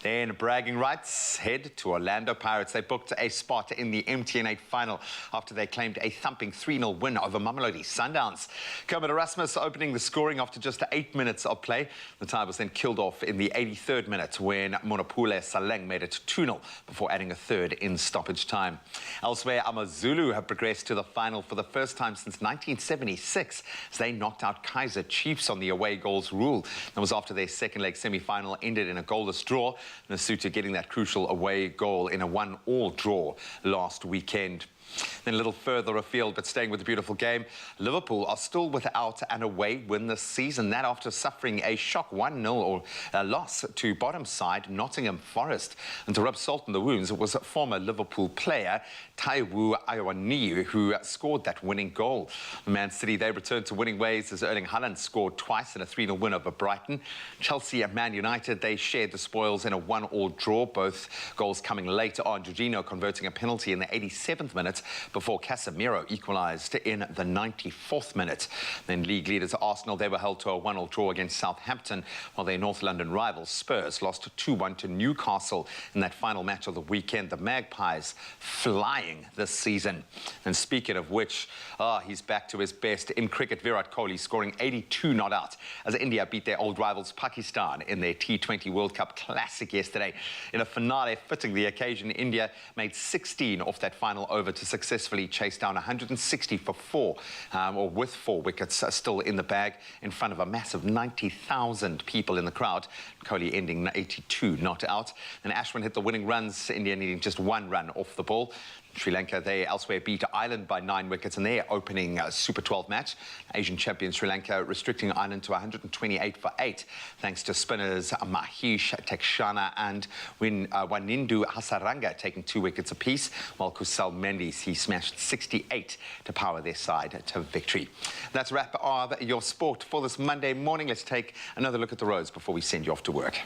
Then bragging rights head to Orlando Pirates. They booked a spot in the MTN8 final after they claimed a thumping 3-0 win over Mamelodi Sundowns. Kermit Erasmus opening the scoring after just 8 minutes of play. The tie was then killed off in the 83rd minute when Monopule Saleng made it 2-0 before adding a third in stoppage time. Elsewhere, AmaZulu have progressed to the final for the first time since 1976 as they knocked out Kaizer Chiefs on the away goals rule. That was after their second leg semi-final ended in a goalless draw, Lesotho getting that crucial away goal in a 1-1 draw last weekend. Then a little further afield, but staying with the beautiful game, Liverpool are still without an away win this season. That after suffering a shock 1-0 loss to bottom side Nottingham Forest. And to rub salt in the wounds, it was former Liverpool player Taiwo Awoniyi who scored that winning goal. Man City, they returned to winning ways as Erling Haaland scored twice in a 3-0 win over Brighton. Chelsea and Man United, they shared the spoils in a 1-1 draw, both goals coming later on. Jorginho converting a penalty in the 87th minute before Casemiro equalised in the 94th minute. Then league leaders Arsenal, they were held to a 1-1 draw against Southampton, while their North London rivals Spurs lost 2-1 to Newcastle in that final match of the weekend. The Magpies flying this season. And speaking of which, he's back to his best in cricket. Virat Kohli scoring 82 not out as India beat their old rivals Pakistan in their T20 World Cup Classic yesterday. In a finale fitting the occasion, India made 16 off that final over to successfully chase down 160 for 4, or with 4 wickets still in the bag in front of a massive 90,000 people in the crowd. Kohli ending 82 not out. And Ashwin hit the winning runs, India needing just 1 run off the ball. Sri Lanka, they elsewhere beat Ireland by 9 wickets in their opening Super 12 match. Asian champion Sri Lanka restricting Ireland to 128 for 8, thanks to spinners Mahesh Tekshana and Wanindu Hasaranga taking 2 wickets apiece, while Kusal Mendes, he smashed 68 to power their side to victory. That's a wrap of your sport for this Monday morning. Let's take another look at the roads before we send you off to work.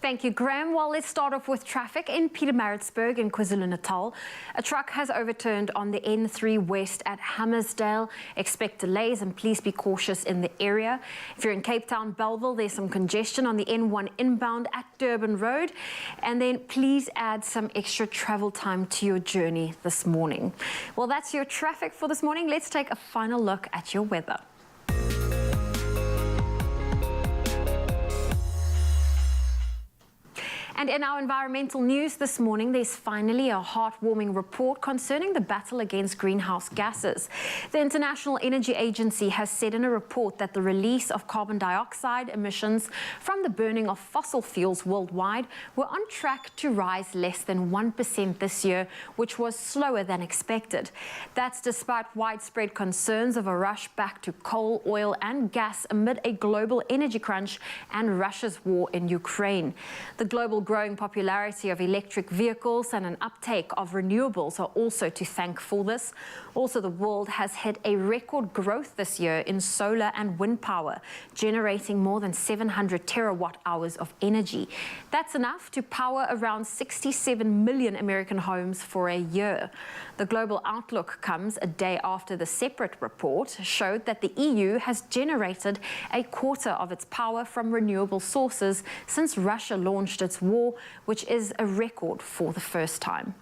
Thank you, Graham. Well, let's start off with traffic in Pietermaritzburg in KwaZulu-Natal. A truck has overturned on the N3 West at Hammersdale. Expect delays and please be cautious in the area. If you're in Cape Town, Bellville, there's some congestion on the N1 inbound at Durban Road. And then please add some extra travel time to your journey this morning. Well, that's your traffic for this morning. Let's take a final look at your weather. And in our environmental news this morning, there's finally a heartwarming report concerning the battle against greenhouse gases. The International Energy Agency has said in a report that the release of carbon dioxide emissions from the burning of fossil fuels worldwide were on track to rise less than 1% this year, which was slower than expected. That's despite widespread concerns of a rush back to coal, oil and gas amid a global energy crunch and Russia's war in Ukraine. The global growing popularity of electric vehicles and an uptake of renewables are also to thank for this. Also, the world has hit a record growth this year in solar and wind power, generating more than 700 terawatt hours of energy. That's enough to power around 67 million American homes for a year. The global outlook comes a day after the separate report showed that the EU has generated a quarter of its power from renewable sources since Russia launched its war, which is a record for the first time.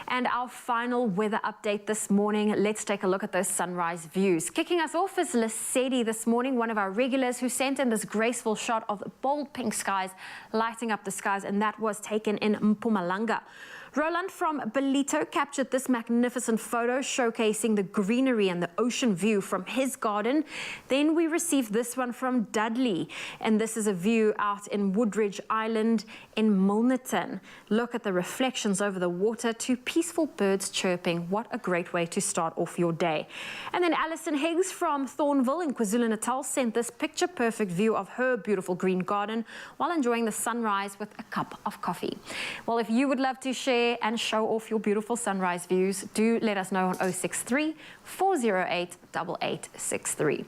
And our final weather update this morning, let's take a look at those sunrise views. Kicking us off is Lesedi this morning, one of our regulars who sent in this graceful shot of bold pink skies lighting up the skies, and that was taken in Mpumalanga. Roland from Belito captured this magnificent photo showcasing the greenery and the ocean view from his garden. Then we received this one from Dudley, and this is a view out in Woodridge Island in Milnerton. Look at the reflections over the water to peaceful birds chirping. What a great way to start off your day. And then Alison Higgs from Thornville in KwaZulu-Natal sent this picture-perfect view of her beautiful green garden while enjoying the sunrise with a cup of coffee. Well, if you would love to share share and show off your beautiful sunrise views, do let us know on 063 408 8863.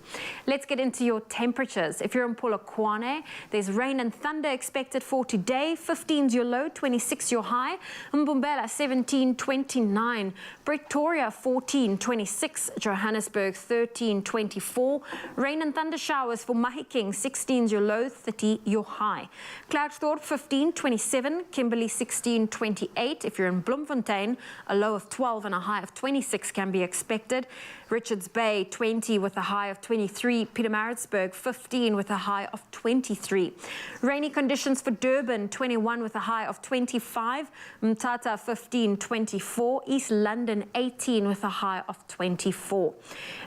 Let's get into your temperatures. If you're in Polokwane, there's rain and thunder expected for today. 15's your low, 26 your high. Mbumbela 17, 29. Pretoria 14, 26. Johannesburg 13, 24. Rain and thunder showers for Mahikeng, 16's your low, 30 your high. Klerksdorp 15, 27. Kimberley 16, 28. If you're in Bloemfontein, a low of 12 and a high of 26 can be expected. Richards Bay 20 with a high of 23. Pietermaritzburg 15 with a high of 23. Rainy conditions for Durban 21 with a high of 25. Mthatha 15, 24. East London 18 with a high of 24.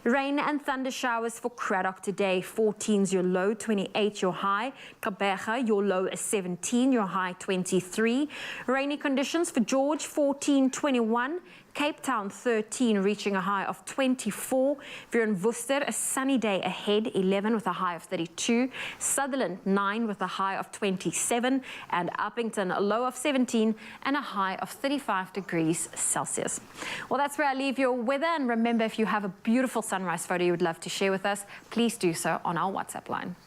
Rain and thunder showers for Cradock today. 14's your low, 28 your high. Gqeberha, your low is 17, your high 23. Rainy conditions for George 14, 21. Cape Town 13, reaching a high of 24. If you're in Worcester, a sunny day ahead, 11 with a high of 32. Sutherland 9 with a high of 27. And Uppington, a low of 17 and a high of 35 degrees Celsius. Well, that's where I leave your weather. And remember, if you have a beautiful sunrise photo you would love to share with us, please do so on our WhatsApp line.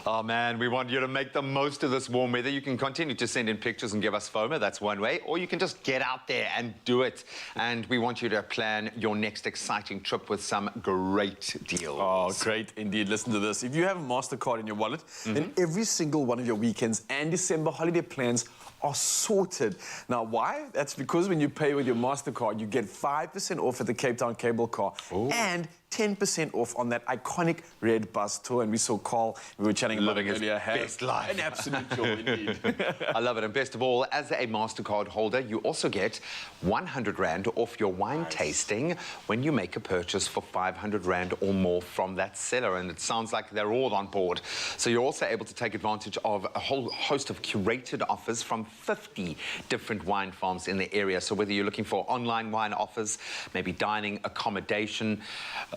Oh man, we want you to make the most of this warm weather. You can continue to send in pictures and give us FOMO, that's one way, or you can just get out there and do it. And we want you to plan your next exciting trip with some great deals. Oh, great indeed. Listen to this. If you have a MasterCard in your wallet, then every single one of your weekends and December holiday plans are sorted. Now, why? That's because when you pay with your MasterCard, you get 5% off at the Cape Town cable car and 10% off on that iconic red bus tour. And we saw Carl, we were chatting about it earlier. Best life. An absolute joy indeed. I love it. And best of all, as a MasterCard holder, you also get 100 Rand off your wine tasting when you make a purchase for 500 Rand or more from that seller. And it sounds like they're all on board. So you're also able to take advantage of a whole host of curated offers from 50 different wine farms in the area. So whether you're looking for online wine offers, maybe dining, accommodation,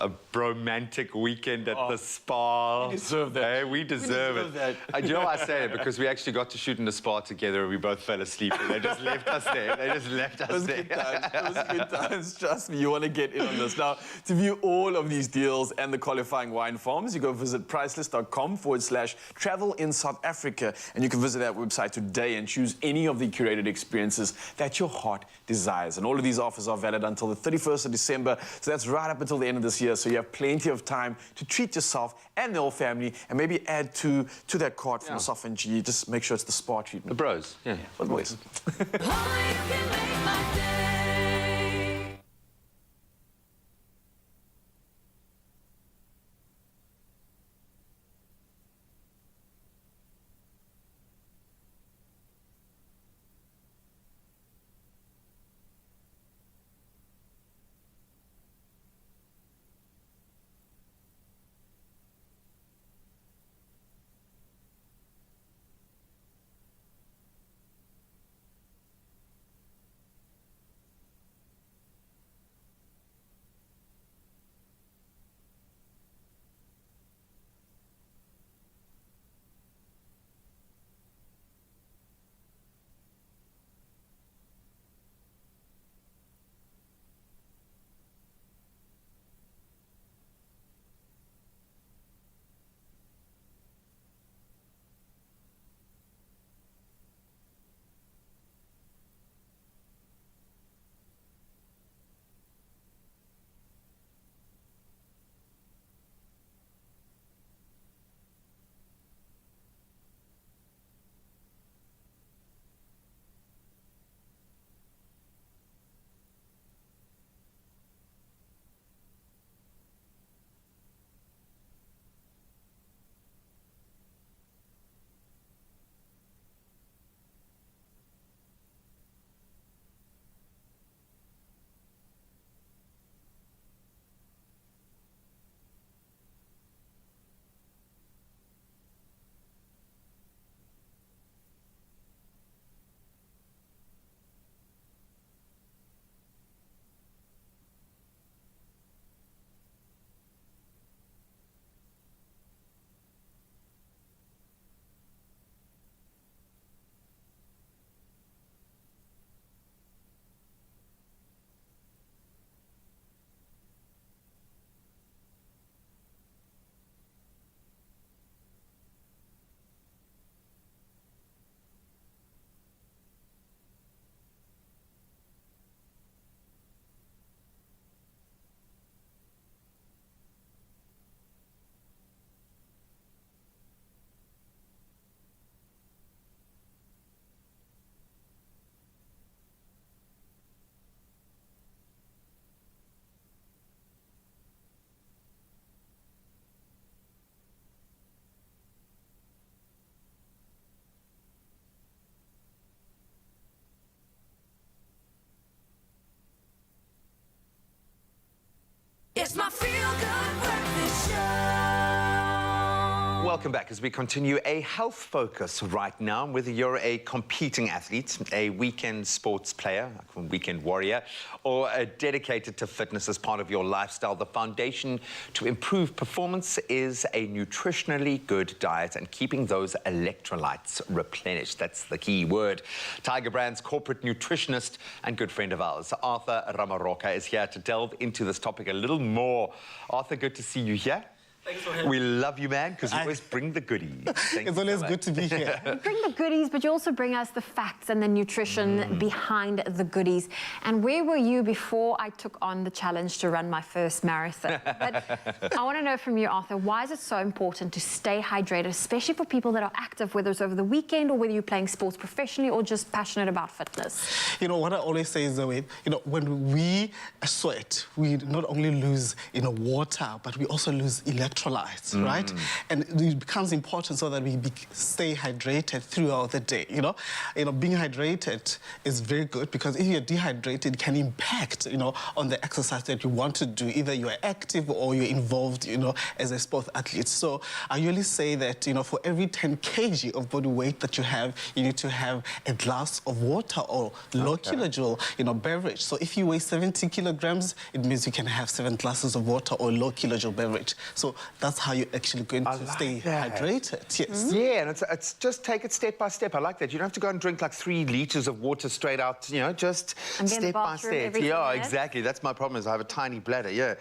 a romantic weekend at the spa. We deserve that. Hey, we deserve it. that. You know I say it because we actually got to shoot in the spa together and we both fell asleep and they just left us there. They just left us there. It was good times. Trust me, you want to get in on this. Now, to view all of these deals and the qualifying wine farms, you go visit pricelist.com/travel in South Africa. And you can visit that website today and choose any of the curated experiences that your heart desires. And all of these offers are valid until the 31st of December. So that's right up until the end of this year. So you have plenty of time to treat yourself and the whole family and maybe add to that card from Sof and G. Just make sure it's the spa treatment. The bros. Yeah. For the boys. Welcome back as we continue a health focus right now. Whether you're a competing athlete, a weekend sports player, like a weekend warrior, or dedicated to fitness as part of your lifestyle, the foundation to improve performance is a nutritionally good diet and keeping those electrolytes replenished. That's the key word. Tiger Brand's corporate nutritionist and good friend of ours, Arthur Ramaroka, is here to delve into this topic a little more. Arthur, good to see you here. Thanks for having me. We love you, man, because you always bring the goodies. It's always good to be here. You bring the goodies, but you also bring us the facts and the nutrition behind the goodies. And where were you before I took on the challenge to run my first marathon? But I want to know from you, Arthur, why is it so important to stay hydrated, especially for people that are active, whether it's over the weekend or whether you're playing sports professionally or just passionate about fitness? You know, what I always say is, when we sweat, we not only lose, water, but we also lose electrolytes, right? And it becomes important so that we stay hydrated throughout the day, Being hydrated is very good because if you're dehydrated, it can impact, on the exercise that you want to do. Either you're active or you're involved, as a sports athlete. So I usually say that, for every 10 kg of body weight that you have, you need to have a glass of water or low kilojoule, beverage. So if you weigh 70 kilograms, it means you can have 7 glasses of water or low kilojoule beverage. So that's how you're actually going to stay hydrated. Yes. Yeah, and it's just take it step by step. I like that. You don't have to go and drink like 3 liters of water straight out, just step by step. Yeah, exactly. That's my problem is I have a tiny bladder, yeah.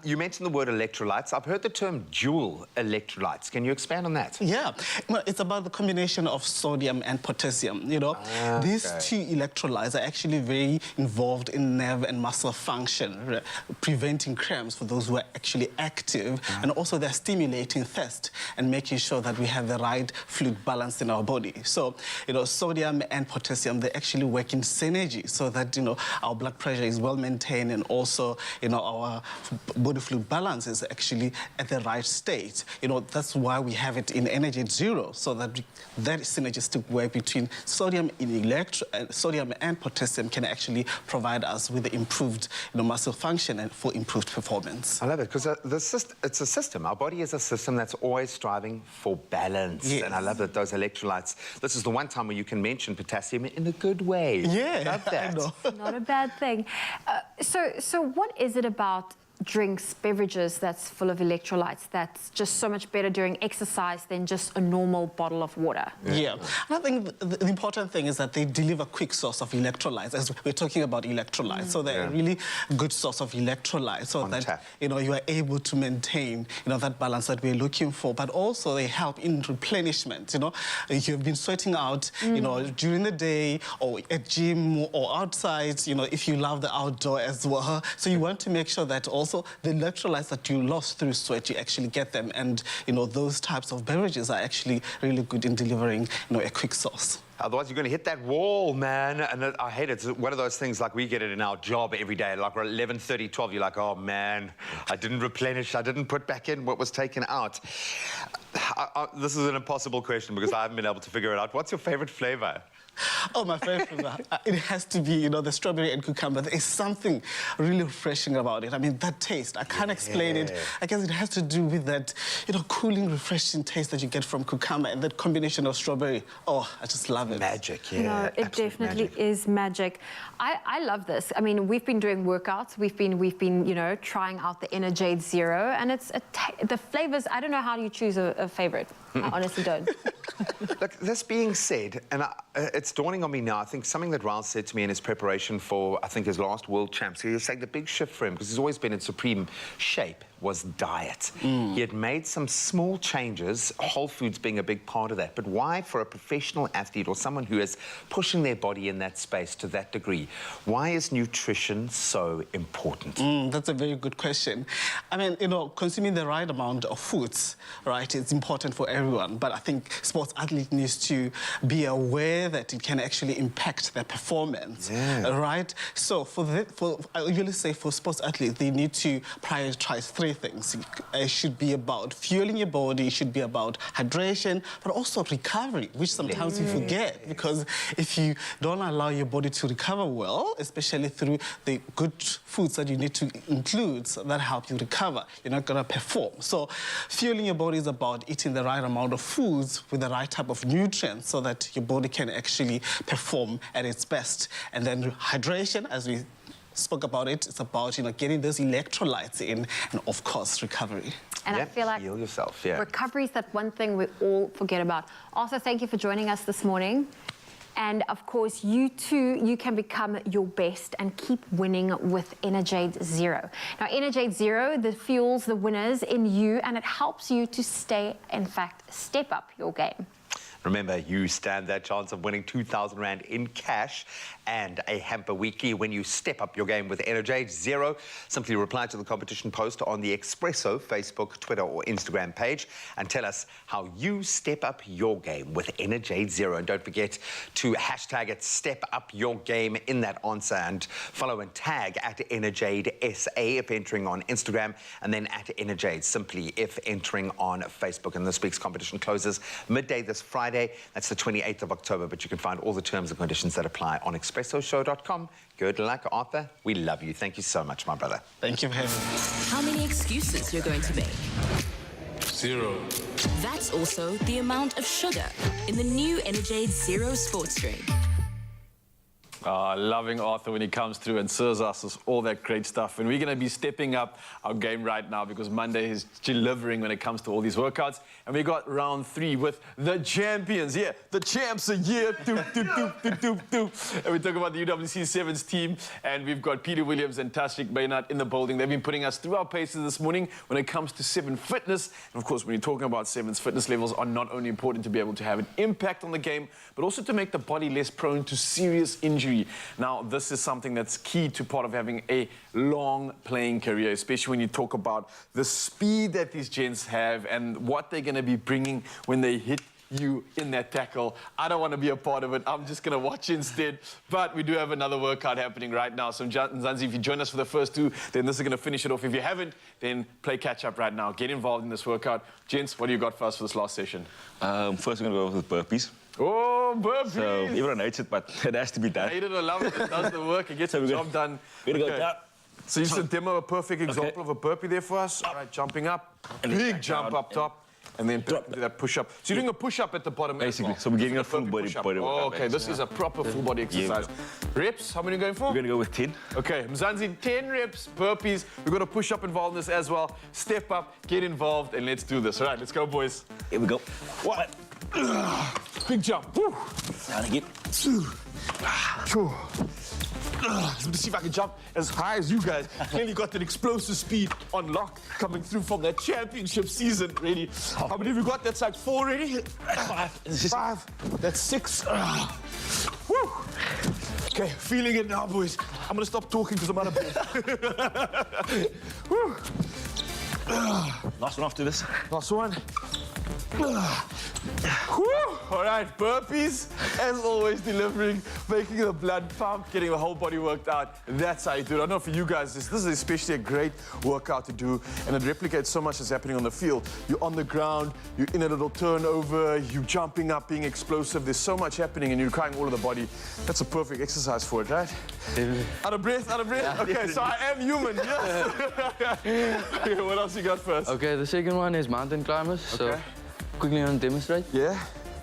You mentioned the word electrolytes. I've heard the term dual electrolytes. Can you expand on that? Yeah. Well, it's about the combination of sodium and potassium, These two electrolytes are actually very involved in nerve and muscle function, preventing cramps for those who are actually active, and also they're stimulating thirst and making sure that we have the right fluid balance in our body. So, sodium and potassium, they actually work in synergy so that, our blood pressure is well maintained and also, our body fluid balance is actually at the right state. That's why we have it in energy at 0, so that that synergistic work between sodium and potassium can actually provide us with the improved muscle function and for improved performance. I love it because it's a system. Our body is a system that's always striving for balance. Yes. And I love that those electrolytes, this is the one time where you can mention potassium in a good way. Yeah, love that. I know. Not a bad thing. So what is it about drinks, beverages that's full of electrolytes that's just so much better during exercise than just a normal bottle of water? Yeah. And I think the important thing is that they deliver quick source of electrolytes, as we're talking about electrolytes. So they're a really good source of electrolytes so that, you are able to maintain, that balance that we're looking for. But also they help in replenishment, If you've been sweating out, during the day or at gym or outside, if you love the outdoor as well. So you want to make sure that also the electrolytes that you lost through sweat, you actually get them. And, those types of beverages are actually really good in delivering, a quick source. Otherwise, you're going to hit that wall, man. And I hate it. It's one of those things like we get it in our job every day. Like 11:30, 12, you're like, oh, man, I didn't replenish. I didn't put back in what was taken out. This is an impossible question because I haven't been able to figure it out. What's your favorite flavor? Oh, my favorite flavor. It has to be, the strawberry and cucumber. There is something really refreshing about it. I mean, that taste, I can't explain it. I guess it has to do with that, cooling, refreshing taste that you get from cucumber and that combination of strawberry. Oh, I just love it. Magic, yeah. No, it definitely is magic. I love this. I mean, we've been doing workouts. We've been, trying out the Energade Zero, and it's the flavors. I don't know how do you choose a favorite. I honestly don't. Look, this being said, and it's dawning on me now, I think something that Raul said to me in his preparation for, I think, his last World Champs, he was saying the big shift for him, because he's always been in supreme shape, was diet. He had made some small changes, whole foods being a big part of that. But why, for a professional athlete or someone who is pushing their body in that space to that degree, why is nutrition so important? That's a very good question. I mean, consuming the right amount of foods, right, is important for everyone. But I think sports athletes need to be aware that it can actually impact their performance, right? So I usually say for sports athletes, they need to prioritize 3 things. It should be about fueling your body, it should be about hydration, but also recovery, which sometimes we forget. ahead, because if you don't allow your body to recover well, especially through the good foods that you need to include that help you recover, you're not going to perform. So fueling your body is about eating the right amount of foods with the right type of nutrients so that your body can actually perform at its best. And then hydration, as we spoke about it, it's about, getting those electrolytes in, and of course, recovery. And I feel like heal yourself, yeah. recovery is that one thing we all forget about. Also, thank you for joining us this morning. And of course, you too, you can become your best and keep winning with Energade Zero. Now, Energade Zero, that fuels the winners in you, and it helps you to stay, in fact, step up your game. Remember, you stand that chance of winning 2,000 Rand in cash and a hamper weekly when you step up your game with Energade Zero. Simply reply to the competition post on the Expresso Facebook, Twitter or Instagram page and tell us how you step up your game with Energade Zero. And don't forget to hashtag it Step Up Your Game in that answer, and follow and tag at Energade SA if entering on Instagram, and then at Energade simply if entering on Facebook. And this week's competition closes midday this Friday. That's the 28th of October, but you can find all the terms and conditions that apply on expressoshow.com. Good luck, Arthur. We love you. Thank you so much, my brother. Thank you for having me. How many excuses you're going to make? 0. That's also the amount of sugar in the new Energade Zero sports drink. Loving Arthur when he comes through and serves us all that great stuff. And we're going to be stepping up our game right now because Monday is delivering when it comes to all these workouts. And we got round 3 with the champions. Yeah, the champs are here. And we talk about the UWC Sevens team. And we've got Peter Williams and Tashrik Baynard in the building. They've been putting us through our paces this morning when it comes to Seven fitness. And of course, when you're talking about Sevens, fitness levels are not only important to be able to have an impact on the game, but also to make the body less prone to serious injury. Now, this is something that's key to part of having a long playing career, especially when you talk about the speed that these gents have and what they're going to be bringing when they hit you in that tackle. I don't want to be a part of it. I'm just going to watch instead. But we do have another workout happening right now. So, Mzansi, if you join us for the first 2, then this is going to finish it off. If you haven't, then play catch up right now. Get involved in this workout. Gents, what do you got for us for this last session? First, we're going to go with burpees. Oh, burpees! So everyone hates it, but it has to be done. I hate it or love it. It does the work. It gets the job done. We're going to go down. So you should demo a perfect example of a burpee there for us. All right, jumping up. Big jump up top. And then do that push-up. So you're doing a push-up at the bottom. Basically, as well. so we're getting a full body workout. Oh, okay, this is a proper full body exercise. Reps, how many are you going for? We're going to go with 10. Okay, Mzansi, 10 reps, burpees. We've got a push-up involved in this as well. Step up, get involved, and let's do this. All right, let's go, boys. Here we go. 1. Big jump. Woo. Down again. 2. Let me see if I can jump as high as you guys. Clearly got that explosive speed on lock coming through from that championship season. Ready? How many have you got? That's like 4 already? 5. That's 6. Woo. Okay, feeling it now, boys. I'm gonna stop talking because I'm out of breath. Woo. Last one after this. Last one. All right, burpees, as always, delivering, making the blood pump, getting the whole body worked out. That's how you do it. I know for you guys, this is especially a great workout to do, and it replicates so much that's happening on the field. You're on the ground, you're in a little turnover, you're jumping up, being explosive. There's so much happening, and you're requiring all of the body. That's a perfect exercise for it, right? Out of breath, out of breath? Yeah. Okay, so I am human, yes. Okay, what else you got first? Okay, the second one is mountain climbers. So quickly on demonstrate. Yeah.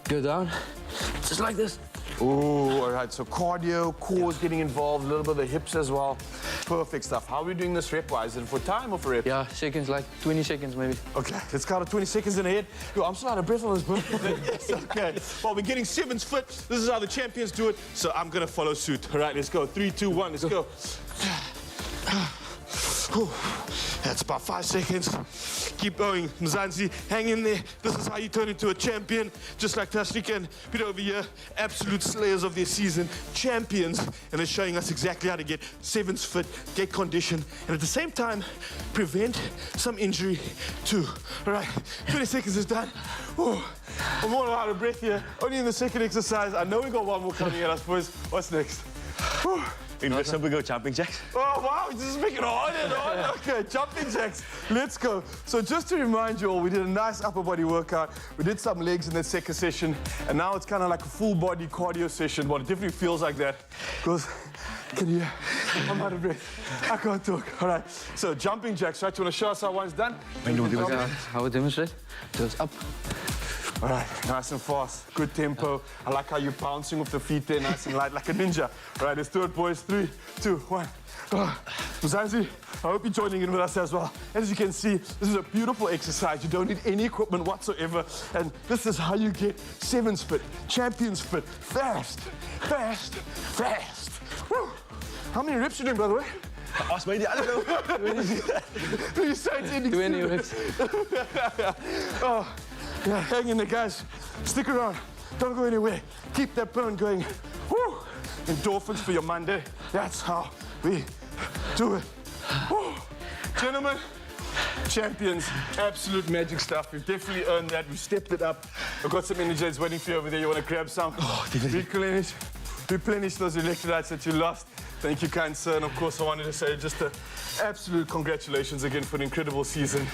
Go down, just like this. Oh, all right. So cardio, core is getting involved, a little bit of the hips as well. Perfect stuff. How are we doing this rep-wise? Is it for time or for rep? Yeah, seconds, like 20 seconds maybe. Okay, let's count 20 seconds in the head. Yo, I'm still out of breath on this burpee. Yes, okay. Well, we're getting Sevens fit. This is how the champions do it. So I'm going to follow suit. All right, let's go. 3, 2, 1, let's go. That's about 5 seconds. Keep going, Mzansi. Hang in there. This is how you turn into a champion. Just like Tashrik and Peter over here. Absolute slayers of their season. Champions. And they're showing us exactly how to get Sevens fit, get condition, and at the same time, prevent some injury too. All right, 20 seconds is done. Ooh, I'm all out of breath here. Only in the second exercise. I know we got one more coming at us, boys. What's next? Whew. Invisible go jumping jacks. Oh, wow, you just make it on and on. Okay, jumping jacks. Let's go. So just to remind you all, we did a nice upper body workout. We did some legs in the second session, and now it's kind of like a full body cardio session, but it definitely feels like that. Because, can you hear? I'm out of breath. I can't talk. All right, so jumping jacks, right? You want to show us how one's done? I will demonstrate. So it's up. All right, nice and fast, good tempo. I like how you're bouncing with the feet there, nice and light, like a ninja. All right, let's do it, boys. 3, 2, 1. Mzansi, I hope you're joining in with us as well. As you can see, this is a beautiful exercise. You don't need any equipment whatsoever. And this is how you get 7s fit, champions fit, fast, fast, fast. Woo. How many reps you doing, by the way? Ask me, I don't know. You say 10. 20 reps. Oh. Yeah, hang in there, guys. Stick around. Don't go anywhere. Keep that burn going. Woo! Endorphins for your Monday. That's how we do it. Woo! Gentlemen, champions, absolute magic stuff. We've definitely earned that. We've stepped it up. I've got some energy waiting for you over there. You want to grab some? Replenish those electrolytes that you lost. Thank you, kind sir. And of course, I wanted to say just an absolute congratulations again for an incredible season.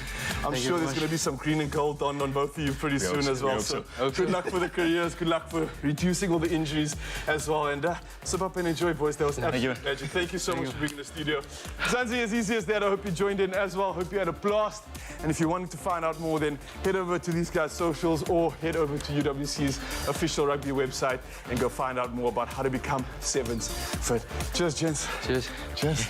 I'm sure there's going to be some green and gold on both of you pretty soon as well. So good luck for the careers. Good luck for reducing all the injuries as well. And sip up and enjoy, boys. That was absolute magic. Thank you so much for being in the studio. Zanzi, as easy as that. I hope you joined in as well. Hope you had a blast. And if you wanted to find out more, then head over to these guys' socials or head over to UWC's official rugby website and go find out more about how to become 7s fit. Cheers, gents. Cheers. Cheers.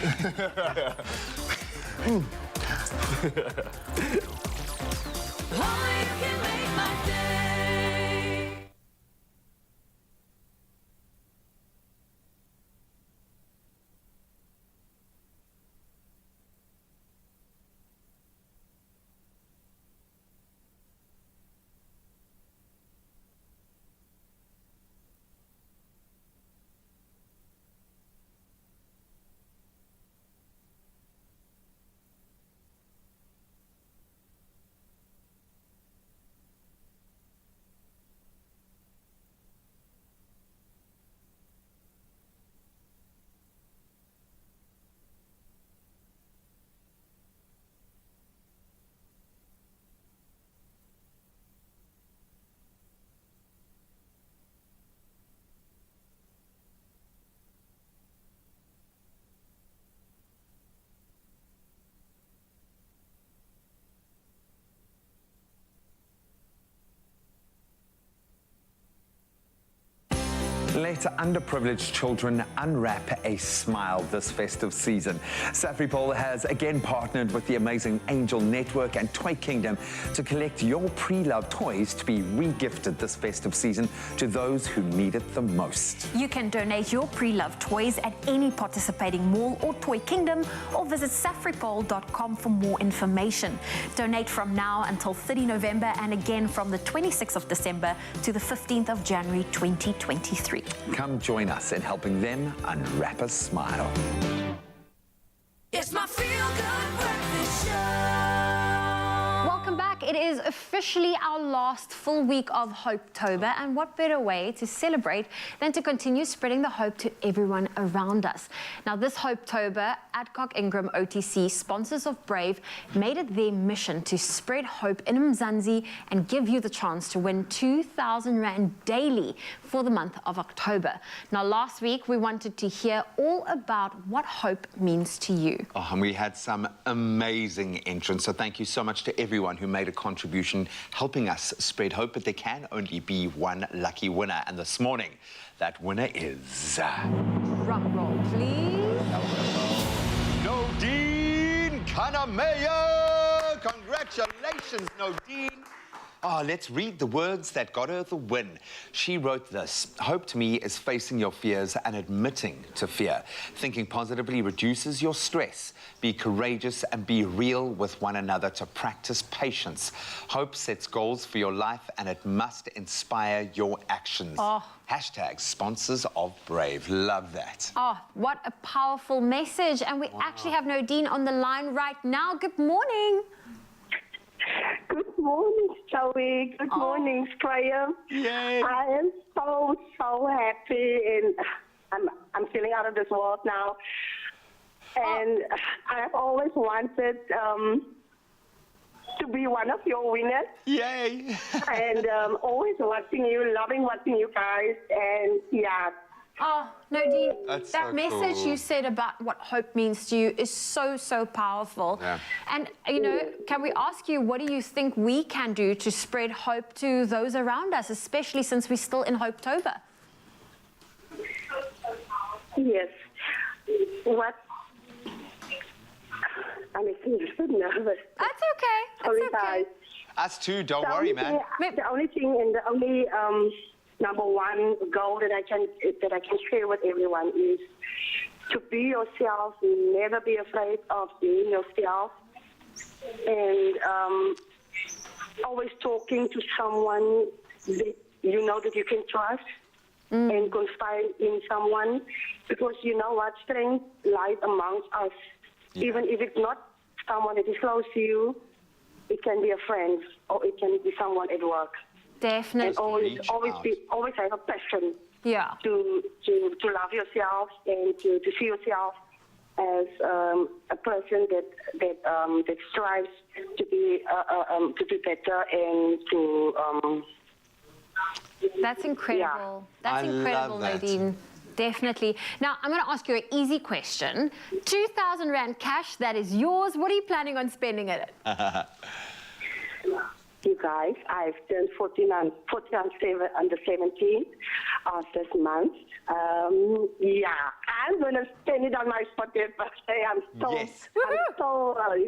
Let underprivileged children unwrap a smile this festive season. Safripol has again partnered with the amazing Angel Network and Toy Kingdom to collect your pre-loved toys to be re-gifted this festive season to those who need it the most. You can donate your pre-loved toys at any participating mall or Toy Kingdom, or visit safripol.com for more information. Donate from now until 30 November and again from the 26th of December to the 15th of January 2023. Come join us in helping them unwrap a smile. It's my feel-good breakfast show. Welcome back. It is officially our last full week of Hopetober, and what better way to celebrate than to continue spreading the hope to everyone around us. Now, this Hopetober, Adcock Ingram OTC, sponsors of Brave, made it their mission to spread hope in Mzansi and give you the chance to win 2,000 Rand daily for the month of October. Now, last week, we wanted to hear all about what hope means to you. Oh, and we had some amazing entrants, so thank you so much to everyone who made a contribution helping us spread hope, but there can only be one lucky winner, and this morning that winner is drum roll, please. Nodine Kanamaya! Congratulations, Nodine! Oh, let's read the words that got her the win. She wrote this: hope to me is facing your fears and admitting to fear. Thinking positively reduces your stress. Be courageous and be real with one another to practice patience. Hope sets goals for your life and it must inspire your actions. Hashtag sponsors of Brave. Love that. Oh, what a powerful message. And we actually have Nodine on the line right now. Good morning. Good morning, Zoe. Good morning, Freya. Yay. I am so happy, and I'm feeling out of this world now. And I have always wanted to be one of your winners. Yay! And always watching you, loving watching you guys, and yeah. Oh, Nadine, That's that so message cool. you said about what hope means to you is so, so powerful. Yeah. And, you know, can we ask you, what do you think we can do to spread hope to those around us, especially since we're still in Hopetober? Yes. What? I'm so nervous. That's okay. Sorry, That's okay. guys. Us too, don't The worry, only man. The only thing and the only number one goal that I can share with everyone is to be yourself. Never be afraid of being yourself, and always talking to someone that you know that you can trust and confide in someone, because you know what, strength lies amongst us. Even if it's not someone that is close to you, it can be a friend or it can be someone at work. Definitely. And always have a passion. Yeah. To love yourself and to see yourself as a person that strives to be better and to. That's incredible. Yeah. That's I incredible, love that. Nadine. Definitely. Now, I'm going to ask you an easy question. 2,000 Rand cash, that is yours. What are you planning on spending it? You guys, I've turned 40 on the 17th of this month. Yeah, I'm going to spend it on my 40th birthday. It's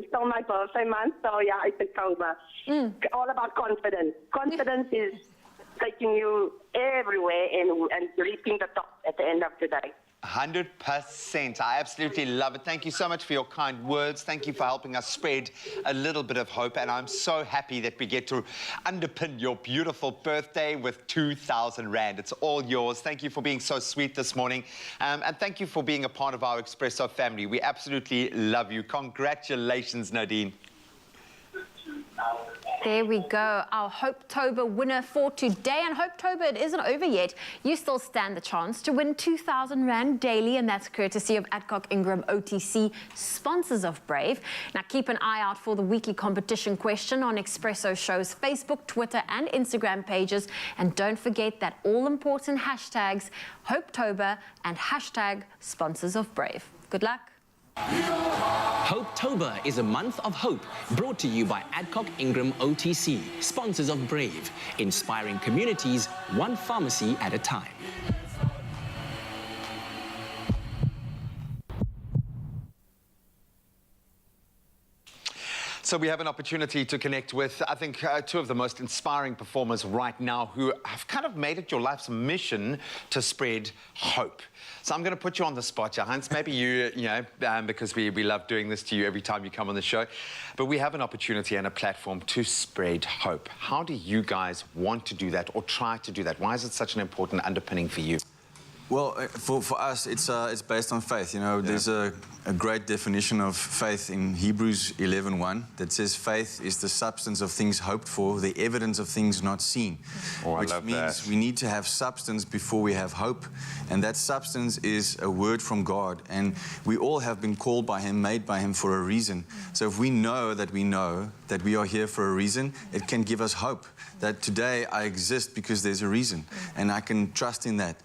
still my birthday month, so yeah, it's October. All about confidence. Confidence is taking you everywhere and reaching the top at the end of the day. 100%. I absolutely love it. Thank you so much for your kind words. Thank you for helping us spread a little bit of hope. And I'm so happy that we get to underpin your beautiful birthday with 2,000 Rand. It's all yours. Thank you for being so sweet this morning. And thank you for being a part of our Expresso family. We absolutely love you. Congratulations, Nadine. There we go, our Hopetober winner for today. And Hopetober, it isn't over yet. You still stand the chance to win 2,000 Rand daily, and that's courtesy of Adcock Ingram OTC, sponsors of Brave. Now, keep an eye out for the weekly competition question on Expresso Show's Facebook, Twitter, and Instagram pages. And don't forget that all-important hashtags, Hopetober and hashtag sponsors of Brave. Good luck. Hopetober is a month of hope, brought to you by Adcock Ingram OTC, sponsors of Brave, inspiring communities one pharmacy at a time. So we have an opportunity to connect with, I think, two of the most inspiring performers right now who have kind of made it your life's mission to spread hope. So I'm going to put you on the spot, Hans. Maybe you know, because we love doing this to you every time you come on the show. But we have an opportunity and a platform to spread hope. How do you guys want to do that or try to do that? Why is it such an important underpinning for you? Well, for us, it's based on faith. You know, there's a great definition of faith in Hebrews 11:1 that says faith is the substance of things hoped for, the evidence of things not seen. Which means we need to have substance before we have hope, and that substance is a word from God. And we all have been called by Him, made by Him for a reason. So if we know that we are here for a reason, it can give us hope that today I exist because there's a reason, and I can trust in that.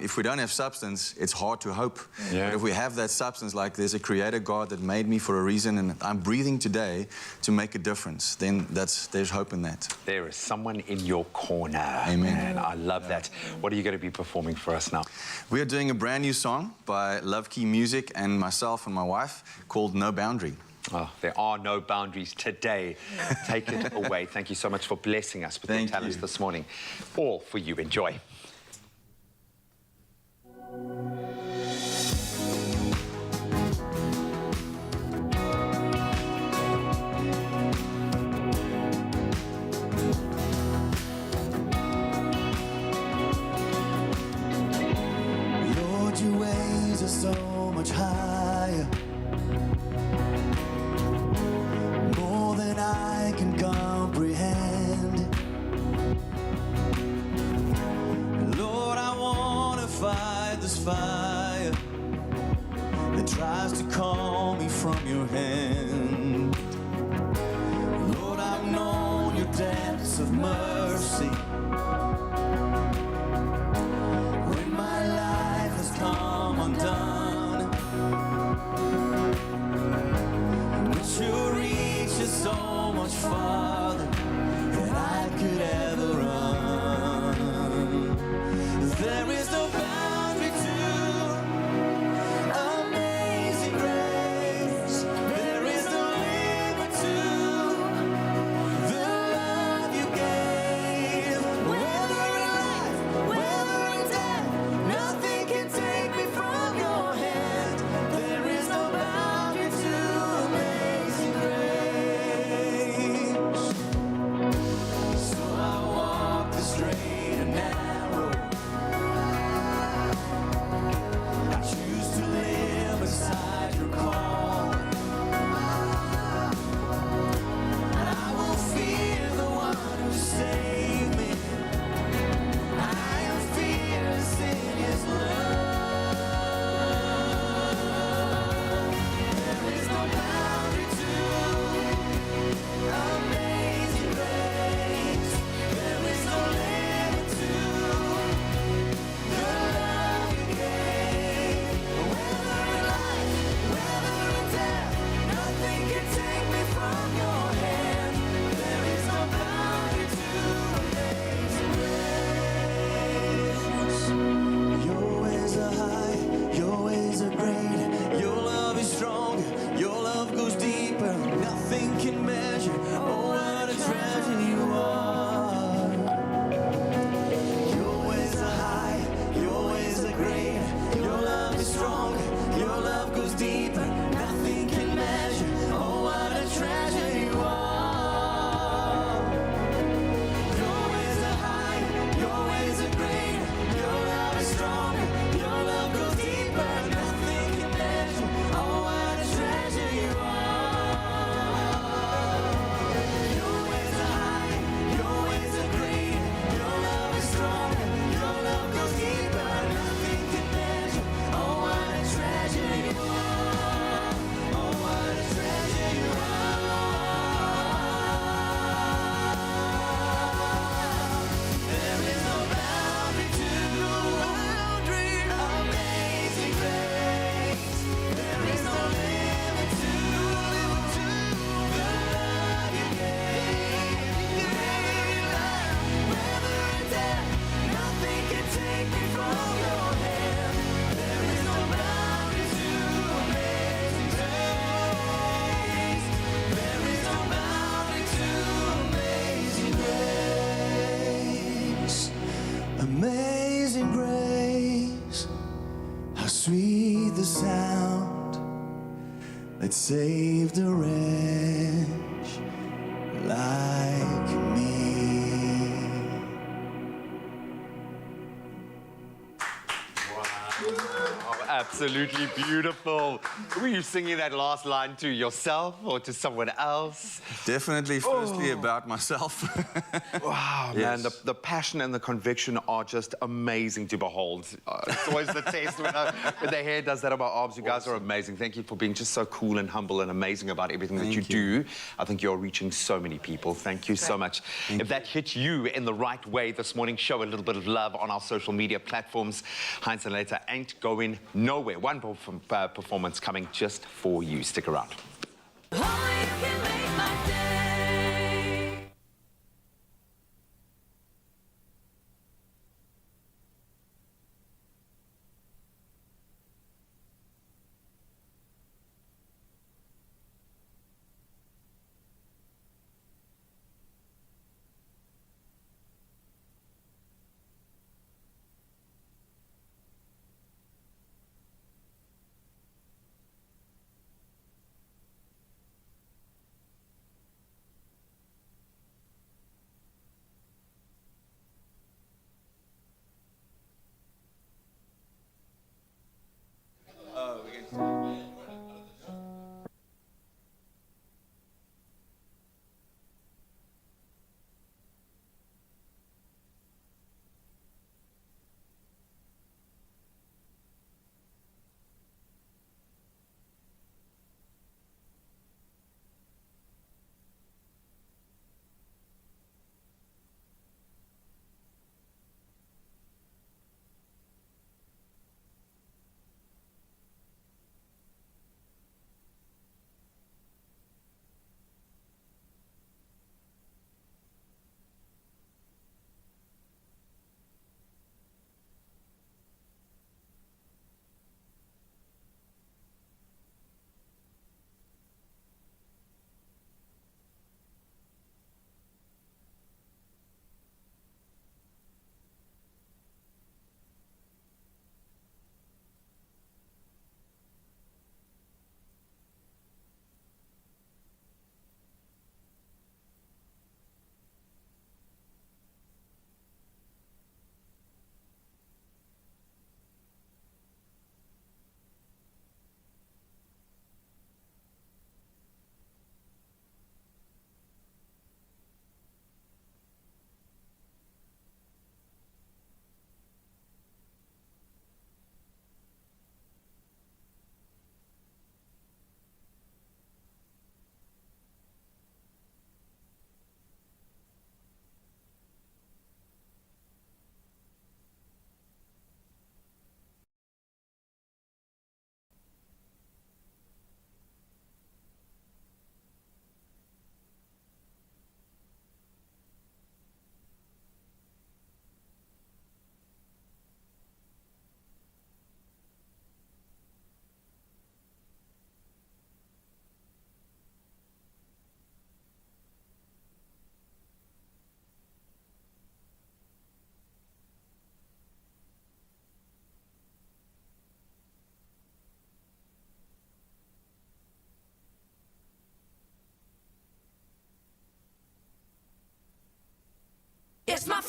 If we don't have substance, it's hard to hope. But if we have that substance, like there's a creator God that made me for a reason, and I'm breathing today to make a difference, then there's hope in that. There is someone in your corner. Amen. And I love that. What are you going to be performing for us now? We are doing a brand new song by Love Key Music and myself and my wife called No Boundary. Oh, there are no boundaries today. Take it away. Thank you so much for blessing us with your talents this morning. All for you. Enjoy. Lord, your ways are so much higher, more than I can comprehend. Lord, I want to fight this fight of mercy. When my life has come undone, but your reach is so much farther than I could ever run. There is no boundary to amazing grace. There is no limit to the love you gave. Whether in life, whether in death, nothing can take me from your hand. There is no boundary to amazing grace. So I walk the straight and narrow. I choose to live beside your call, and I will fear the one who saved me. I am fearless in his love. There is no boundary to amazing grace. There is no limit to the love you gave. Whether in life, whether in death, nothing can take me from your hand. There is no boundary to amazing grace. Your ways are high, your ways are great. Your love is strong, your love goes deeper. Nothing can measure, oh what a treasure you are. Your ways are high, your ways are great. Your love is strong, your love goes deeper. Nothing can measure, oh what a treasure you are. Your ways are high, your ways are great. Your love is strong, your love goes deeper. Nothing can measure, oh what a treasure you are. Your ways are high, your ways are great. Your love is strong, your love goes deeper. Nothing can measure, oh what a treasure you are. Oh what a treasure you are. There is no boundary to amazing grace. There is no limit to the love you gave. Whether in death, nothing can take me from your hand. There is no boundary to amazing grace. There is no boundary to amazing grace. Amazing grace, how sweet the sound that saved a wretch like me. Oh, absolutely beautiful. Were you singing that last line to yourself or to someone else? Definitely, firstly, about myself. Wow, man, the passion and the conviction are just amazing to behold. It's always the test when the hair does that on my arms. You guys are amazing. Thank you for being just so cool and humble and amazing about everything that you do. I think you're reaching so many people. Thank you so much. If that hit you in the right way this morning, show a little bit of love on our social media platforms. Heinz and Later ain't going nowhere. One performance coming just for you. Stick around.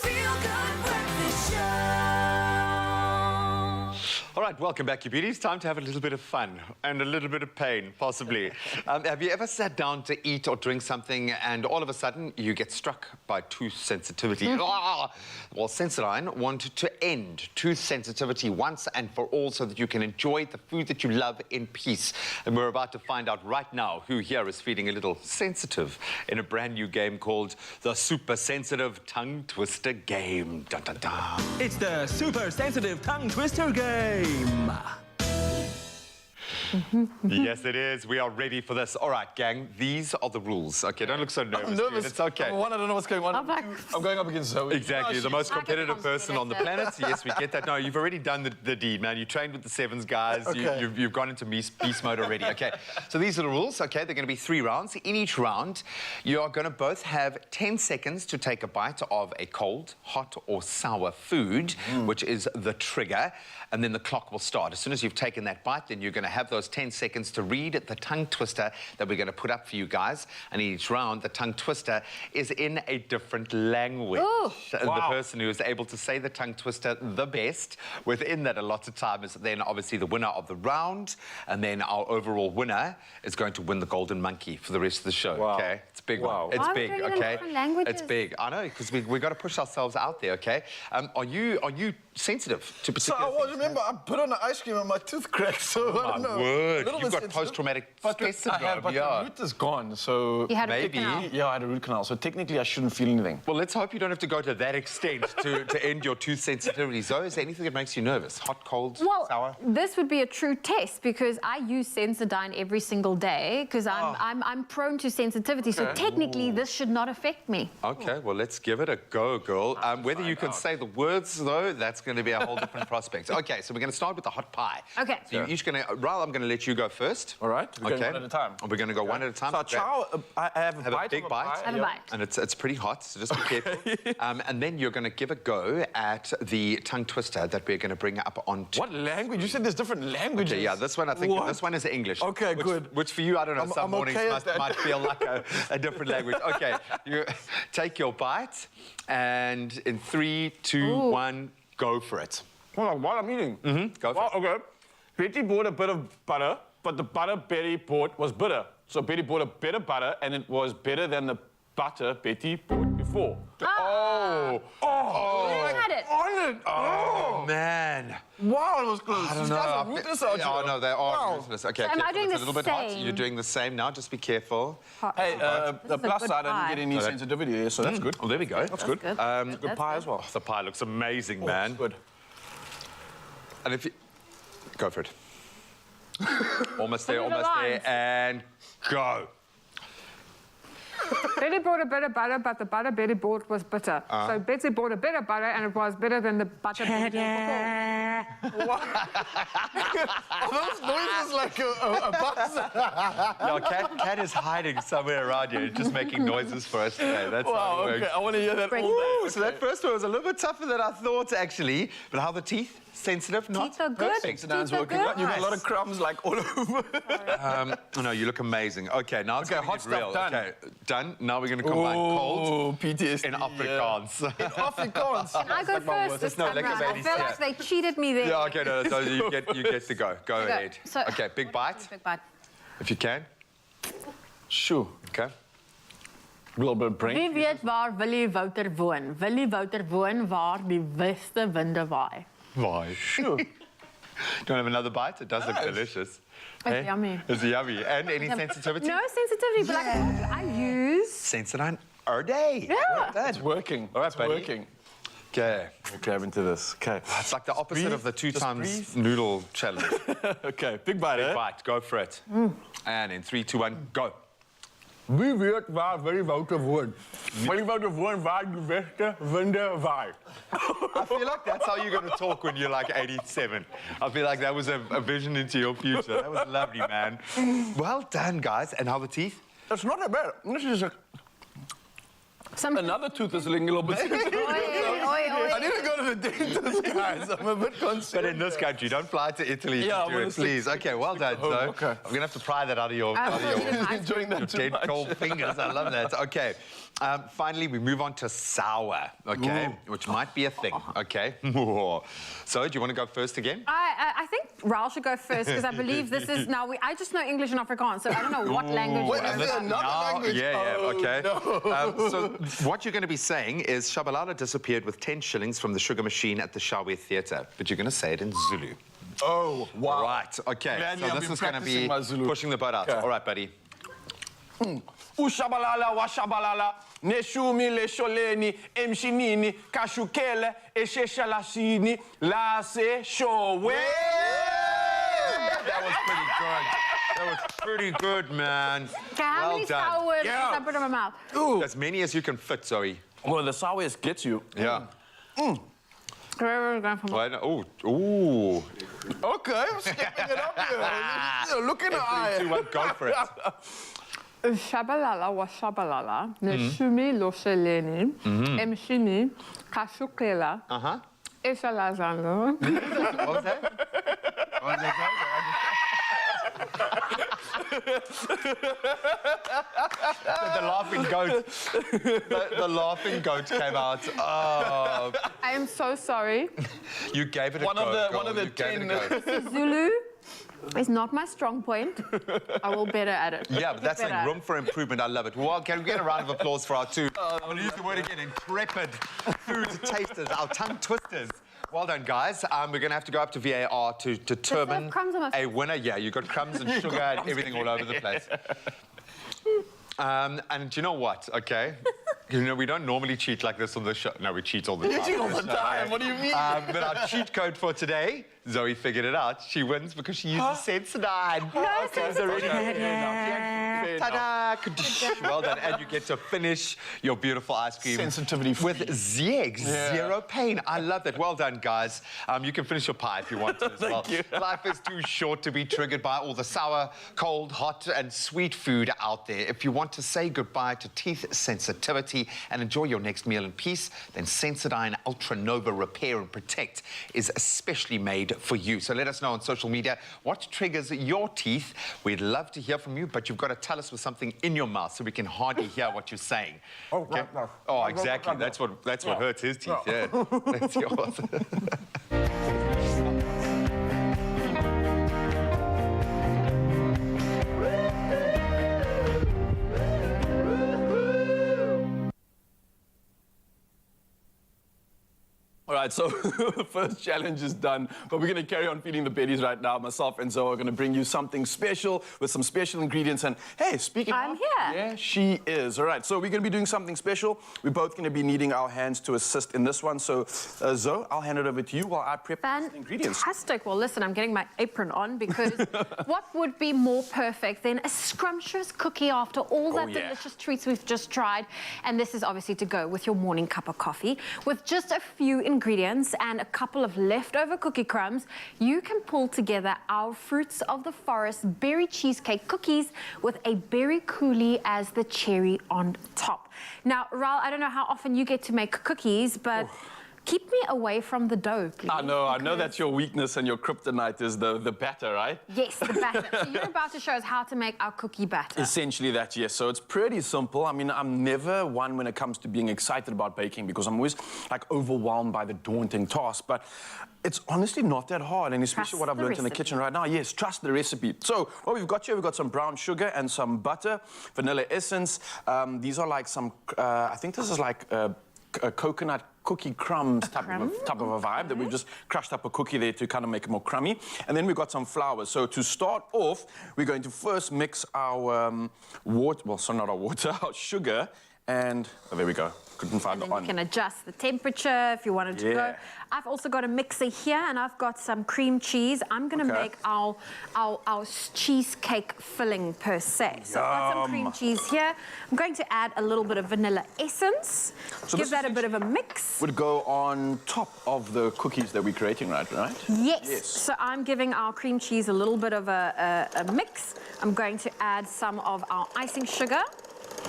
Feel Good Breakfast Show. All right, welcome back, you beauties. Time to have a little bit of fun and a little bit of pain, possibly. Have you ever sat down to eat or drink something and all of a sudden you get struck by tooth sensitivity? Ah! Well, Sensodyne wanted to end tooth sensitivity once and for all so that you can enjoy the food that you love in peace. And we're about to find out right now who here is feeling a little sensitive in a brand new game called the Super Sensitive Tongue Twister Game. Dun, dun, dun. It's the Super Sensitive Tongue Twister Game. Yes, it is. We are ready for this. All right, gang, these are the rules. Okay, don't look so nervous. I'm nervous. Dude. It's okay. Number one, I don't know what's going on. I'm going up against Zoe. Exactly, the most competitive person on the planet. Yes, we get that. No, you've already done the deed, man. You trained with the Sevens guys. Okay. You've gone into beast mode already. Okay, so these are the rules. Okay, they're going to be 3 rounds. In each round, you are going to both have 10 seconds to take a bite of a cold, hot, or sour food, which is the trigger. And then the clock will start. As soon as you've taken that bite, then you're going to have those 10 seconds to read the tongue twister that we're going to put up for you guys. And in each round, the tongue twister is in a different language. Ooh. And the person who is able to say the tongue twister the best within that allotted time is then obviously the winner of the round. And then our overall winner is going to win the golden monkey for the rest of the show. Wow. Okay, it's a big one. It's Why are we big. doing it in Okay, different languages? it's big. I know, because we've got to push ourselves out there. Okay, are you sensitive to particular things? Remember, I put on the ice cream and my tooth cracked, so I don't know. My word, A little you've bit got sensitive. post-traumatic But stress I have, syndrome, but yeah. the root is gone, so You had a root maybe. canal. Yeah, I had a root canal, so technically I shouldn't feel anything. Well, let's hope you don't have to go to that extent to end your tooth sensitivity. Zoe, is there anything that makes you nervous? Hot, cold, Well, sour? this would be a true test because I use Sensodyne every single day because I'm prone to sensitivity. So Okay. technically, this should not affect me. Okay, well, let's give it a go, girl. Whether you can say the words, though, that's going to be a whole different prospect. Okay, so we're going to start with the hot pie. Okay. So you're each going to... Ral, I'm going to let you go first. All right, we're going one at a time. We're going to go one at a time. So chow, I have a bite big of a bite. pie. Have a bite. And it's pretty hot, so just be careful. And then you're going to give a go at the tongue twister that we're going to bring up onto... What language? You said there's different languages. Okay, yeah, this one, I think, What? this one is English. Okay, good. Which for you, I don't know, some I'm mornings okay at that. might feel like a different language. Okay, you take your bite, and in 3, 2, 1, go for it. Hold on, while I'm eating. Go for it. Okay. Betty bought a bit of butter, but the butter Betty bought was bitter. So Betty bought a better butter, and it was better than the butter Betty bought before. Oh! You had it. On it! Oh, man. Wow, it was close. I don't These know. guys are ruthless out Oh, here. no, they are Wow. ruthless. Okay, So am I careful, doing it's a the little bit hot. same? You're doing the same now. Just be careful. Hey, This the is a plus good side, I pie. didn't get any sensitivity here, so that's good. Oh, there we go. That's good. good. Good That's pie good. as well. Oh, the pie looks amazing, man. Good. And if you... Go for it. Almost there, Look at the almost there, lines. and go. Betty bought a better butter, but the butter Betty bought was bitter. So Betty bought a better butter, and it was better than the butter Betty bought before. Are those noises like a buzz? No, Cat is hiding somewhere around here, just making noises for us today. That's how Wow, it works. okay, I want to hear that all day. Ooh, so that first one was a little bit tougher than I thought, actually. But how are the teeth? Sensitive? Not Teeth are good. perfect. Sensodyne's Teeth are working. good. You got a lot of crumbs like all over. No, you look amazing. Okay, now it's Okay, gonna hot get stuff real. done. Okay, done. Now we're going to combine cold PTSD. in Afrikaans. In Afrikaans. I go first this No, time like a round. I baby feel step. like they cheated me there. Yeah, okay, no, so you get to go. Go Okay, ahead. so- Okay, big bite, Big bite. if you can. Sure. Okay. Global brain. Wie weet waar Willie Wouter woon? Willie Wouter woon waar die weste winde waai. Why? Sure. Do you want to have another bite? It does look delicious. It's yummy. It's yummy. And any sensitivity? No sensitivity, but like I use. Sensodyne all day. Yeah. It's working. All right, it's buddy. working. Okay. We'll grab into this. Okay. It's like the opposite breathe, of the 2 just times breathe. noodle challenge. Okay, big bite, Big eh? bite, go for it. And in 3, 2, 1, go. Wie weet waar Willie Wouter woont? Willie Wouter woont waar die weste winde waai. I feel like that's how you're going to talk when you're like 87. I feel like that was a vision into your future. That was lovely, man. Well done, guys. And how are the teeth? It's not that bad. This is a... Another tooth is looking a little bit sensitive. I need to go to the dentist, guys. I'm a bit concerned. But in this country, don't fly to Italy to do it, please. Okay, well done, so. Okay. I'm going to have to pry that out of your enjoying that too dead much. cold fingers. I love that. Okay. Finally, we move on to sour, okay, which might be a thing, okay? So, do you want to go first again? I think Raul should go first because I believe this is now. I just know English and Afrikaans, so I don't know what language. Wait, is there another language? Yeah, okay. No. So, what you're going to be saying is Shabalala disappeared with 10 shillings from the sugar machine at the Shawe Theatre, but you're going to say it in Zulu. Oh, wow. Right, okay. Gladly, so I've this been is going to practicing be my Zulu. pushing the boat out. Okay. All right, buddy. Ushabalala washabalala neshumi lesholeni emshinini kashukele esheshalasini lase showe. That was pretty good. That was pretty good, man. Okay, how many sour words can I put in my mouth? Ooh. As many as you can fit, Zoe. Well, the sourest gets you. Yeah. Oh, ooh. Okay, I'm stepping it up here. Look in the eye. 3, 2, 1, go for it. Shabalala was shabalala, neshumi losheleni, emshini, kashukela, eshalazano. What was that? What was that? The laughing goat. The laughing goat came out. Oh. I am so sorry. You gave it a go. One of the 10. Zulu is not my strong point. I will better at it. Yeah, but that's like Better. room for improvement. I love it. Well, can we get a round of applause for our two? I'll use the word again, intrepid food tasters, our tongue twisters. Well done, guys. We're going to have to go up to VAR to determine a winner. Yeah, you've got crumbs and sugar and everything all over the place. And do you know what, okay? You know, we don't normally cheat like this on the show. No, we cheat all the time. You cheat all the time. What do you mean? But our cheat code for today, Zoe figured it out. She wins because she used Sensodyne. No, Ta-da! Well done. And you get to finish your beautiful ice cream. Sensitivity free. With Zieg, zero pain. I love that. Well done, guys. You can finish your pie if you want to as well. Thank you. Life is too short to be triggered by all the sour, cold, hot, and sweet food out there. If you want to say goodbye to teeth sensitivity and enjoy your next meal in peace, then Sensodyne Ultra Nova Repair and Protect is especially made for you. So let us know on social media what triggers your teeth. We'd love to hear from you, but you've got to tell us with something in your mouth so we can hardly hear what you're saying. Okay? Oh, exactly. That's what hurts his teeth. Yeah, that's yours. All right, so the first challenge is done, but we're going to carry on feeding the baddies right now. Myself and Zoe are going to bring you something special with some special ingredients. And hey, speaking I'm of... here. Yeah, she is. All right, so we're going to be doing something special. We're both going to be needing our hands to assist in this one. So, Zoe, I'll hand it over to you while I prep the ingredients. Fantastic. Well, listen, I'm getting my apron on because what would be more perfect than a scrumptious cookie after all that delicious treats we've just tried? And this is obviously to go with your morning cup of coffee. With just a few ingredients and a couple of leftover cookie crumbs, you can pull together our Fruits of the Forest berry cheesecake cookies with a berry coulis as the cherry on top. Now, Raul, I don't know how often you get to make cookies, but keep me away from the dough, please. I know that's your weakness and your kryptonite is the batter, right? Yes, the batter. So you're about to show us how to make our cookie batter. Essentially that, yes. So it's pretty simple. I mean, I'm never one when it comes to being excited about baking because I'm always like overwhelmed by the daunting task. But it's honestly not that hard, and especially what I've learned in the kitchen right now. Yes, trust the recipe. So what we've got here, we've got some brown sugar and some butter, vanilla essence. These are like some, I think this is like a coconut cookie crumbs type of a vibe that we've just crushed up a cookie there to kind of make it more crummy. And then we've got some flour. So to start off, we're going to first mix our water, well, so not our water, our sugar, and oh, there we go. Couldn't find the on. You can adjust the temperature if you wanted to go. I've also got a mixer here, and I've got some cream cheese. I'm going to make our cheesecake filling per se. So I've got some cream cheese here. I'm going to add a little bit of vanilla essence. So give that a bit of a mix. Would go on top of the cookies that we're creating, right? Yes. So I'm giving our cream cheese a little bit of a mix. I'm going to add some of our icing sugar.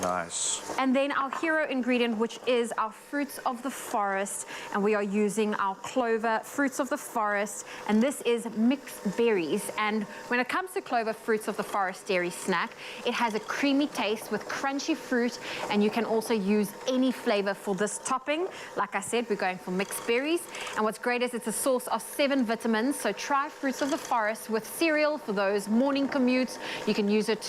Nice. And then our hero ingredient, which is our fruits of the forest. And we are using our clover fruits of the forest. And this is mixed berries. And when it comes to clover fruits of the forest dairy snack, it has a creamy taste with crunchy fruit. And you can also use any flavor for this topping. Like I said, we're going for mixed berries. And what's great is it's a source of 7 vitamins. So try fruits of the forest with cereal for those morning commutes. You can use it,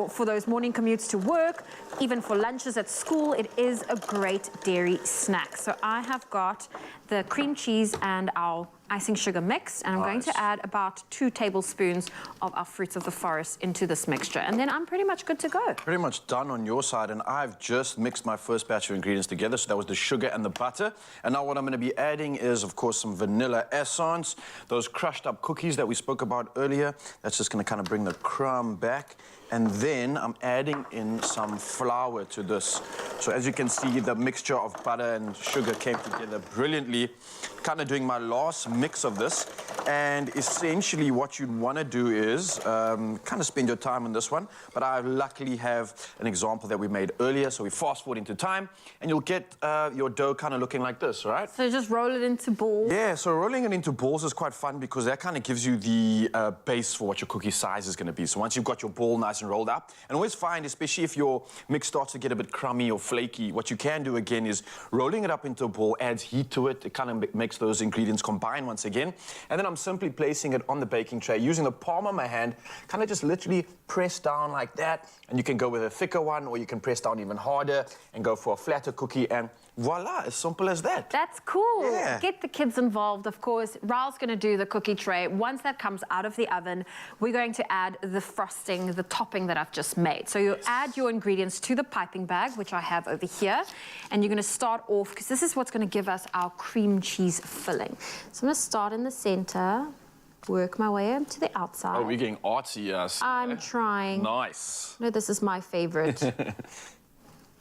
for those morning commutes to work. Even for lunches at school, it is a great dairy snack. So I have got the cream cheese and our icing sugar mix, and I'm going to add about 2 tablespoons of our fruits of the forest into this mixture, and then I'm pretty much good to go. Pretty much done on your side, and I've just mixed my first batch of ingredients together. So that was the sugar and the butter, and now what I'm going to be adding is, of course, some vanilla essence, those crushed up cookies that we spoke about earlier. That's just going to kind of bring the crumb back. And then I'm adding in some flour to this. So as you can see, the mixture of butter and sugar came together brilliantly. Kind of doing my last mix of this. And essentially what you'd want to do is kind of spend your time on this one. But I luckily have an example that we made earlier. So we fast forward into time and you'll get your dough kind of looking like this, right? So just roll it into balls? Yeah, so rolling it into balls is quite fun because that kind of gives you the base for what your cookie size is going to be. So once you've got your ball nice and rolled up, and always find, especially if your mix starts to get a bit crummy or flaky, what you can do again is rolling it up into a ball adds heat to it. It kind of makes those ingredients combine once again. And then I'm simply placing it on the baking tray using the palm of my hand, kind of just literally press down like that. And you can go with a thicker one, or you can press down even harder and go for a flatter cookie, and voila, as simple as that. That's cool. Yeah. Get the kids involved, of course. Raul's going to do the cookie tray. Once that comes out of the oven, we're going to add the frosting, the topping that I've just made. So you add your ingredients to the piping bag, which I have over here, and you're going to start off, because this is what's going to give us our cream cheese filling. So I'm going to start in the center, work my way up to the outside. Oh, we're getting artsy, yes. I'm trying. Nice. No, this is my favorite.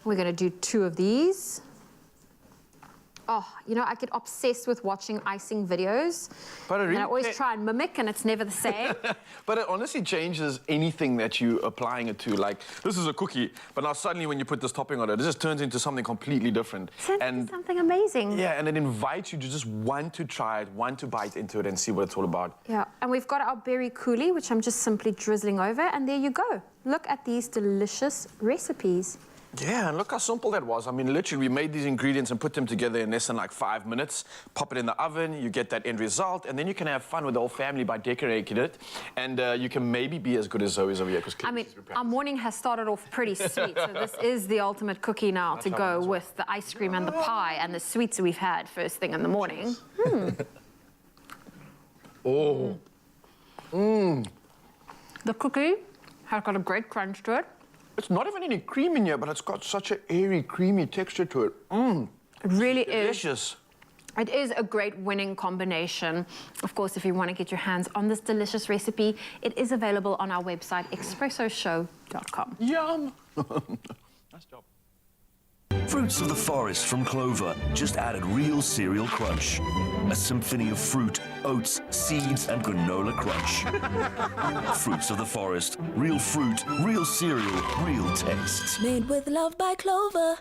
We're going to do 2 of these. Oh, I get obsessed with watching icing videos. But and I always try and mimic, and it's never the same. But it honestly changes anything that you're applying it to. Like, this is a cookie, but now suddenly when you put this topping on it, it just turns into something completely different. And something amazing. Yeah, and it invites you to just want to try it, want to bite into it and see what it's all about. Yeah, and we've got our berry coulis, which I'm just simply drizzling over, and there you go. Look at these delicious recipes. Yeah, and look how simple that was. I mean, literally, we made these ingredients and put them together in less than like 5 minutes. Pop it in the oven, you get that end result, and then you can have fun with the whole family by decorating it. And you can maybe be as good as Zoe's over here. I mean, our morning has started off pretty sweet, so this is the ultimate cookie now to go with the ice cream and the pie and the sweets we've had first thing in the morning. Oh. The cookie has got a great crunch to it. It's not even any cream in here, but it's got such an airy, creamy texture to it. It really is. Delicious. It is a great winning combination. Of course, if you want to get your hands on this delicious recipe, it is available on our website, expressoshow.com. Yum! Nice job. Fruits of the forest from Clover just added real cereal crunch. A symphony of fruit, oats, seeds, and granola crunch. Fruits of the forest. Real fruit, real cereal, real taste. Made with love by Clover.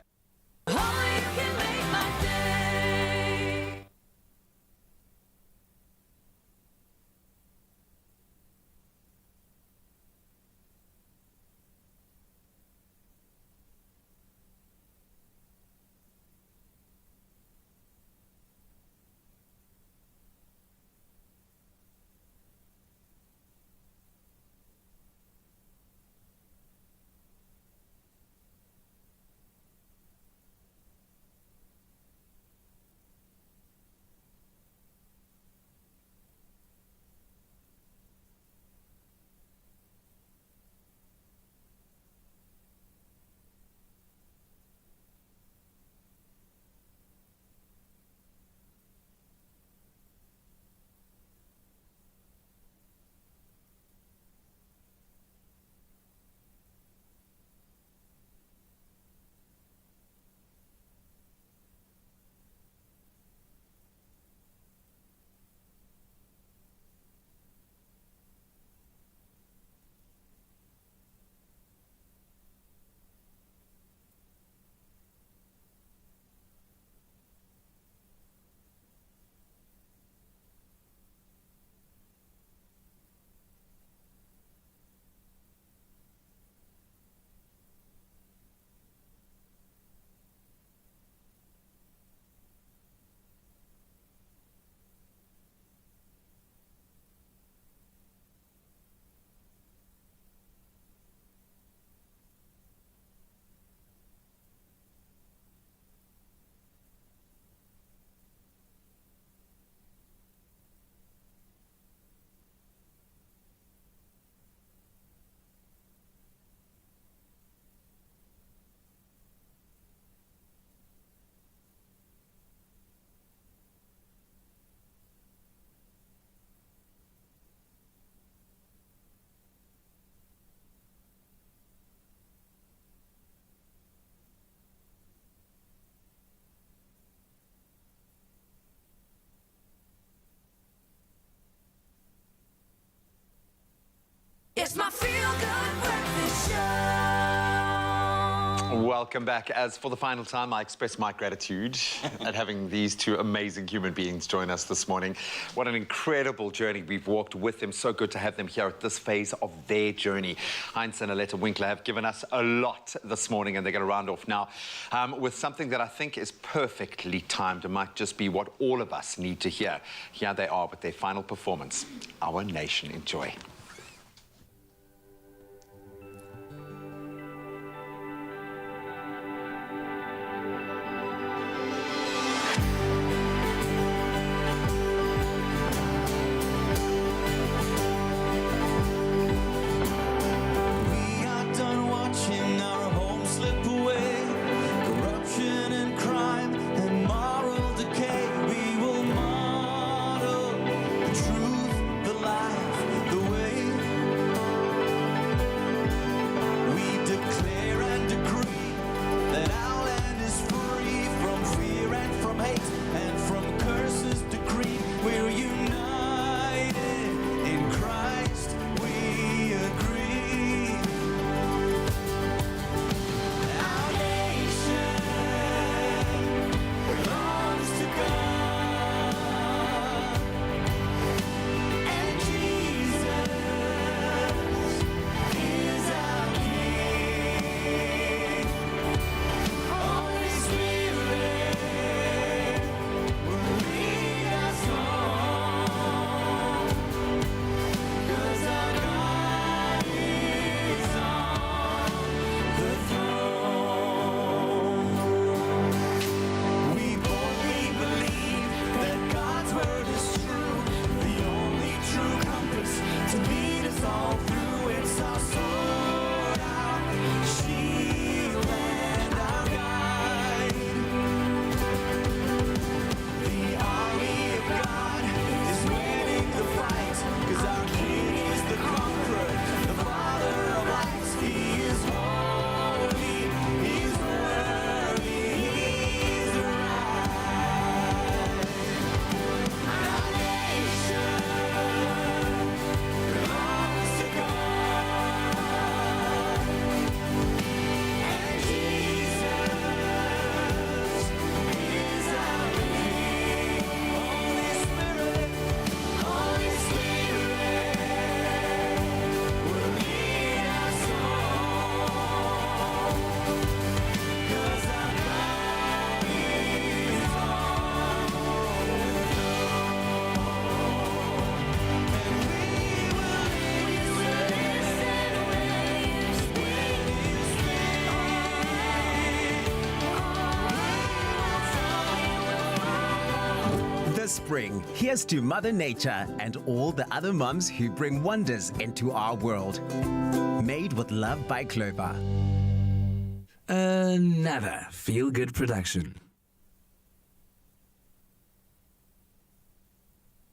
Welcome back. As for the final time, I express my gratitude at having these two amazing human beings join us this morning. What an incredible journey we've walked with them. So good to have them here at this phase of their journey. Heinz and Aletta Winkler have given us a lot this morning, and they're going to round off now with something that I think is perfectly timed. It might just be what all of us need to hear. Here they are with their final performance. Our Nation. Enjoy. Spring, here's to Mother Nature and all the other mums who bring wonders into our world. Made with love by Clover. Another feel-good production.